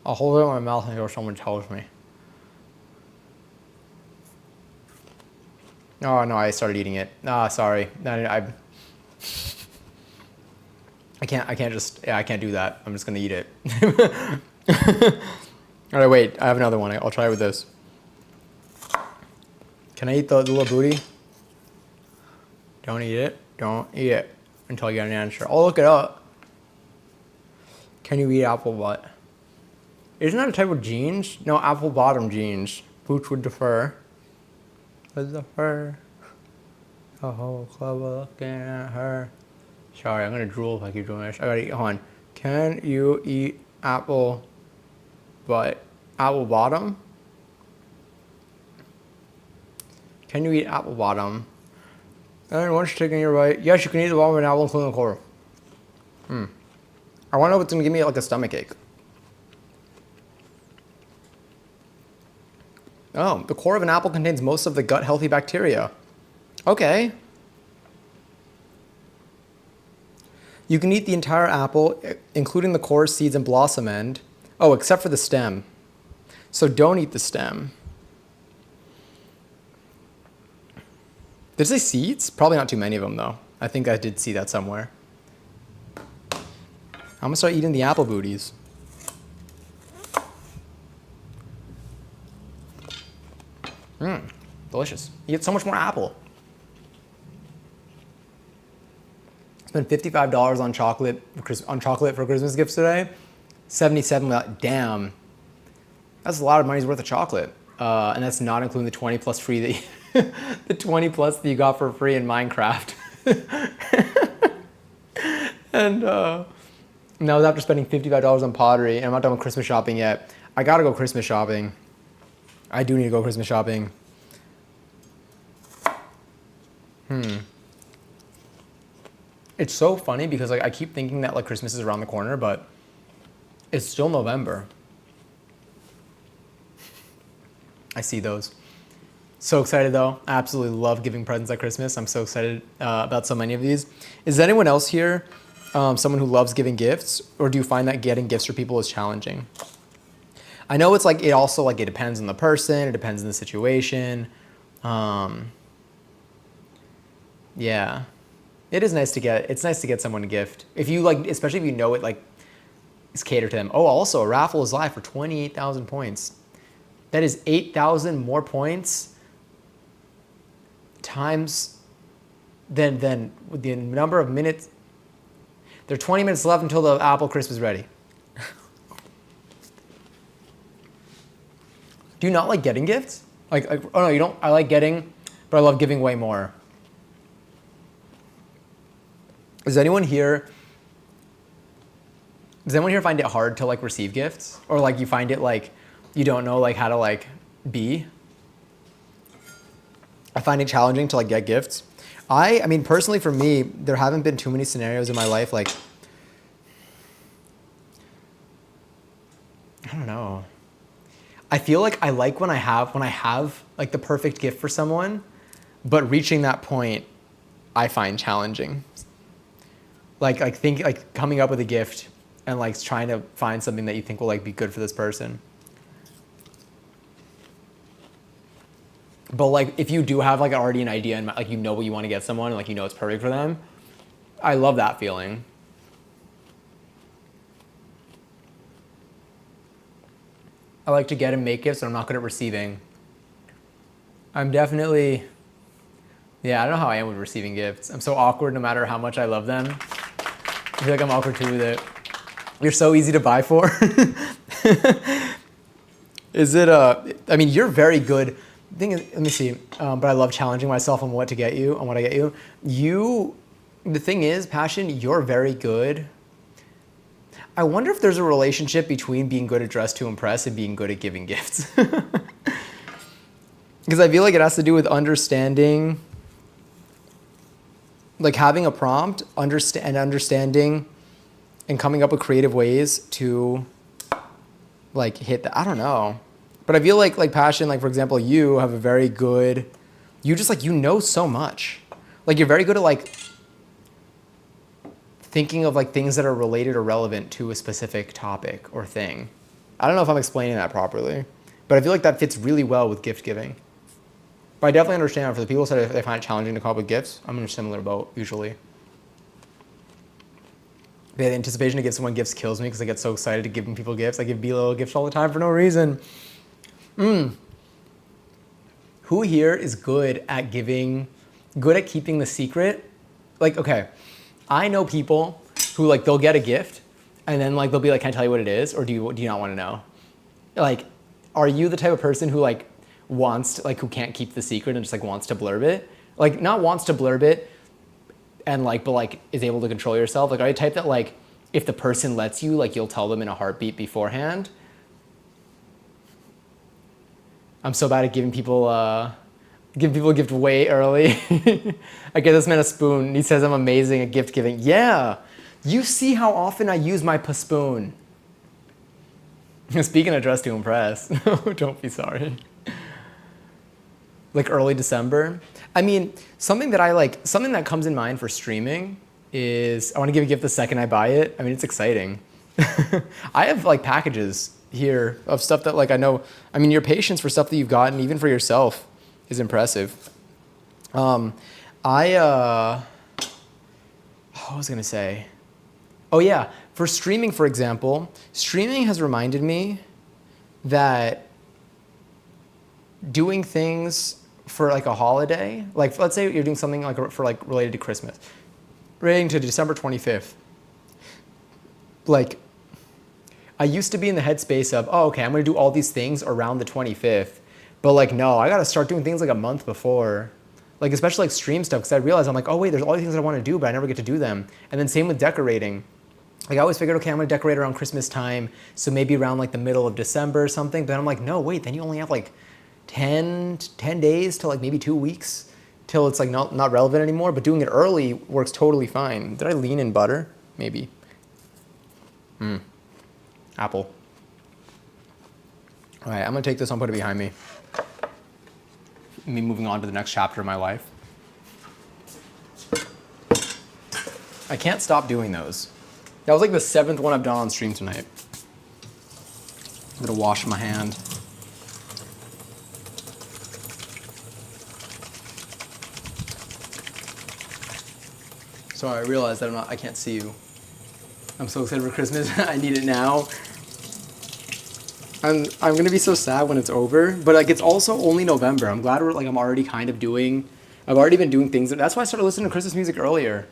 I'll hold it in my mouth until someone tells me. Oh no, I started eating it. Ah, sorry. I can't do that. I'm just gonna eat it. All right, wait. I have another one. I'll try with this. Can I eat the little booty? Don't eat it. Don't eat it until you get an answer. I'll look it up. Can you eat apple butt? Isn't that a type of jeans? No, apple bottom jeans. Boots would defer. Would defer. The whole club looking at her. Sorry, I'm gonna drool if I keep doing this. I gotta eat. Hold on. Can you eat apple butt? Apple bottom? Can you eat apple bottom? And once you're taking your bite, yes, you can eat the bottom of an apple, including the core. I want to know if it's gonna give me like a stomach ache. Oh, the core of an apple contains most of the gut-healthy bacteria. Okay. You can eat the entire apple, including the core, seeds, and blossom end. Oh, except for the stem. So don't eat the stem. Did it say seeds? Probably not too many of them, though. I think I did see that somewhere. I'm gonna start eating the apple booties. Delicious. You get so much more apple. Spent $55 on chocolate for Christmas gifts today. 77. Damn, that's a lot of money's worth of chocolate, and that's not including the 20 plus free that the 20 plus that you got for free in Minecraft. And that was after spending $55 on pottery, and I'm not done with Christmas shopping yet. I gotta go Christmas shopping. I do need to go Christmas shopping. It's so funny because like I keep thinking that like Christmas is around the corner, but it's still November. I see those. So excited though. I absolutely love giving presents at Christmas. I'm so excited about so many of these. Is anyone else here someone who loves giving gifts, or do you find that getting gifts for people is challenging? I know it's like it also like it depends on the person, it depends on the situation. Yeah. It's nice to get someone a gift. If you like, especially if you know it like is catered to them. Oh, also a raffle is live for 28,000 points. That is 8,000 more points times than the number of minutes. There are 20 minutes left until the Apple Crisp is ready. Do you not like getting gifts? Like, oh no, you don't. I like getting, but I love giving way more. Does anyone here find it hard to like receive gifts? Or like you find it like you don't know like how to like be? I find it challenging to like get gifts. I mean personally for me, there haven't been too many scenarios in my life like, I don't know. I feel like I like when I have like the perfect gift for someone, but reaching that point I find challenging. Like coming up with a gift and like trying to find something that you think will like be good for this person. But like if you do have like already an idea and like you know what you want to get someone and like you know it's perfect for them, I love that feeling. I like to get and make gifts, and I'm not good at receiving. I'm definitely, yeah, I don't know how I am with receiving gifts. I'm so awkward no matter how much I love them. I feel like I'm awkward too with it. You're so easy to buy for. Is it, I mean, you're very good. Thing is, let me see, but I love challenging myself on what I get you. The thing is, Passion, you're very good. I wonder if there's a relationship between being good at dress to impress and being good at giving gifts. Because I feel like it has to do with understanding, like having a prompt, understanding and coming up with creative ways to like hit that. I don't know. But I feel like Passion, like for example, you have a very good, you just like, you know so much. Like you're very good at like thinking of like things that are related or relevant to a specific topic or thing. I don't know if I'm explaining that properly, but I feel like that fits really well with gift giving. But I definitely understand for the people who said they find it challenging to come up with gifts, I'm in a similar boat usually. The anticipation to give someone gifts kills me because I get so excited to giving people gifts. I give Bilo gifts all the time for no reason. Who here is good at keeping the secret? Like, okay, I know people who like they'll get a gift and then like they'll be like, "Can I tell you what it is?" Or do you not want to know? Like, are you the type of person who like who can't keep the secret and just like wants to blurb it? Like, not wants to blurb it and like, but like is able to control yourself? Like, are you the type that like if the person lets you, like you'll tell them in a heartbeat beforehand? I'm so bad at giving people a gift way early. I get this man a spoon. He says I'm amazing at gift giving. Yeah, you see how often I use my spoon. Speaking of dress to impress, don't be sorry. Like early December. I mean, something that comes in mind for streaming is I want to give a gift the second I buy it. I mean, it's exciting. I have like packages here of stuff that like I know. I mean, your patience for stuff that you've gotten, even for yourself, is impressive. What was I gonna say? Oh yeah, for streaming, for example, streaming has reminded me that doing things for like a holiday, like let's say you're doing something like for like related to Christmas, relating to December 25th. Like, I used to be in the headspace of, oh, okay, I'm gonna do all these things around the 25th, but like, no, I gotta start doing things like a month before. Like, especially like stream stuff, because I realized I'm like, oh wait, there's all these things that I wanna do, but I never get to do them. And then same with decorating. Like I always figured, okay, I'm gonna decorate around Christmas time, so maybe around like the middle of December or something, but then I'm like, no, wait, then you only have like 10 days to like maybe 2 weeks till it's like not relevant anymore, but doing it early works totally fine. Did I lean in butter? Maybe. Apple. All right, I'm gonna take this and put it behind me. Me moving on to the next chapter of my life. I can't stop doing those. That was like the 7th one I've done on stream tonight. I'm gonna wash my hand. Sorry, I realized that I can't see you. I'm so excited for Christmas. I need it now. I'm gonna be so sad when it's over, but like it's also only November. I'm glad I'm already kind of I've already been doing things. That's why I started listening to Christmas music earlier.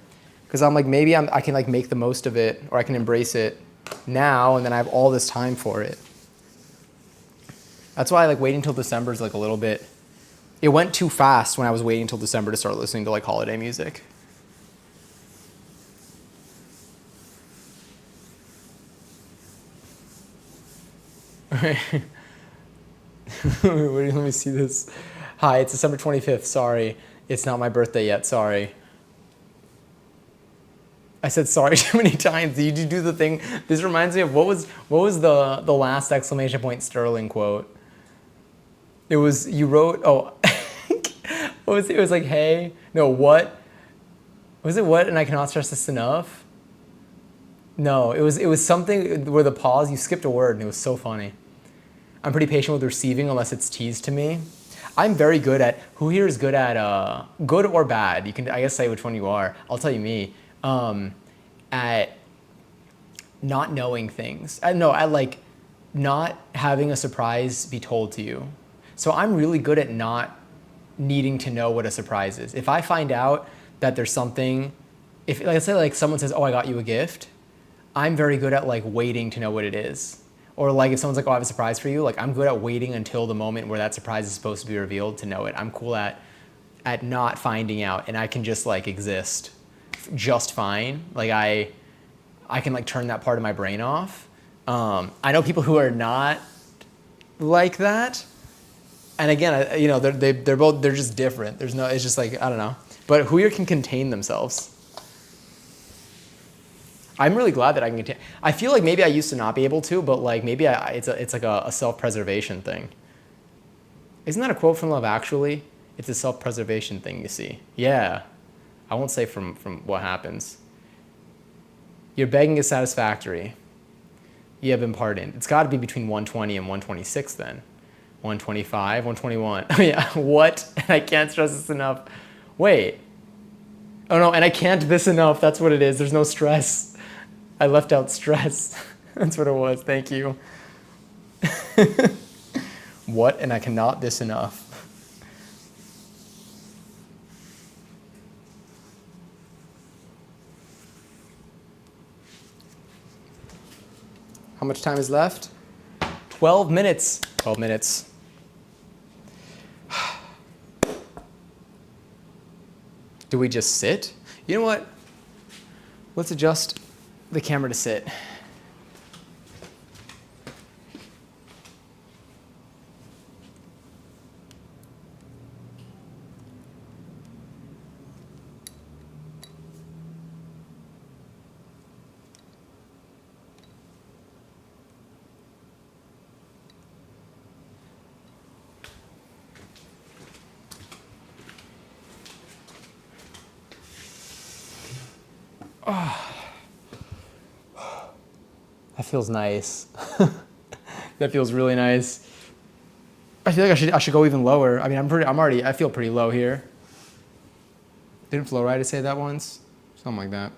Because I'm like, maybe I can like make the most of it, or I can embrace it now, and then I have all this time for it. That's why like waiting till December is like a little bit, it went too fast when I was waiting till December to start listening to like holiday music. Wait, let me see this. Hi, it's December 25th. Sorry. It's not my birthday yet. Sorry. I said sorry too many times. Did you do the thing? This reminds me of what was the last exclamation point Sterling quote? It was, you wrote, what was it? It was like, hey, no, what? Was it what? And I cannot stress this enough? No, it was something where the pause, you skipped a word and it was so funny. I'm pretty patient with receiving unless it's teased to me. I'm very good at, who here is good at, good or bad? You can, I guess, say which one you are. I'll tell you me. At not knowing things. At like not having a surprise be told to you. So I'm really good at not needing to know what a surprise is. If I find out that there's something, if let's say like someone says, oh, I got you a gift, I'm very good at like waiting to know what it is. Or like if someone's like, oh, I have a surprise for you, like I'm good at waiting until the moment where that surprise is supposed to be revealed to know it. I'm cool at not finding out, and I can just like exist just fine. Like I can like turn that part of my brain off. I know people who are not like that. And again, they're just different. It's just like, I don't know. But who here can contain themselves? I'm really glad that I can contain. I feel like maybe I used to not be able to, but like maybe it's like a self-preservation thing. Isn't that a quote from Love Actually? It's a self-preservation thing, you see. Yeah. I won't say from what happens. Your begging is satisfactory. You have been pardoned. It's got to be between 120 and 126 then. 125, 121. Oh yeah, what? I can't stress this enough. Wait. Oh no, and I can't this enough. That's what it is. There's no stress. I left out stress. That's what it was. Thank you. What? And I cannot this enough. How much time is left? 12 minutes. 12 minutes. Do we just sit? You know what? Let's adjust the camera to sit. That feels nice. That feels really nice. I feel like I should go even lower. I mean, I feel pretty low here. Didn't Flow Rida say that once? Something like that.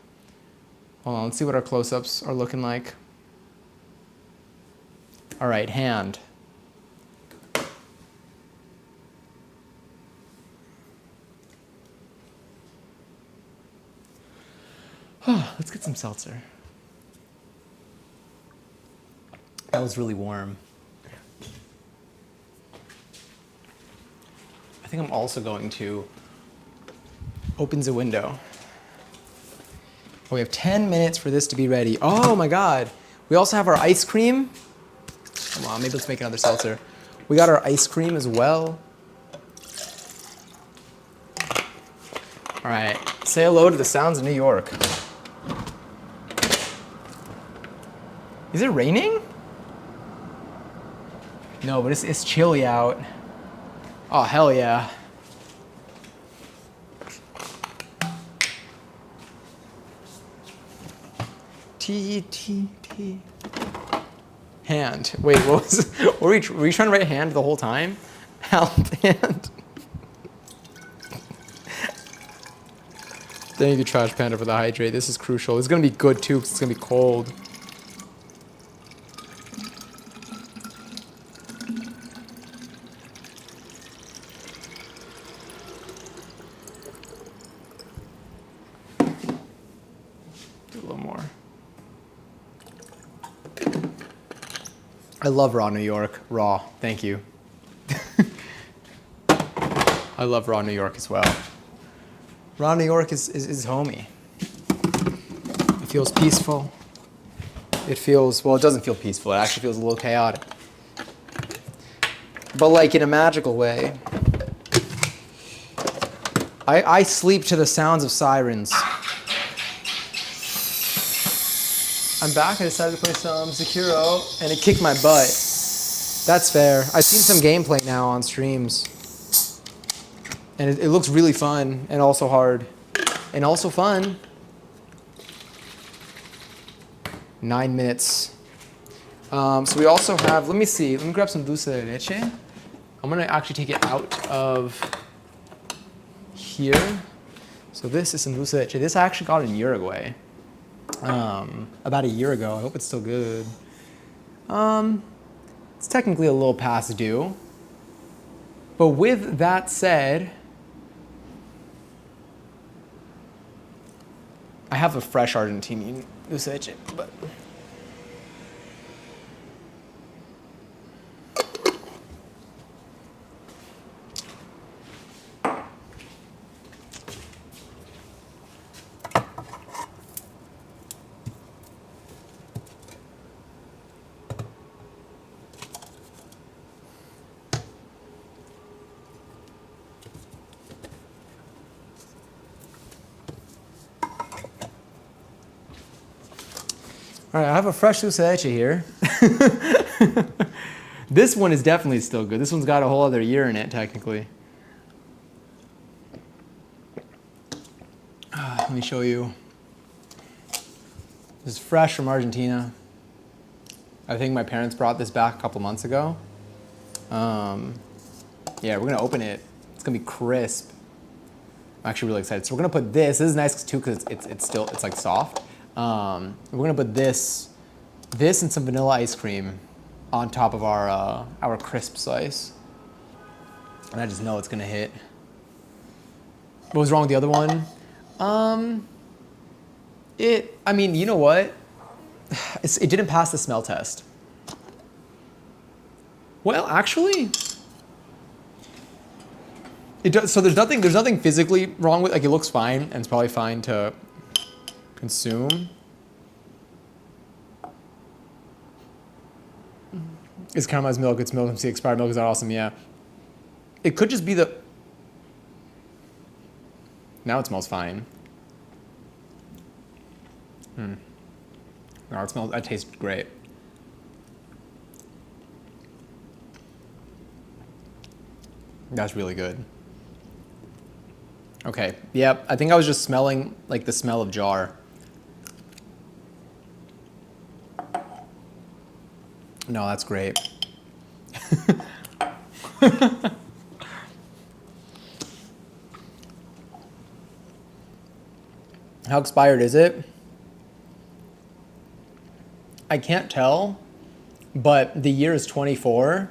Hold on, let's see what our close-ups are looking like. All right, hand. Let's get some seltzer. That was really warm. I think I'm also going to open the window. Oh, we have 10 minutes for this to be ready. Oh my God. We also have our ice cream. Come on, maybe let's make another seltzer. We got our ice cream as well. All right, say hello to the sounds of New York. Is it raining? No, but it's chilly out. Oh, hell yeah. T. Hand. Wait, what was were we trying to write hand the whole time? Help hand. Thank you, Trash Panda, for the hydrate. This is crucial. It's gonna be good too, because it's gonna be cold. Do a little more. I love Raw New York. Raw. Thank you. I love Raw New York as well. Raw New York is homey. It feels peaceful. It feels, well, it doesn't feel peaceful. It actually feels a little chaotic. But like in a magical way. I sleep to the sounds of sirens. I'm back. I decided to play some Sekiro, and it kicked my butt. That's fair. I've seen some gameplay now on streams. And it looks really fun, and also hard. And also fun. 9 minutes. So we also have, let me see, let me grab some dulce de leche. I'm gonna actually take it out of here. So this is some dulce de leche. This I actually got in Uruguay. About a year ago. I hope it's still good. It's technically a little past due. But with that said, I have a fresh Argentinian dulce de leche, but all right, I have a fresh dulce de leche here. This one is definitely still good. This one's got a whole other year in it, technically. Let me show you. This is fresh from Argentina. I think my parents brought this back a couple months ago. Yeah, we're gonna open it. It's gonna be crisp. I'm actually really excited. So we're gonna put this. This is nice too because it's like soft. We're gonna put this and some vanilla ice cream on top of our crisp slice. And I just know it's gonna hit. What was wrong with the other one? I mean, you know what? It didn't pass the smell test. Well, actually, it does. So there's nothing physically wrong with, like, it looks fine and it's probably fine to consume. It's caramelized milk. It's milk. MC expired milk is awesome. Yeah. It could just be the. Now it smells fine. No, that tastes great. That's really good. Okay, yep, I think I was just smelling like the smell of jar. No, that's great. How expired is it? I can't tell, but the year is 24.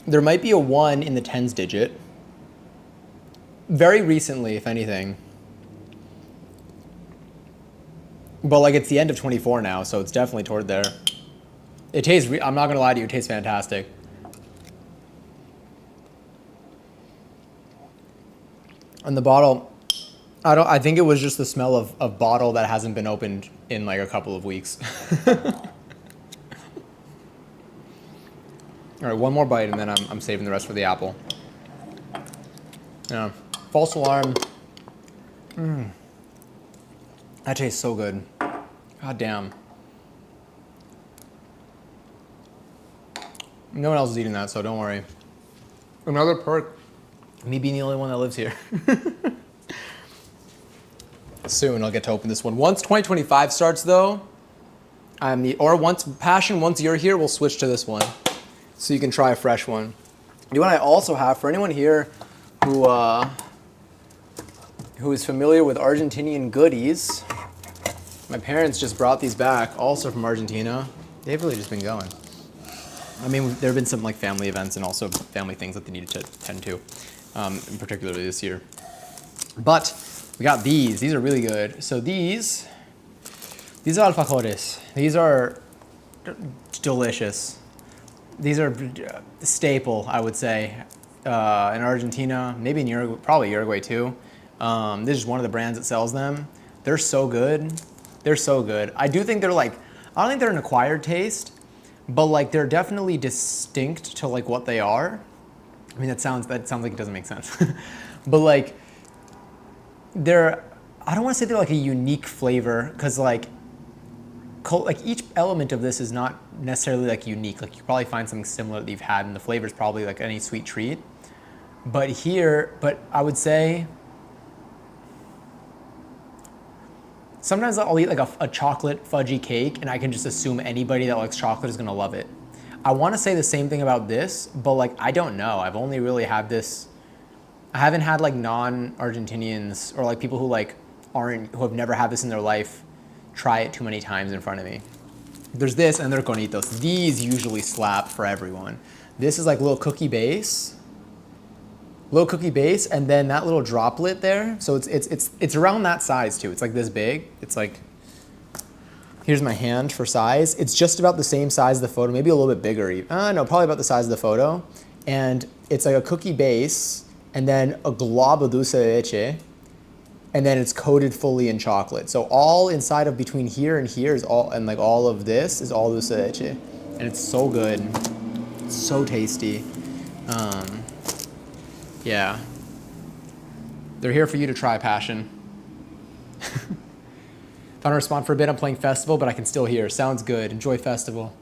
There might be a 1 in the tens digit. Very recently, if anything. But like it's the end of 24 now, so it's definitely toward there. It tastes, I'm not gonna lie to you, it tastes fantastic. And the bottle, I think it was just the smell of bottle that hasn't been opened in like a couple of weeks. All right, one more bite and then I'm saving the rest for the apple. Yeah, false alarm. That tastes so good. God damn. No one else is eating that, so don't worry. Another perk, me being the only one that lives here. Soon I'll get to open this one. Once 2025 starts though, once you're here, we'll switch to this one. So you can try a fresh one. You know what I also have, for anyone here who is familiar with Argentinian goodies, my parents just brought these back, also from Argentina. They've really just been going. I mean, there have been some like family events and also family things that they needed to tend to, particularly this year. But we got these. These are really good. So these are alfajores. These are delicious. These are a staple, I would say, in Argentina, maybe in Uruguay, probably Uruguay too. This is one of the brands that sells them. They're so good. They're so good. I do think they're like, I don't think they're an acquired taste, but like they're definitely distinct to like what they are. I mean, that sounds like it doesn't make sense, but like I don't want to say they're like a unique flavor because like each element of this is not necessarily like unique. Like you probably find something similar that you've had, and the flavor is probably like any sweet treat. But I would say sometimes I'll eat like a chocolate fudgy cake, and I can just assume anybody that likes chocolate is gonna love it. I want to say the same thing about this, but like I don't know. I've only really had this. I haven't had like non-Argentinians or like people who who have never had this in their life try it too many times in front of me. There's this and there are conitos. These usually slap for everyone. This is like little cookie base, and then that little droplet there. So it's around that size too. It's like this big. It's like, here's my hand for size. It's just about the same size as the photo, maybe a little bit bigger. No, probably about the size of the photo. And it's like a cookie base and then a glob of dulce de leche. And then it's coated fully in chocolate. So all inside of between here and here is all, and like all of this is all dulce de leche. And it's so good. It's so tasty. Yeah. They're here for you to try, Passion. If I don't respond for a bit, I'm playing Festival, but I can still hear. Sounds good. Enjoy Festival.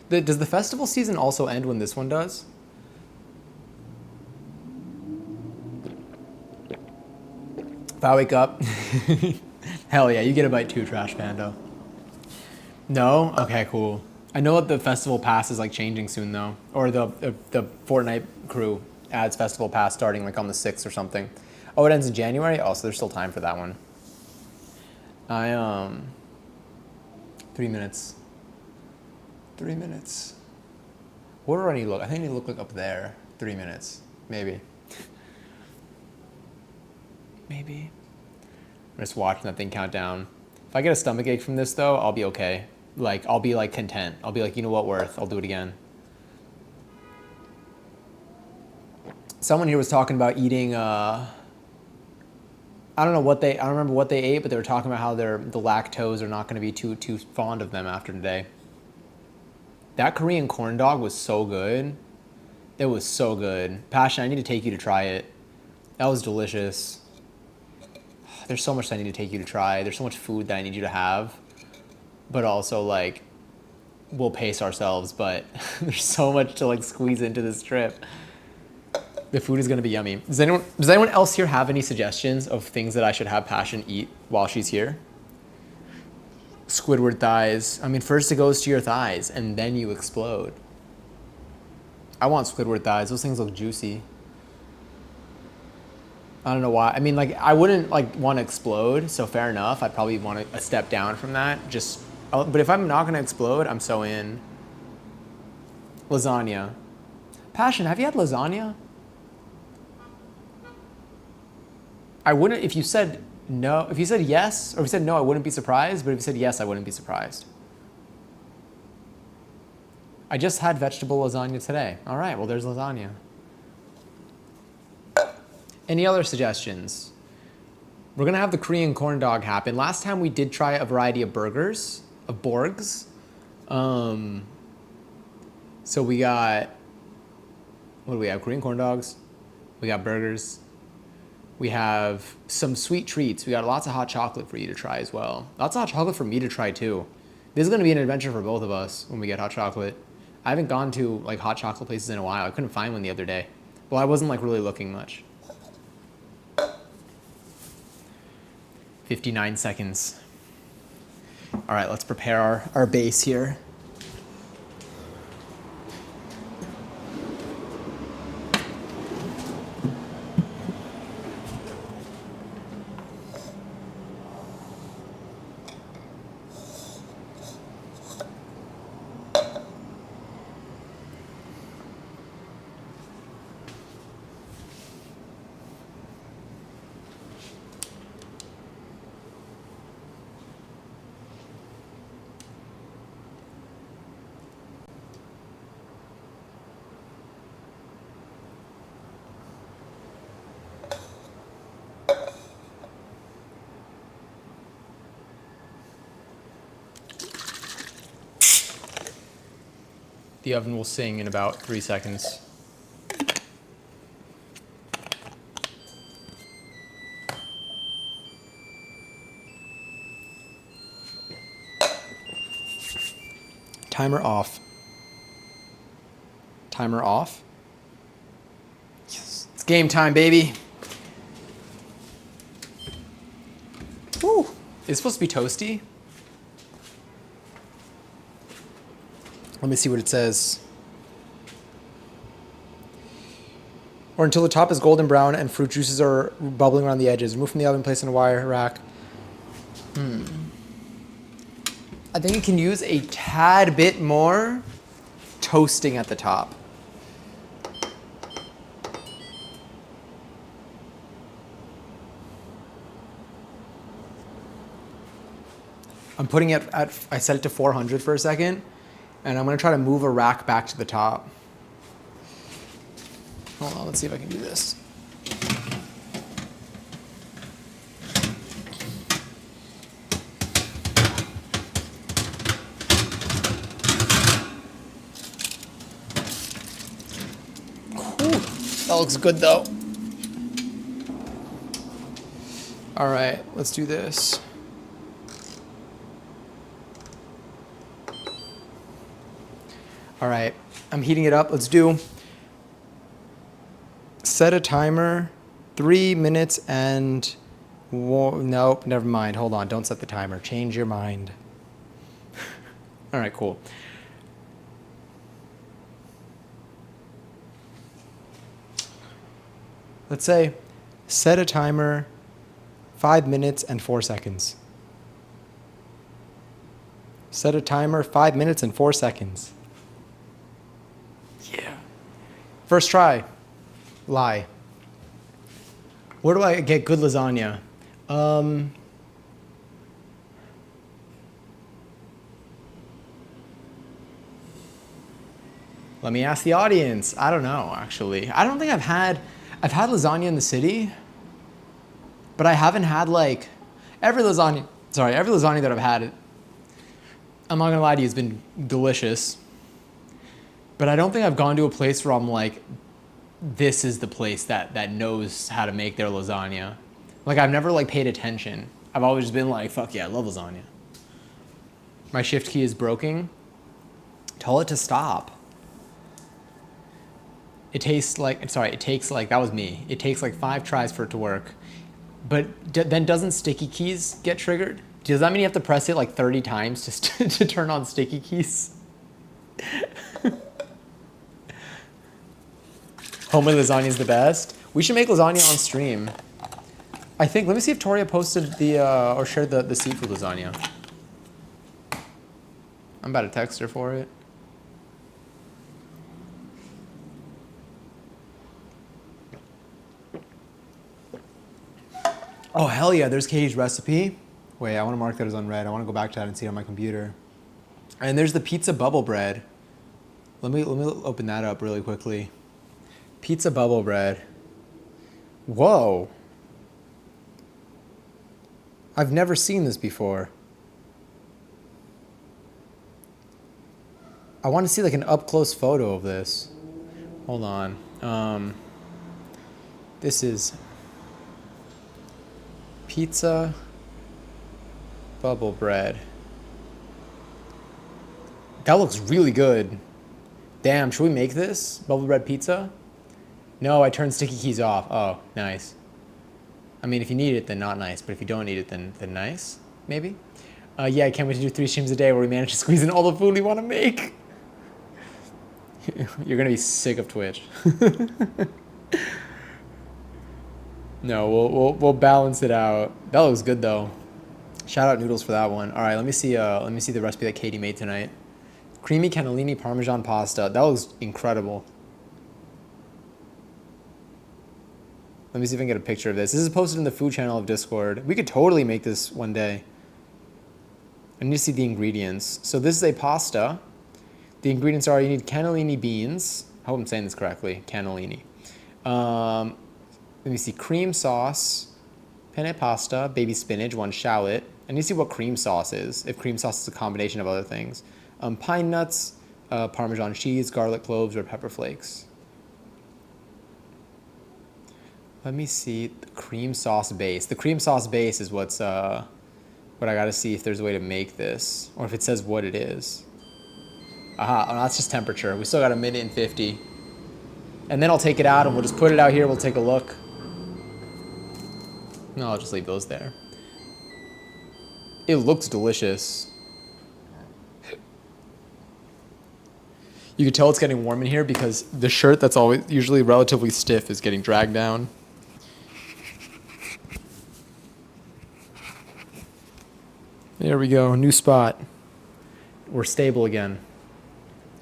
Does the Festival season also end when this one does? If I wake up, hell yeah, you get a bite too, Trash Panda. No? Okay, cool. I know that the Festival Pass is like changing soon though. Or the Fortnite crew adds Festival Pass starting like on the 6th or something. Oh, it ends in January? Oh, so there's still time for that one. I 3 minutes. 3 minutes. Where do I need to look? I think I need to look like up there. 3 minutes, maybe. Maybe. I'm just watching that thing count down. If I get a stomach ache from this though, I'll be okay. Like I'll be like content. I'll be like, you know what, Worth? I'll do it again. Someone here was talking about eating. I don't remember what they ate, but they were talking about how the lactose are not going to be too fond of them after today. That Korean corn dog was so good. It was so good. Passion, I need to take you to try it. That was delicious. There's so much I need to take you to try. There's so much food that I need you to have. But also, like, we'll pace ourselves, but there's so much to, like, squeeze into this trip. The food is going to be yummy. Does anyone else here have any suggestions of things that I should have Passion eat while she's here? Squidward thighs. I mean, first it goes to your thighs, and then you explode. I want Squidward thighs. Those things look juicy. I don't know why. I mean, like, I wouldn't, like, want to explode, so fair enough. I'd probably want a step down from that. But if I'm not going to explode, I'm so in. Lasagna. Passion, have you had lasagna? I wouldn't, if you said no, if you said yes, or if you said no, I wouldn't be surprised, but if you said yes, I wouldn't be surprised. I just had vegetable lasagna today. All right, well, there's lasagna. Any other suggestions? We're gonna have the Korean corn dog happen. Last time we did try a variety of burgers, of Borgs. So we got, what do we have? Korean corn dogs. We got burgers. We have some sweet treats. We got lots of hot chocolate for you to try as well. Lots of hot chocolate for me to try too. This is gonna be an adventure for both of us when we get hot chocolate. I haven't gone to like hot chocolate places in a while. I couldn't find one the other day. Well, I wasn't like really looking much. 59 seconds. All right, let's prepare our base here. The oven will sing in about 3 seconds. Timer off. Timer off. Yes. It's game time, baby. Woo. It's supposed to be toasty. Let me see what it says. Or until the top is golden brown and fruit juices are bubbling around the edges. Remove from the oven, place in a wire rack. I think you can use a tad bit more toasting at the top. I'm putting it at, I set it to 400 for a second. And I'm gonna try to move a rack back to the top. Hold on, let's see if I can do this. Ooh, that looks good though. All right, let's do this. All right, I'm heating it up. Let's do set a timer, 3 minutes and nope, never mind. Hold on, don't set the timer. Change your mind. All right, cool. Let's say set a timer, 5 minutes and 4 seconds. Set a timer, 5 minutes and 4 seconds. Yeah. First try. Lie. Where do I get good lasagna? Let me ask the audience. I don't know, actually. I don't think I've had lasagna in the city, but I haven't had like every lasagna that I've had, I'm not gonna lie to you, it's been delicious. But I don't think I've gone to a place where I'm like, this is the place that knows how to make their lasagna. Like I've never like paid attention. I've always just been like, fuck yeah, I love lasagna. My shift key is broken. Tell it to stop. It takes like, that was me. It takes like 5 tries for it to work. But then doesn't sticky keys get triggered? Does that mean you have to press it like 30 times to turn on sticky keys? Homemade lasagna is the best. We should make lasagna on stream. I think, let me see if Toria posted or shared the seafood lasagna. I'm about to text her for it. Oh, hell yeah, there's Katie's recipe. Wait, I want to mark that as unread. I want to go back to that and see it on my computer. And there's the pizza bubble bread. Let me open that up really quickly. Pizza bubble bread. Whoa. I've never seen this before. I want to see like an up-close photo of this. Hold on. This is pizza bubble bread. That looks really good. Damn, should we make this? Bubble bread pizza? No, I turned sticky keys off. Oh, nice. I mean, if you need it, then not nice. But if you don't need it, then nice, maybe? Yeah, I can't wait to do 3 streams a day where we manage to squeeze in all the food we want to make. You're going to be sick of Twitch. No, we'll balance it out. That looks good, though. Shout out Noodles for that one. All right, let me see the recipe that Katie made tonight. Creamy cannellini parmesan pasta. That looks incredible. Let me see if I can get a picture of this. This is posted in the food channel of Discord. We could totally make this one day. I need to see the ingredients. So this is a pasta. The ingredients are, you need cannellini beans. I hope I'm saying this correctly. Cannellini. Let me see. Cream sauce, penne pasta, baby spinach, 1 shallot. I need to see what cream sauce is, if cream sauce is a combination of other things. Pine nuts, Parmesan cheese, garlic cloves, or pepper flakes. Let me see the cream sauce base. The cream sauce base is what I gotta see if there's a way to make this, or if it says what it is. Aha, oh, that's just temperature. We still got 1:50. And then I'll take it out and we'll just put it out here. We'll take a look. No, I'll just leave those there. It looks delicious. You can tell it's getting warm in here because the shirt that's always usually relatively stiff is getting dragged down. There we go, new spot. We're stable again.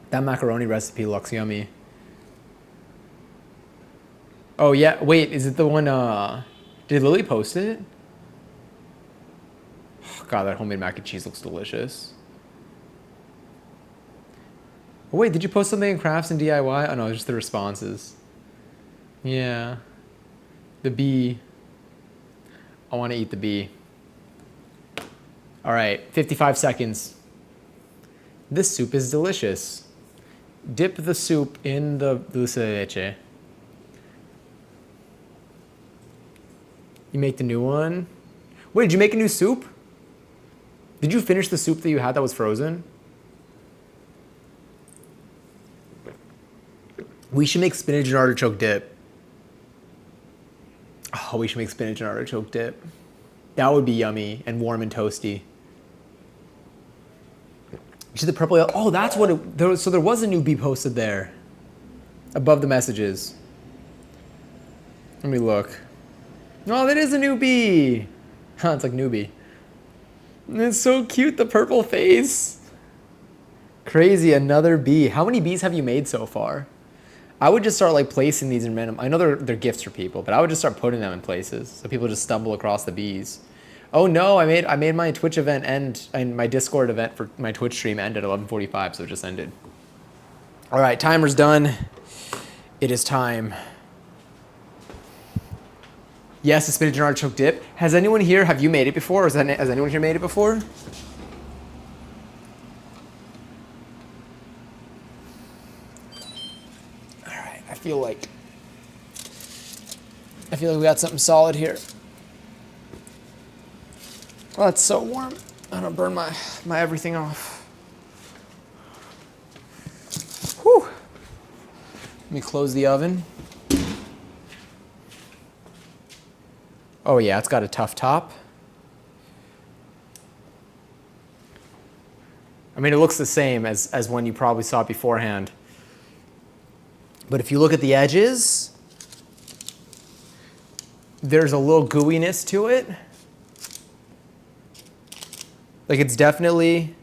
That macaroni recipe looks yummy. Oh yeah, wait, is it the one, did Lily post it? Oh, God, that homemade mac and cheese looks delicious. Oh, wait, did you post something in crafts and DIY? Oh no, just the responses. Yeah. The bee. I want to eat the bee. All right, 55 seconds. This soup is delicious. Dip the soup in the dulce de leche. You make the new one? Wait, did you make a new soup? Did you finish the soup that you had that was frozen? We should make spinach and artichoke dip. Oh, we should make spinach and artichoke dip. That would be yummy and warm and toasty. You see the purple? Oh, that's what it... So there was a new bee posted there. Above the messages. Let me look. Oh, that is a new bee. Huh, it's like newbie. It's so cute, the purple face. Crazy, another bee. How many bees have you made so far? I would just start like placing these in random. I know they're gifts for people, but I would just start putting them in places so people just stumble across the bees. Oh no, I made my Twitch event and my Discord event for my Twitch stream end at 11:45, so it just ended. All right, timer's done. It is time. Yes, the spinach and artichoke dip. Has anyone here, have you made it before? Has anyone here made it before? All right, I feel like we got something solid here. Oh, it's so warm. I don't burn my everything off. Whew. Let me close the oven. Oh yeah, it's got a tough top. I mean, it looks the same as when you probably saw it beforehand. But if you look at the edges, there's a little gooiness to it. Like it's definitely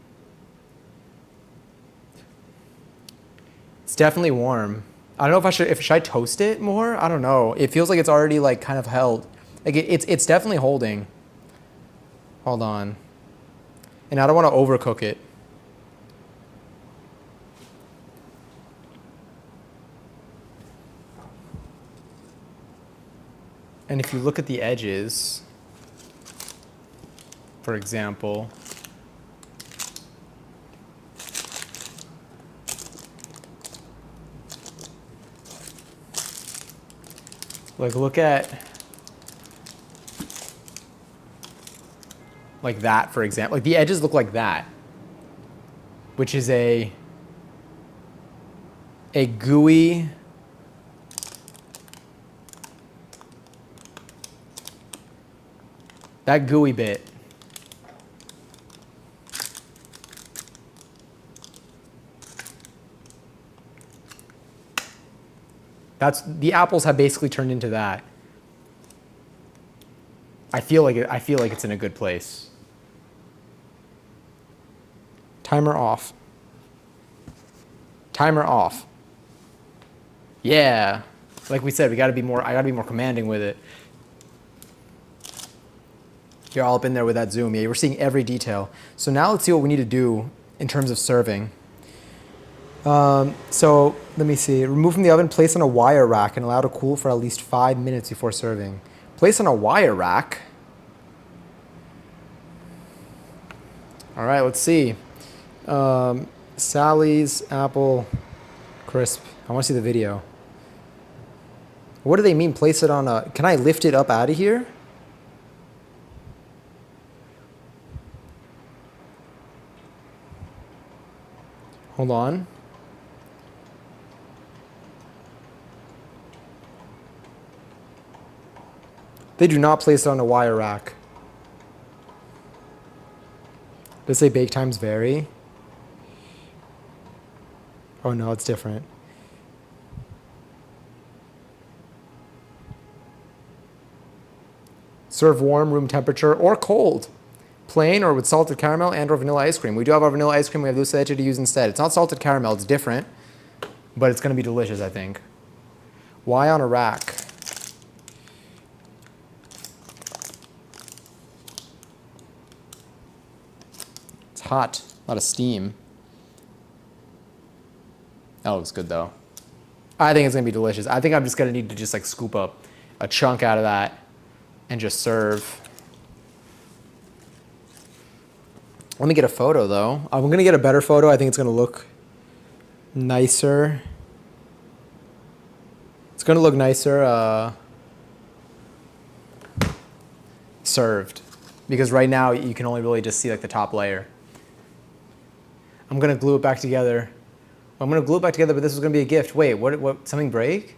warm. I don't know if should I toast it more? I don't know. It feels like it's already like kind of held. Like it's definitely holding. Hold on. And I don't want to overcook it. And if you look at the edges, for example, like look at like that, for example. Like the edges look like that, which is a gooey, that gooey bit. The apples have basically turned into that. I feel like it's in a good place. Timer off. Timer off. Yeah. Like we said, I gotta be more commanding with it. You're all up in there with that zoom. Yeah, we're seeing every detail. So now let's see what we need to do in terms of serving. So let me see. Remove from the oven, place on a wire rack and allow to cool for at least 5 minutes before serving. Place on a wire rack. All right, let's see. Sally's apple crisp. I want to see the video. What do they mean? Place it on a... Can I lift it up out of here? Hold on. They do not place it on a wire rack. Does it say bake times vary? Oh no, it's different. Serve warm, room temperature, or cold. Plain or with salted caramel and or vanilla ice cream. We do have our vanilla ice cream. We have dulce de leche to use instead. It's not salted caramel. It's different. But it's going to be delicious, I think. Why on a rack? It's hot. A lot of steam. That looks good, though. I think it's going to be delicious. I think I'm just going to need to just like scoop up a chunk out of that and just serve. Let me get a photo, though. I'm going to get a better photo. I think it's going to look nicer. It's going to look nicer served. Because right now, you can only really just see like the top layer. I'm going to glue it back together. I'm going to glue it back together, but this is going to be a gift. Wait, what? Something break?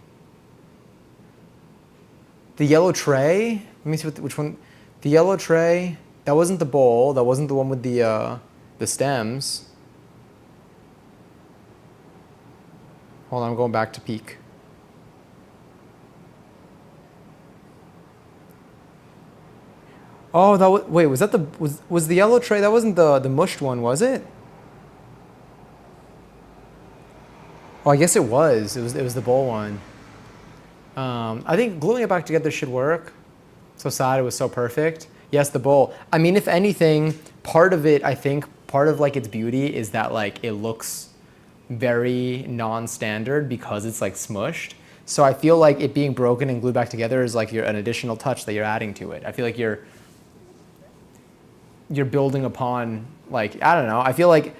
The yellow tray? Let me see which one. The yellow tray. That wasn't the bowl. That wasn't the one with the stems. Hold on, I'm going back to peek. Oh, that was, wait, was that the, was the yellow tray? That wasn't the mushed one, was it? Oh, I guess it was. It was the bowl one. I think gluing it back together should work. So sad it was so perfect. Yes, the bowl. I mean, if anything, part of it, I think, part of like its beauty is that like it looks very non-standard because it's like smushed. So I feel like it being broken and glued back together is like an additional touch that you're adding to it. I feel like you're building upon, like, I don't know. I feel like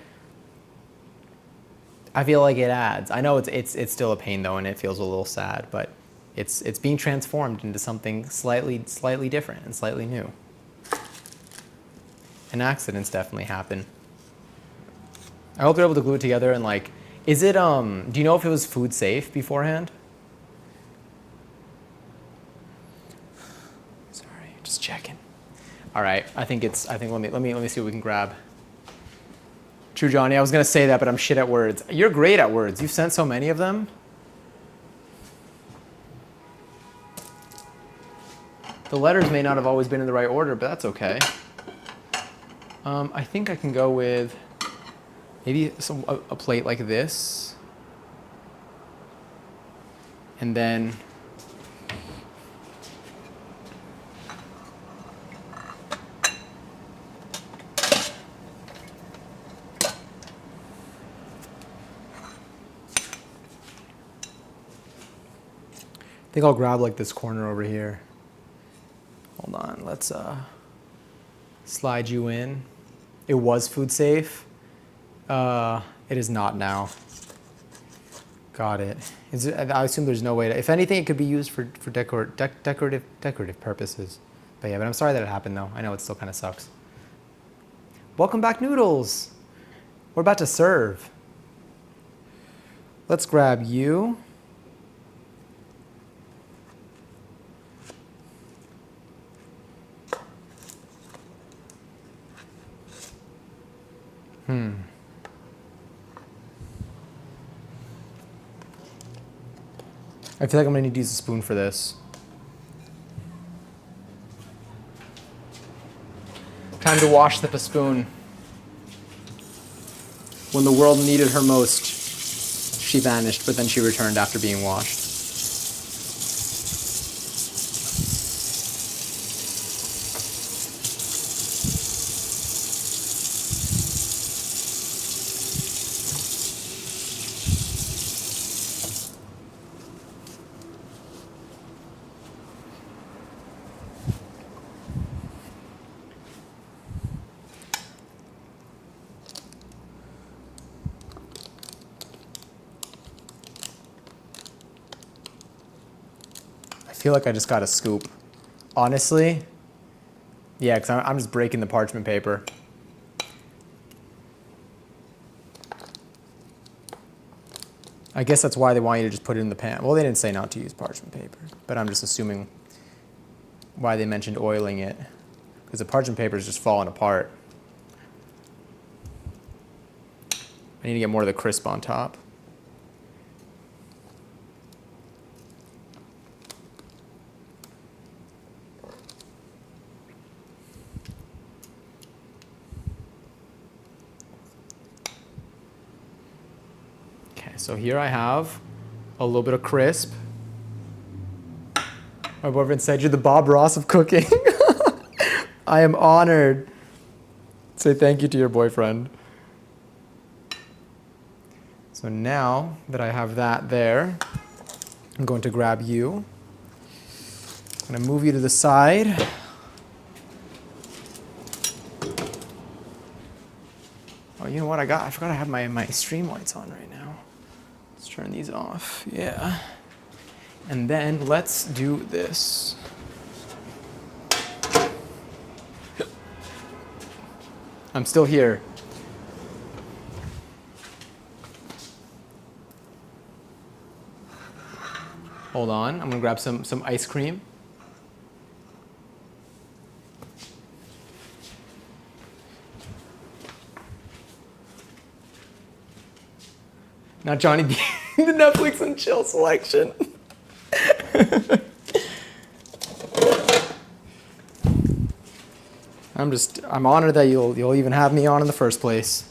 it adds. I know it's still a pain though, and it feels a little sad, but it's being transformed into something slightly different and slightly new. And accidents definitely happen. I hope they're able to glue it together and like, is it do you know if it was food safe beforehand? Sorry, just checking. All right, I think let me see what we can grab. True, Johnny. I was gonna say that, but I'm shit at words. You're great at words. You've sent so many of them. The letters may not have always been in the right order, but that's okay. I think I can go with maybe a plate like this. And then I think I'll grab like this corner over here. Hold on, let's slide you in. It was food safe. It is not now. Got it. I assume there's no way to, if anything, it could be used for decorative purposes. But yeah, but I'm sorry that it happened though. I know it still kind of sucks. Welcome back, Noodles. We're about to serve. Let's grab you. I feel like I'm gonna need to use a spoon for this. Time to wash the spoon. When the world needed her most, she vanished, but then she returned after being washed. I feel like I just got a scoop. Honestly, yeah, because I'm just breaking the parchment paper. I guess that's why they want you to just put it in the pan. Well, they didn't say not to use parchment paper, but I'm just assuming why they mentioned oiling it, because the parchment paper is just falling apart. I need to get more of the crisp on top. So here I have a little bit of crisp. My boyfriend said you're the Bob Ross of cooking. I am honored. Say thank you to your boyfriend. So now that I have that there, I'm going to grab you. I'm going to move you to the side. Oh, you know what I got? I forgot I have my stream lights on right now. Let's turn these off, yeah. And then let's do this. I'm still here. Hold on, I'm gonna grab some ice cream. Not Johnny B, the Netflix and chill selection. I'm honored that you'll even have me on in the first place.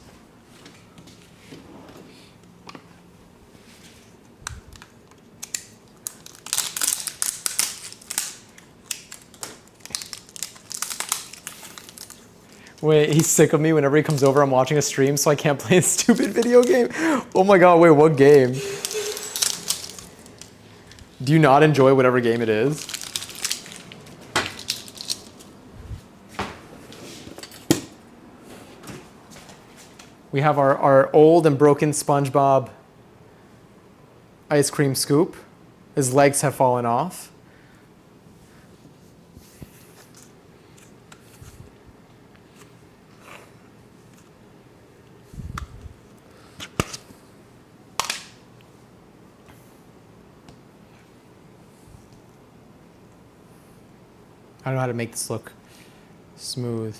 Wait, he's sick of me whenever he comes over. I'm watching a stream, so I can't play a stupid video game. Oh my god, wait, what game? Do you not enjoy whatever game it is? We have our old and broken SpongeBob ice cream scoop. His legs have fallen off. I don't know how to make this look smooth.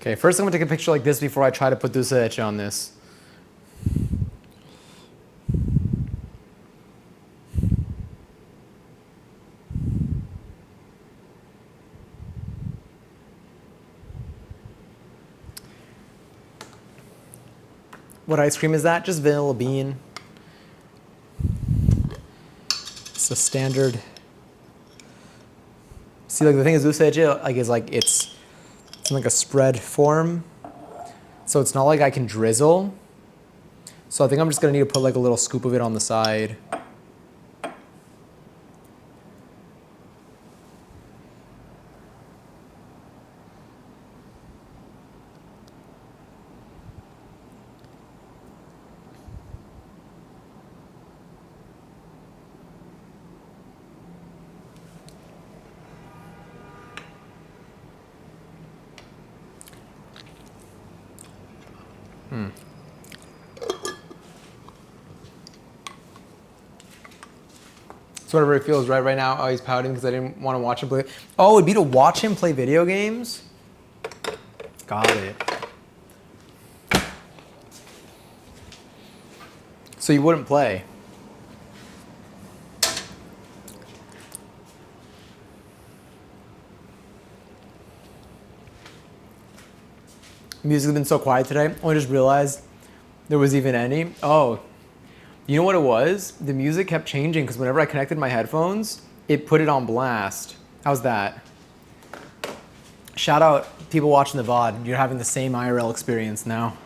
Okay, first I'm gonna take a picture like this before I try to put dulce de leche on this. What ice cream is that? Just vanilla bean. It's a standard. See, like the thing is dulce de leche, like is like it's in like a spread form, so it's not like I can drizzle. So I think I'm just gonna need to put like a little scoop of it on the side. So whatever it feels right now. Oh, he's pouting because I didn't want to watch him play. Oh, it'd be to watch him play video games? Got it. So you wouldn't play? Music has been so quiet today. I just realized there was even any. Oh, you know what it was? The music kept changing because whenever I connected my headphones, it put it on blast. How's that? Shout out people watching the VOD. You're having the same IRL experience now.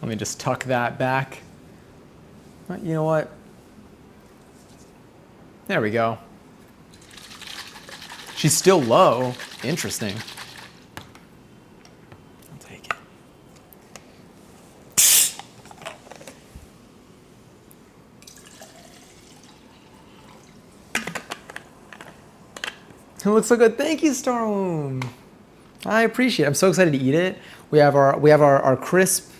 Let me just tuck that back. You know what? There we go. She's still low. Interesting. I'll take it. It looks so good. Thank you, Starwomb. I appreciate it. I'm so excited to eat it. We have our crisp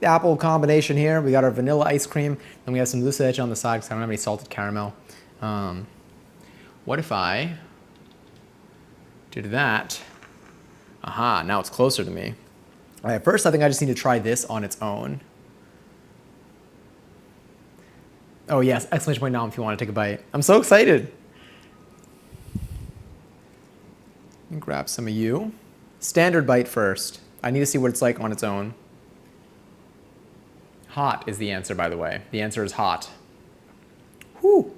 apple combination here. We got our vanilla ice cream, and we have some dulce de leche on the side because I don't have any salted caramel. What if I did that? Aha, now it's closer to me. All right, first I think I just need to try this on its own. Oh yes, exclamation point now if you want to take a bite. I'm so excited. Grab some of you. Standard bite first. I need to see what it's like on its own. Hot is the answer, by the way. The answer is hot. Whew.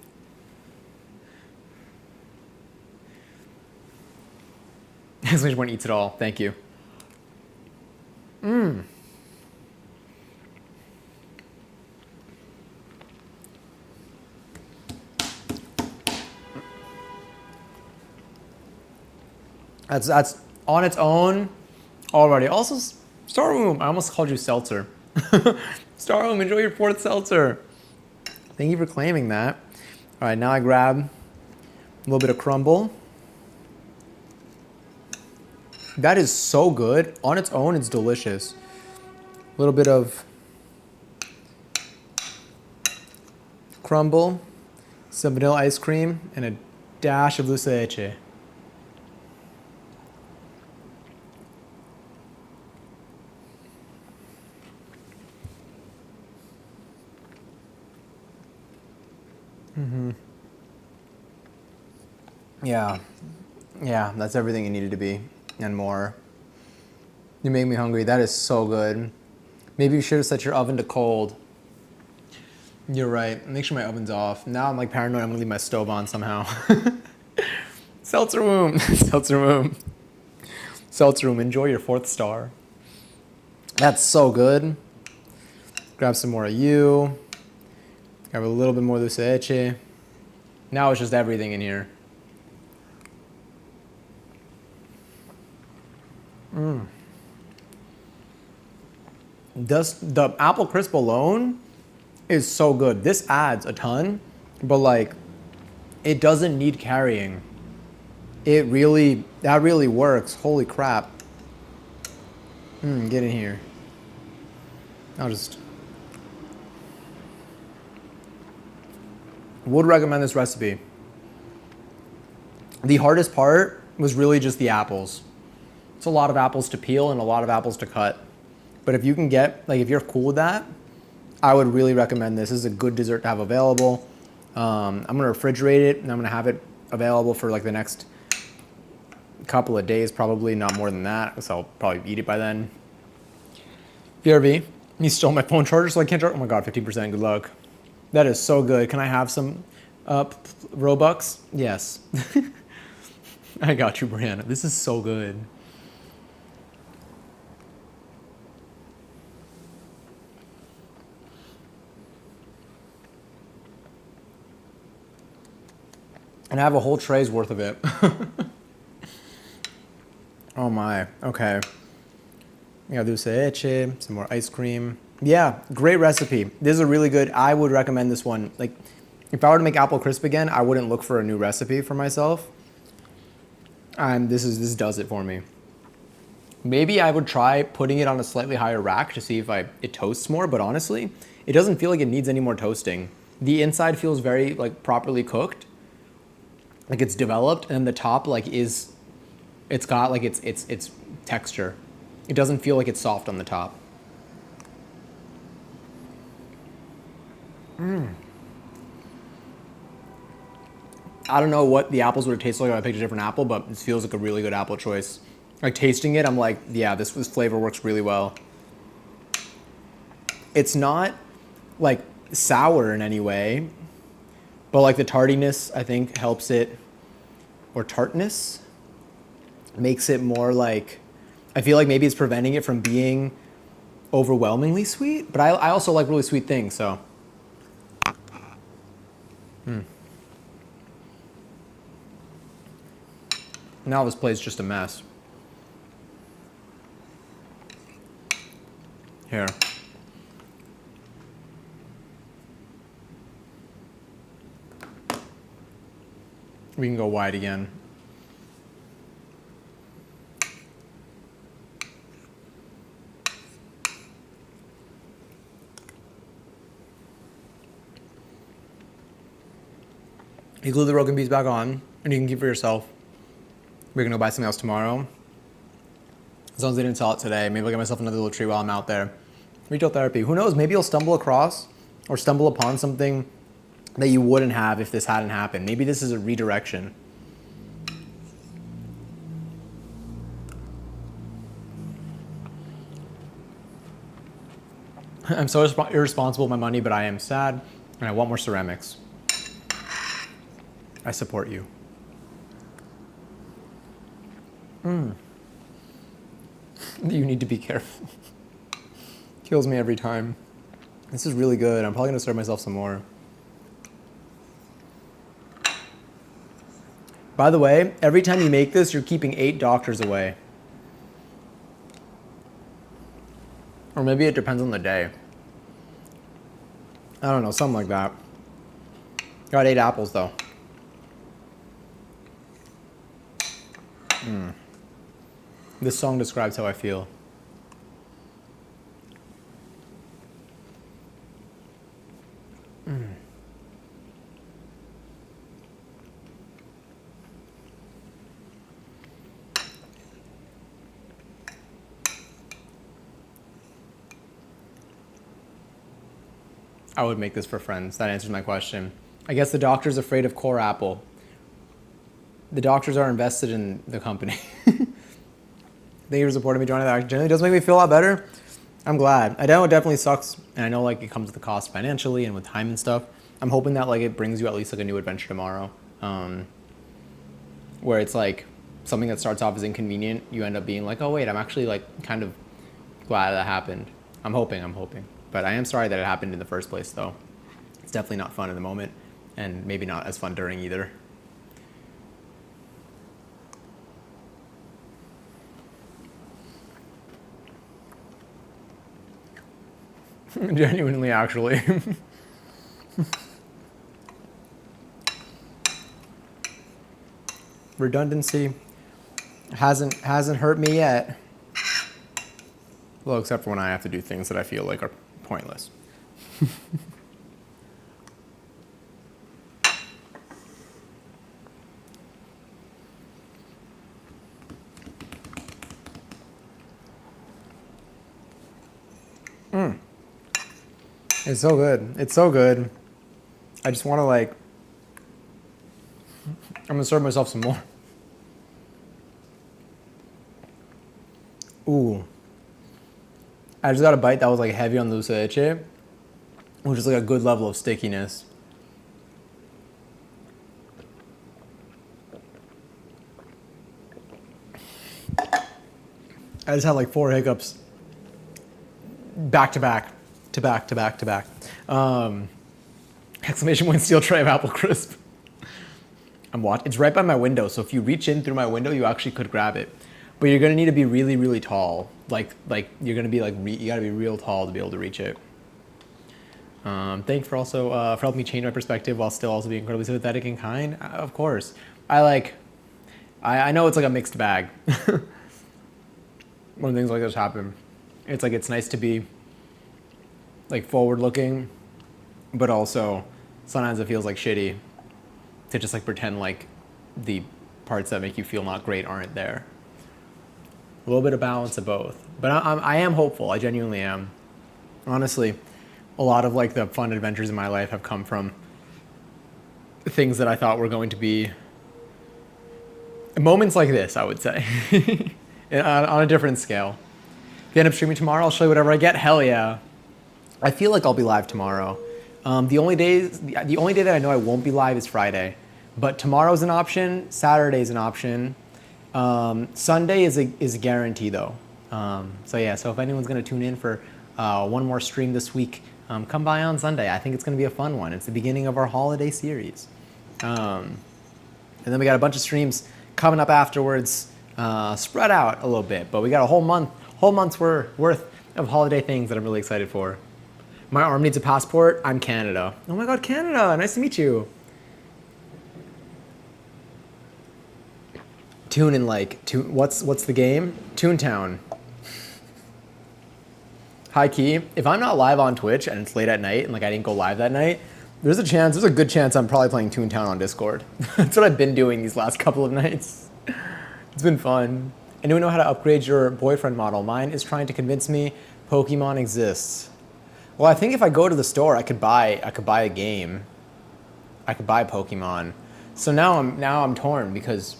Exclamation point eats it all. Thank you. Mmm. That's on its own already. Also, Starwomb. I almost called you Seltzer. Starwomb, enjoy your fourth seltzer. Thank you for claiming that. All right, now I grab a little bit of crumble. That is so good. On its own, it's delicious. A little bit of crumble, some vanilla ice cream, and a dash of dulce de leche. Yeah. Yeah, that's everything it needed to be and more. You make me hungry. That is so good. Maybe you should have set your oven to cold. You're right. Make sure my oven's off. Now I'm like paranoid I'm gonna leave my stove on somehow. Seltzer Room. Seltzer Room. Seltzer Room. Enjoy your 4th star. That's so good. Grab some more of you. Grab a little bit more dulce de leche. Now it's just everything in here. The apple crisp alone is so good. This adds a ton, but like, it doesn't need carrying. That really works. Holy crap. Get in here. Would recommend this recipe. The hardest part was really just the apples. It's a lot of apples to peel and a lot of apples to cut. But if you can get, like, if you're cool with that, I would really recommend this. This is a good dessert to have available. I'm gonna refrigerate it and I'm gonna have it available for like the next couple of days, probably not more than that. So I'll probably eat it by then. BRB, you stole my phone charger so I can't charge. Oh my God, 15%, good luck. That is so good. Can I have some Robux? Yes. I got you, Brianna. This is so good. And I have a whole tray's worth of it. Oh my, okay. We got dulce de leche, some more ice cream. Yeah, great recipe. This is a really good, I would recommend this one. Like, if I were to make apple crisp again, I wouldn't look for a new recipe for myself. And this does it for me. Maybe I would try putting it on a slightly higher rack to see if it toasts more, but honestly, it doesn't feel like it needs any more toasting. The inside feels very like properly cooked. Like it's developed, and the top like it's got like its texture. It doesn't feel like it's soft on the top. I don't know what the apples would have tasted like if I picked a different apple, but this feels like a really good apple choice. Like tasting it, I'm like, yeah, this flavor works really well. It's not like sour in any way, but like the tardiness, I think, helps it, or tartness, makes it more like, I feel like maybe it's preventing it from being overwhelmingly sweet, but I also like really sweet things, so. Now this plate's just a mess. Here. We can go wide again. You glue the broken piece back on, and you can keep for yourself. We're gonna go buy something else tomorrow. As long as they didn't sell it today, maybe I'll get myself another little treat while I'm out there. Retail therapy, who knows, maybe you'll stumble across or stumble upon something that you wouldn't have if this hadn't happened. Maybe this is a redirection. I'm so irresponsible with my money, but I am sad, and I want more ceramics. I support you. You need to be careful. Kills me every time. This is really good. I'm probably gonna serve myself some more. By the way, every time you make this, you're keeping 8 doctors away. Or maybe it depends on the day. I don't know, something like that. Got 8 apples though. This song describes how I feel. I would make this for friends. That answers my question. I guess the doctor's afraid of core Apple. The doctors are invested in the company. Thank you for supporting me, Johnny. That generally does make me feel a lot better. I'm glad. I know it definitely sucks, and I know like it comes with the cost financially and with time and stuff. I'm hoping that like it brings you at least like a new adventure tomorrow, where it's like something that starts off as inconvenient, you end up being like, oh wait, I'm actually like kind of glad that happened. I'm hoping. But I am sorry that it happened in the first place, though. It's definitely not fun in the moment, and maybe not as fun during either. Genuinely, actually. Redundancy hasn't hurt me yet. Well, except for when I have to do things that I feel like are pointless. It's so good. It's so good. I just want to like, I'm gonna serve myself some more. Ooh. I just got a bite that was like heavy on dulce de leche, which is like a good level of stickiness. I just had like 4 hiccups back to back. Exclamation point steel tray of apple crisp. It's right by my window, so if you reach in through my window, you actually could grab it. But you're gonna need to be really, really tall. Like you're gonna be like, you gotta be real tall to be able to reach it. Thanks for also for helping me change my perspective while still also being incredibly sympathetic and kind. Of course, I know it's like a mixed bag. When things like this happen, it's like it's nice to be like forward looking, but also sometimes it feels like shitty to just like pretend like the parts that make you feel not great aren't there. A little bit of balance of both. But I am hopeful. I genuinely am. Honestly, a lot of like the fun adventures in my life have come from things that I thought were going to be moments like this, I would say, on a different scale. If you end up streaming tomorrow, I'll show you whatever I get. Hell yeah. I feel like I'll be live tomorrow. The only day that I know I won't be live is Friday, but tomorrow's an option. Saturday's an option. Sunday is a guarantee though. So yeah, so if anyone's gonna tune in for one more stream this week, come by on Sunday. I think it's gonna be a fun one. It's the beginning of our holiday series. And then we got a bunch of streams coming up afterwards, spread out a little bit, but we got a whole month's worth of holiday things that I'm really excited for. My arm needs a passport. I'm Canada. Oh my God, Canada! Nice to meet you. What's the game? Toontown. High key. If I'm not live on Twitch and it's late at night and like I didn't go live that night, there's a good chance I'm probably playing Toontown on Discord. That's what I've been doing these last couple of nights. It's been fun. Anyone know how to upgrade your boyfriend model? Mine is trying to convince me Pokemon exists. Well, I think if I go to the store, I could buy a game. I could buy Pokemon. So now I'm torn because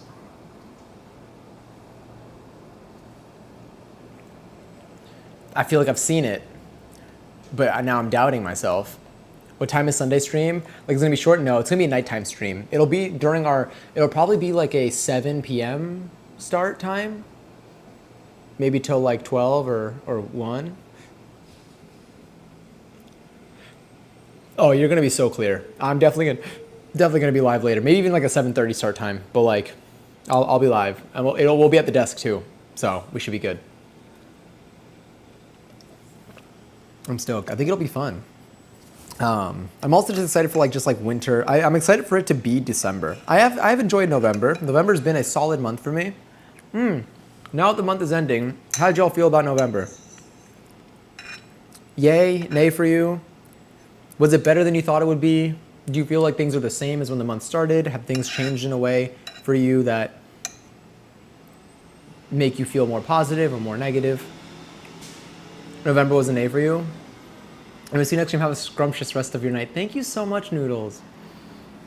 I feel like I've seen it, but now I'm doubting myself. What time is Sunday stream? Like it's gonna be short? No, it's gonna be a nighttime stream. It'll probably be like a 7 p.m. start time. Maybe till like 12 or 1. Oh, you're gonna be so clear. I'm definitely gonna be live later. Maybe even like a 7:30 start time. But like, I'll be live, and we'll be at the desk too. So we should be good. I'm stoked. I think it'll be fun. I'm also just excited for just like winter. I'm excited for it to be December. I've enjoyed November. November's been a solid month for me. Now that the month is ending, how did y'all feel about November? Yay, nay for you? Was it better than you thought it would be? Do you feel like things are the same as when the month started? Have things changed in a way for you that make you feel more positive or more negative? November was an A for you? And we'll see you next time. Have a scrumptious rest of your night. Thank you so much, Noodles.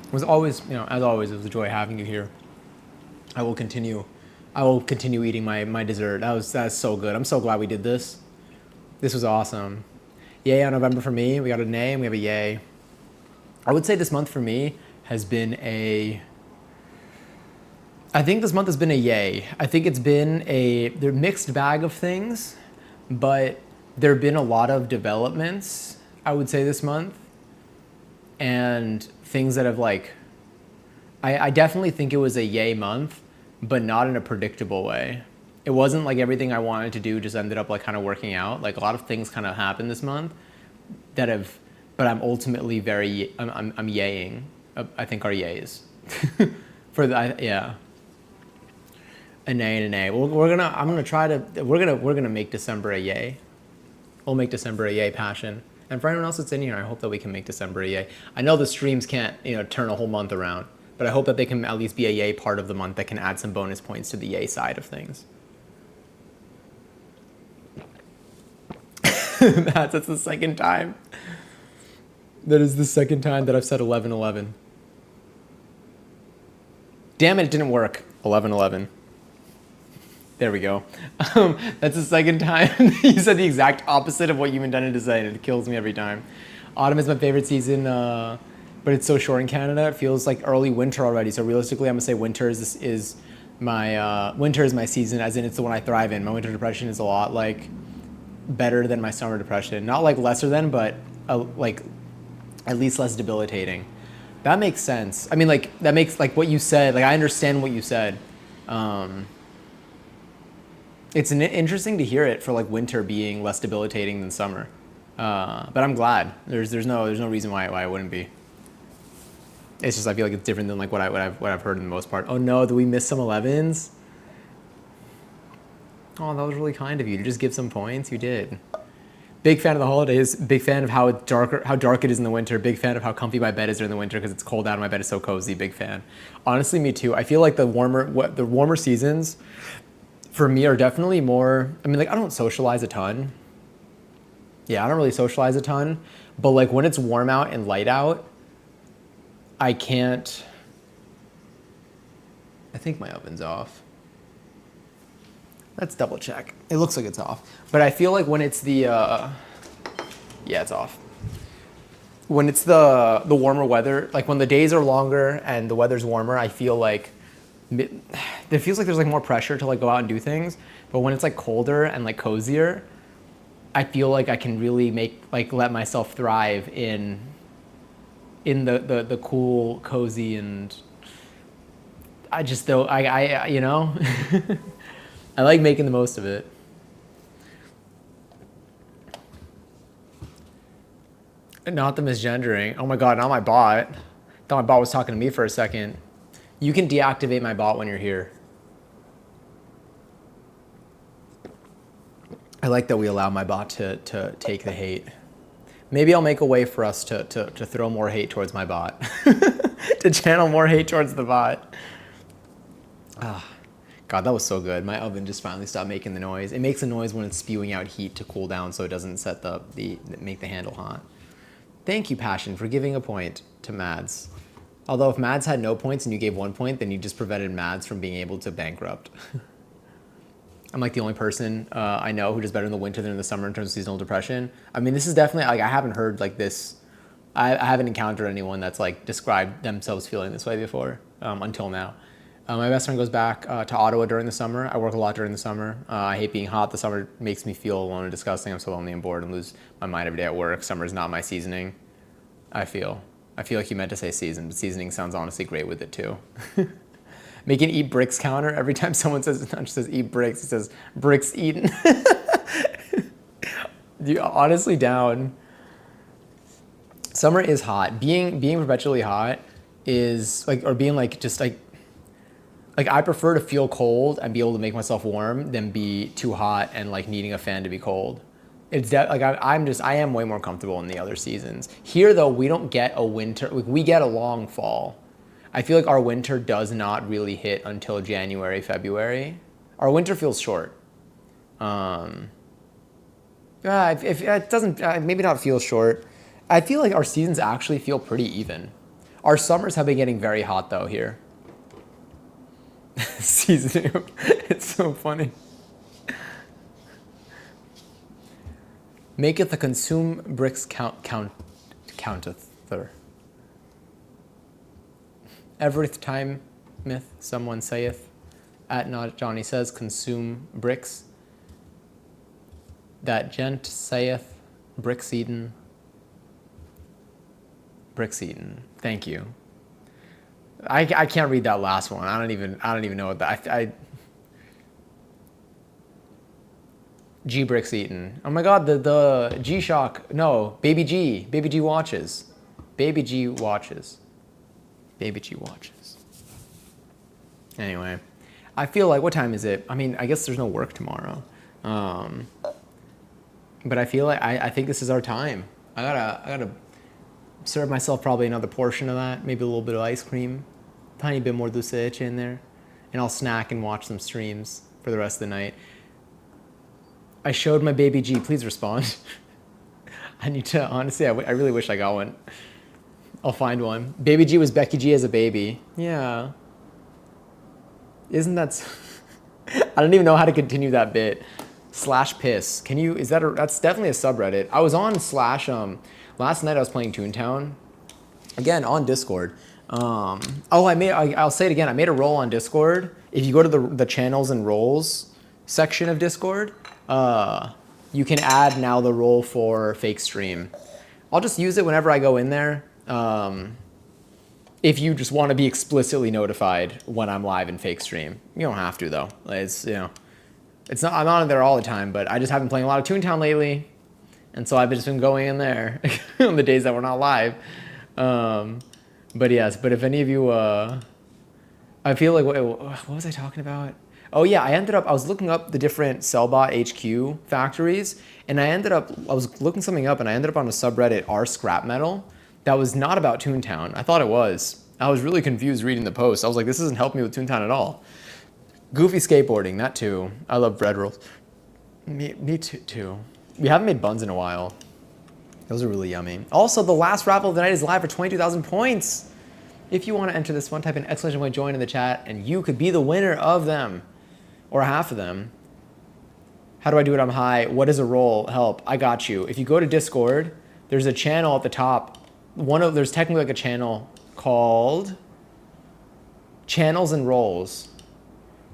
It was always, as always, it was a joy having you here. I will continue eating my dessert. That's so good. I'm so glad we did this. This was awesome. Yay on November for me. We got a nay and we have a yay. I would say this month for me has been I think this month has been a yay. I think it's been they're mixed bag of things, but there have been a lot of developments, I would say, this month. And things that have I definitely think it was a yay month, but not in a predictable way. It wasn't like everything I wanted to do just ended up kind of working out. Like a lot of things kind of happened this month but I'm ultimately I'm yaying. I think are yays. Yeah. A nay and a nay. We're gonna make December a yay. We'll make December a yay, Passion. And for anyone else that's in here, I hope that we can make December a yay. I know the streams can't, turn a whole month around, but I hope that they can at least be a yay part of the month that can add some bonus points to the yay side of things. That's the second time. That is the second time that I've said 11-11. Damn it didn't work. 11-11. There we go. That's the second time you said the exact opposite of what you intended to say, and it kills me every time. Autumn is my favorite season, but it's so short in Canada. It feels like early winter already. So realistically, I'm gonna say winter is my season, as in it's the one I thrive in. My winter depression is a lot better than my summer depression. Not lesser than, but at least less debilitating. That makes sense. I mean, that makes what you said. I understand what you said. It's interesting to hear it for winter being less debilitating than summer. But I'm glad. There's no reason why it wouldn't be. It's just I feel like it's different than what I've heard in the most part. Oh no, did we miss some 11s? Oh, that was really kind of you to just give some points. You did. Big fan of the holidays. Big fan of how dark it is in the winter. Big fan of how comfy my bed is during the winter because it's cold out and my bed is so cozy. Big fan. Honestly, me too. I feel like the warmer seasons for me are definitely more. I mean, I don't socialize a ton. Yeah, I don't really socialize a ton. But when it's warm out and light out, I can't. I think my oven's off. Let's double check. It looks like it's off. But I feel like when it's yeah, it's off. When it's the warmer weather, when the days are longer and the weather's warmer, I feel it feels like there's more pressure to go out and do things. But when it's colder and cozier, I feel like I can really let myself thrive in the cool, cozy, and I just I like making the most of it. Not the misgendering. Oh my god, not my bot. Thought my bot was talking to me for a second. You can deactivate my bot when you're here. I like that we allow my bot to take the hate. Maybe I'll make a way for us to throw more hate towards my bot. To channel more hate towards the bot. God, that was so good. My oven just finally stopped making the noise. It makes a noise when it's spewing out heat to cool down so it doesn't set make the handle hot. Thank you, Passion, for giving a point to Mads. Although if Mads had no points and you gave 1 point, then you just prevented Mads from being able to bankrupt. I'm the only person I know who does better in the winter than in the summer in terms of seasonal depression. I mean, this is definitely, I haven't heard this. I haven't encountered anyone that's described themselves feeling this way before until now. My best friend goes back to Ottawa during the summer. I work a lot during the summer. I hate being hot. The summer makes me feel alone and disgusting. I'm so lonely and bored and lose my mind every day at work. Summer is not my seasoning, I feel like you meant to say season, but seasoning sounds honestly great with it too. Make an eat bricks counter. Every time someone says eat bricks, it says bricks eaten. You honestly down. Summer is hot. Being perpetually hot is or being Like I prefer to feel cold and be able to make myself warm than be too hot and like needing a fan to be cold. I am way more comfortable in the other seasons. Here though, we don't get a winter. Like, we get a long fall. I feel like our winter does not really hit until January, February. Our winter feels short. If it doesn't, maybe not feel short. I feel like our seasons actually feel pretty even. Our summers have been getting very hot though here. Season, it's so funny. Maketh the consume bricks counteth. Every time myth someone saith, at not Johnny says, consume bricks. That gent saith, bricks eaten. Bricks eaten. Thank you. I can't read that last one. I don't even know what that. G bricks eaten. Oh my god, the G Shock. No, Baby G watches. Baby G watches. Baby G watches. Anyway, I feel like, what time is it? I mean, I guess there's no work tomorrow. But I feel like I think this is our time. I gotta serve myself probably another portion of that, maybe a little bit of ice cream, tiny bit more dulce de leche in there, and I'll snack and watch some streams for the rest of the night. I showed my Baby G. Please respond. I need to, honestly, I really wish I got one. I'll find one. Baby G was Becky G as a baby. Yeah. Isn't that... I don't even know how to continue that bit. Slash piss. Can you... That's definitely a subreddit. I was on slash... last night I was playing Toontown. Again, on Discord. I'll say it again. I made a role on Discord. If you go to the channels and roles section of Discord, you can add now the role for fake stream. I'll just use it whenever I go in there. If you just want to be explicitly notified when I'm live in fake stream. You don't have to though. It's, you know, it's not, I'm on there all the time, but I just have been playing a lot of Toontown lately. And so I've just been going in there on the days that we're not live. But yes, but if any of you, I feel like, what was I talking about? Oh yeah, I was looking up the different Cellbot HQ factories, and I was looking something up, and I ended up on a subreddit, r scrap metal, that was not about Toontown. I thought it was. I was really confused reading the post. I was like, this isn't helping me with Toontown at all. Goofy skateboarding, that too. I love bread rolls. Me too. We haven't made buns in a while. Those are really yummy. Also, the last raffle of the night is live for 22,000 points. If you want to enter this one, type in ! join in the chat, and you could be the winner of them. Or half of them. How do I do it? I'm high. What is a roll? Help. I got you. If you go to Discord, there's a channel at the top. There's technically like a channel called Channels and Roles.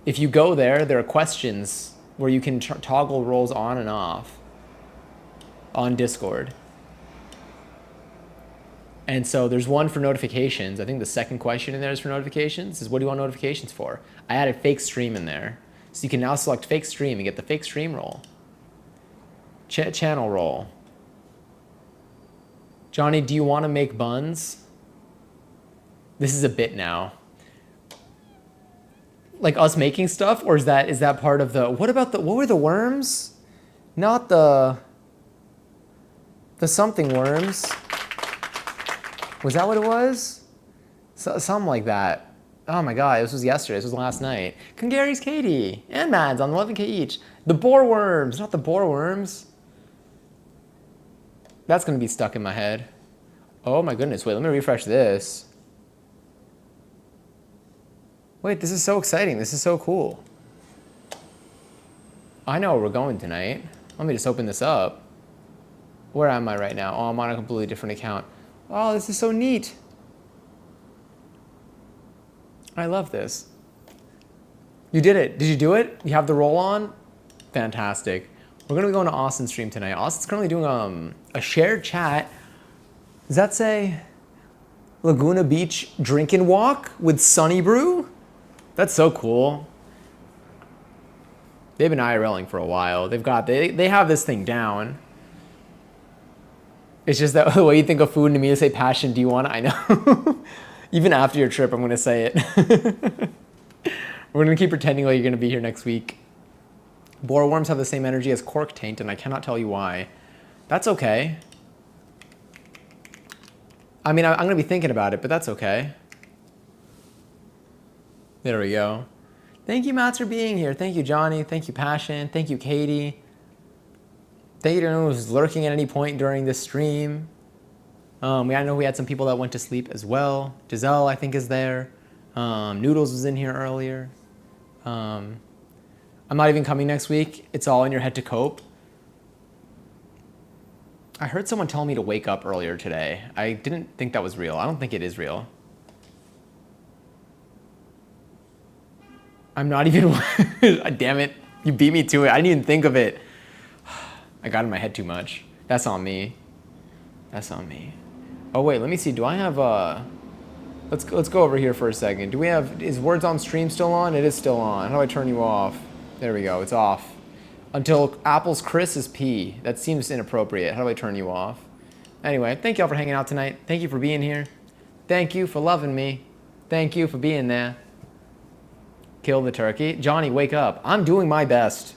If you go there, there are questions where you can toggle roles on and off on Discord. And so there's one for notifications. I think the second question in there is for notifications. Is what do you want notifications for? I added fake stream in there. So you can now select fake stream and get the fake stream role. Channel role. Johnny, do you want to make buns? This is a bit now. Like us making stuff, or is that part of the, what were the worms? Not the something worms. Was that what it was? Something like that. Oh my god, this was yesterday, this was last night. Congary's Katie and Mads on 11K each. The boar worms, not the boar worms. That's gonna be stuck in my head. Oh my goodness, wait, let me refresh this. Wait, this is so exciting, this is so cool. I know where we're going tonight. Let me just open this up. Where am I right now? Oh, I'm on a completely different account. Oh, this is so neat. I love this. You did it. Did you do it? You have the roll on? Fantastic. We're gonna be going to Austin's stream tonight. Austin's currently doing a shared chat. Does that say Laguna Beach drink and walk with Sunny Brew? That's so cool. They've been IRLing for a while. They have this thing down. It's just that the way you think of food and to me to say passion, do you want it? I know. Even after your trip, I'm gonna say it. We're gonna keep pretending like you're gonna be here next week. Boreworms have the same energy as Cork Taint, and I cannot tell you why. That's okay. I mean, I'm gonna be thinking about it, but that's okay. There we go. Thank you, Mats, for being here. Thank you, Johnny. Thank you, Passion. Thank you, Katie. Thank you to anyone who's lurking at any point during this stream. I know we had some people that went to sleep as well. Giselle, I think, is there. Noodles was in here earlier. I'm not even coming next week. It's all in your head to cope. I heard someone tell me to wake up earlier today. I didn't think that was real. I don't think it is real. I'm not even... Damn it. You beat me to it. I didn't even think of it. I got in my head too much. That's on me. That's on me. Oh, wait. Let me see. Do I have... Let's go over here for a second. Do we have... Is Words on Stream still on? It is still on. How do I turn you off? There we go. It's off. Until Apple's Chris is P. That seems inappropriate. How do I turn you off? Anyway, thank y'all for hanging out tonight. Thank you for being here. Thank you for loving me. Thank you for being there. Kill the turkey. Johnny, wake up. I'm doing my best.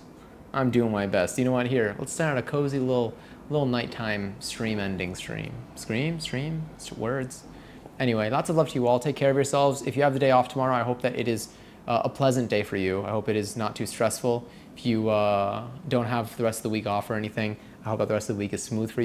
I'm doing my best. You know what? Here, let's start a cozy little nighttime stream ending stream. Stream? Words. Anyway, lots of love to you all. Take care of yourselves. If you have the day off tomorrow, I hope that it is a pleasant day for you. I hope it is not too stressful. If you don't have the rest of the week off or anything, I hope that the rest of the week is smooth for you.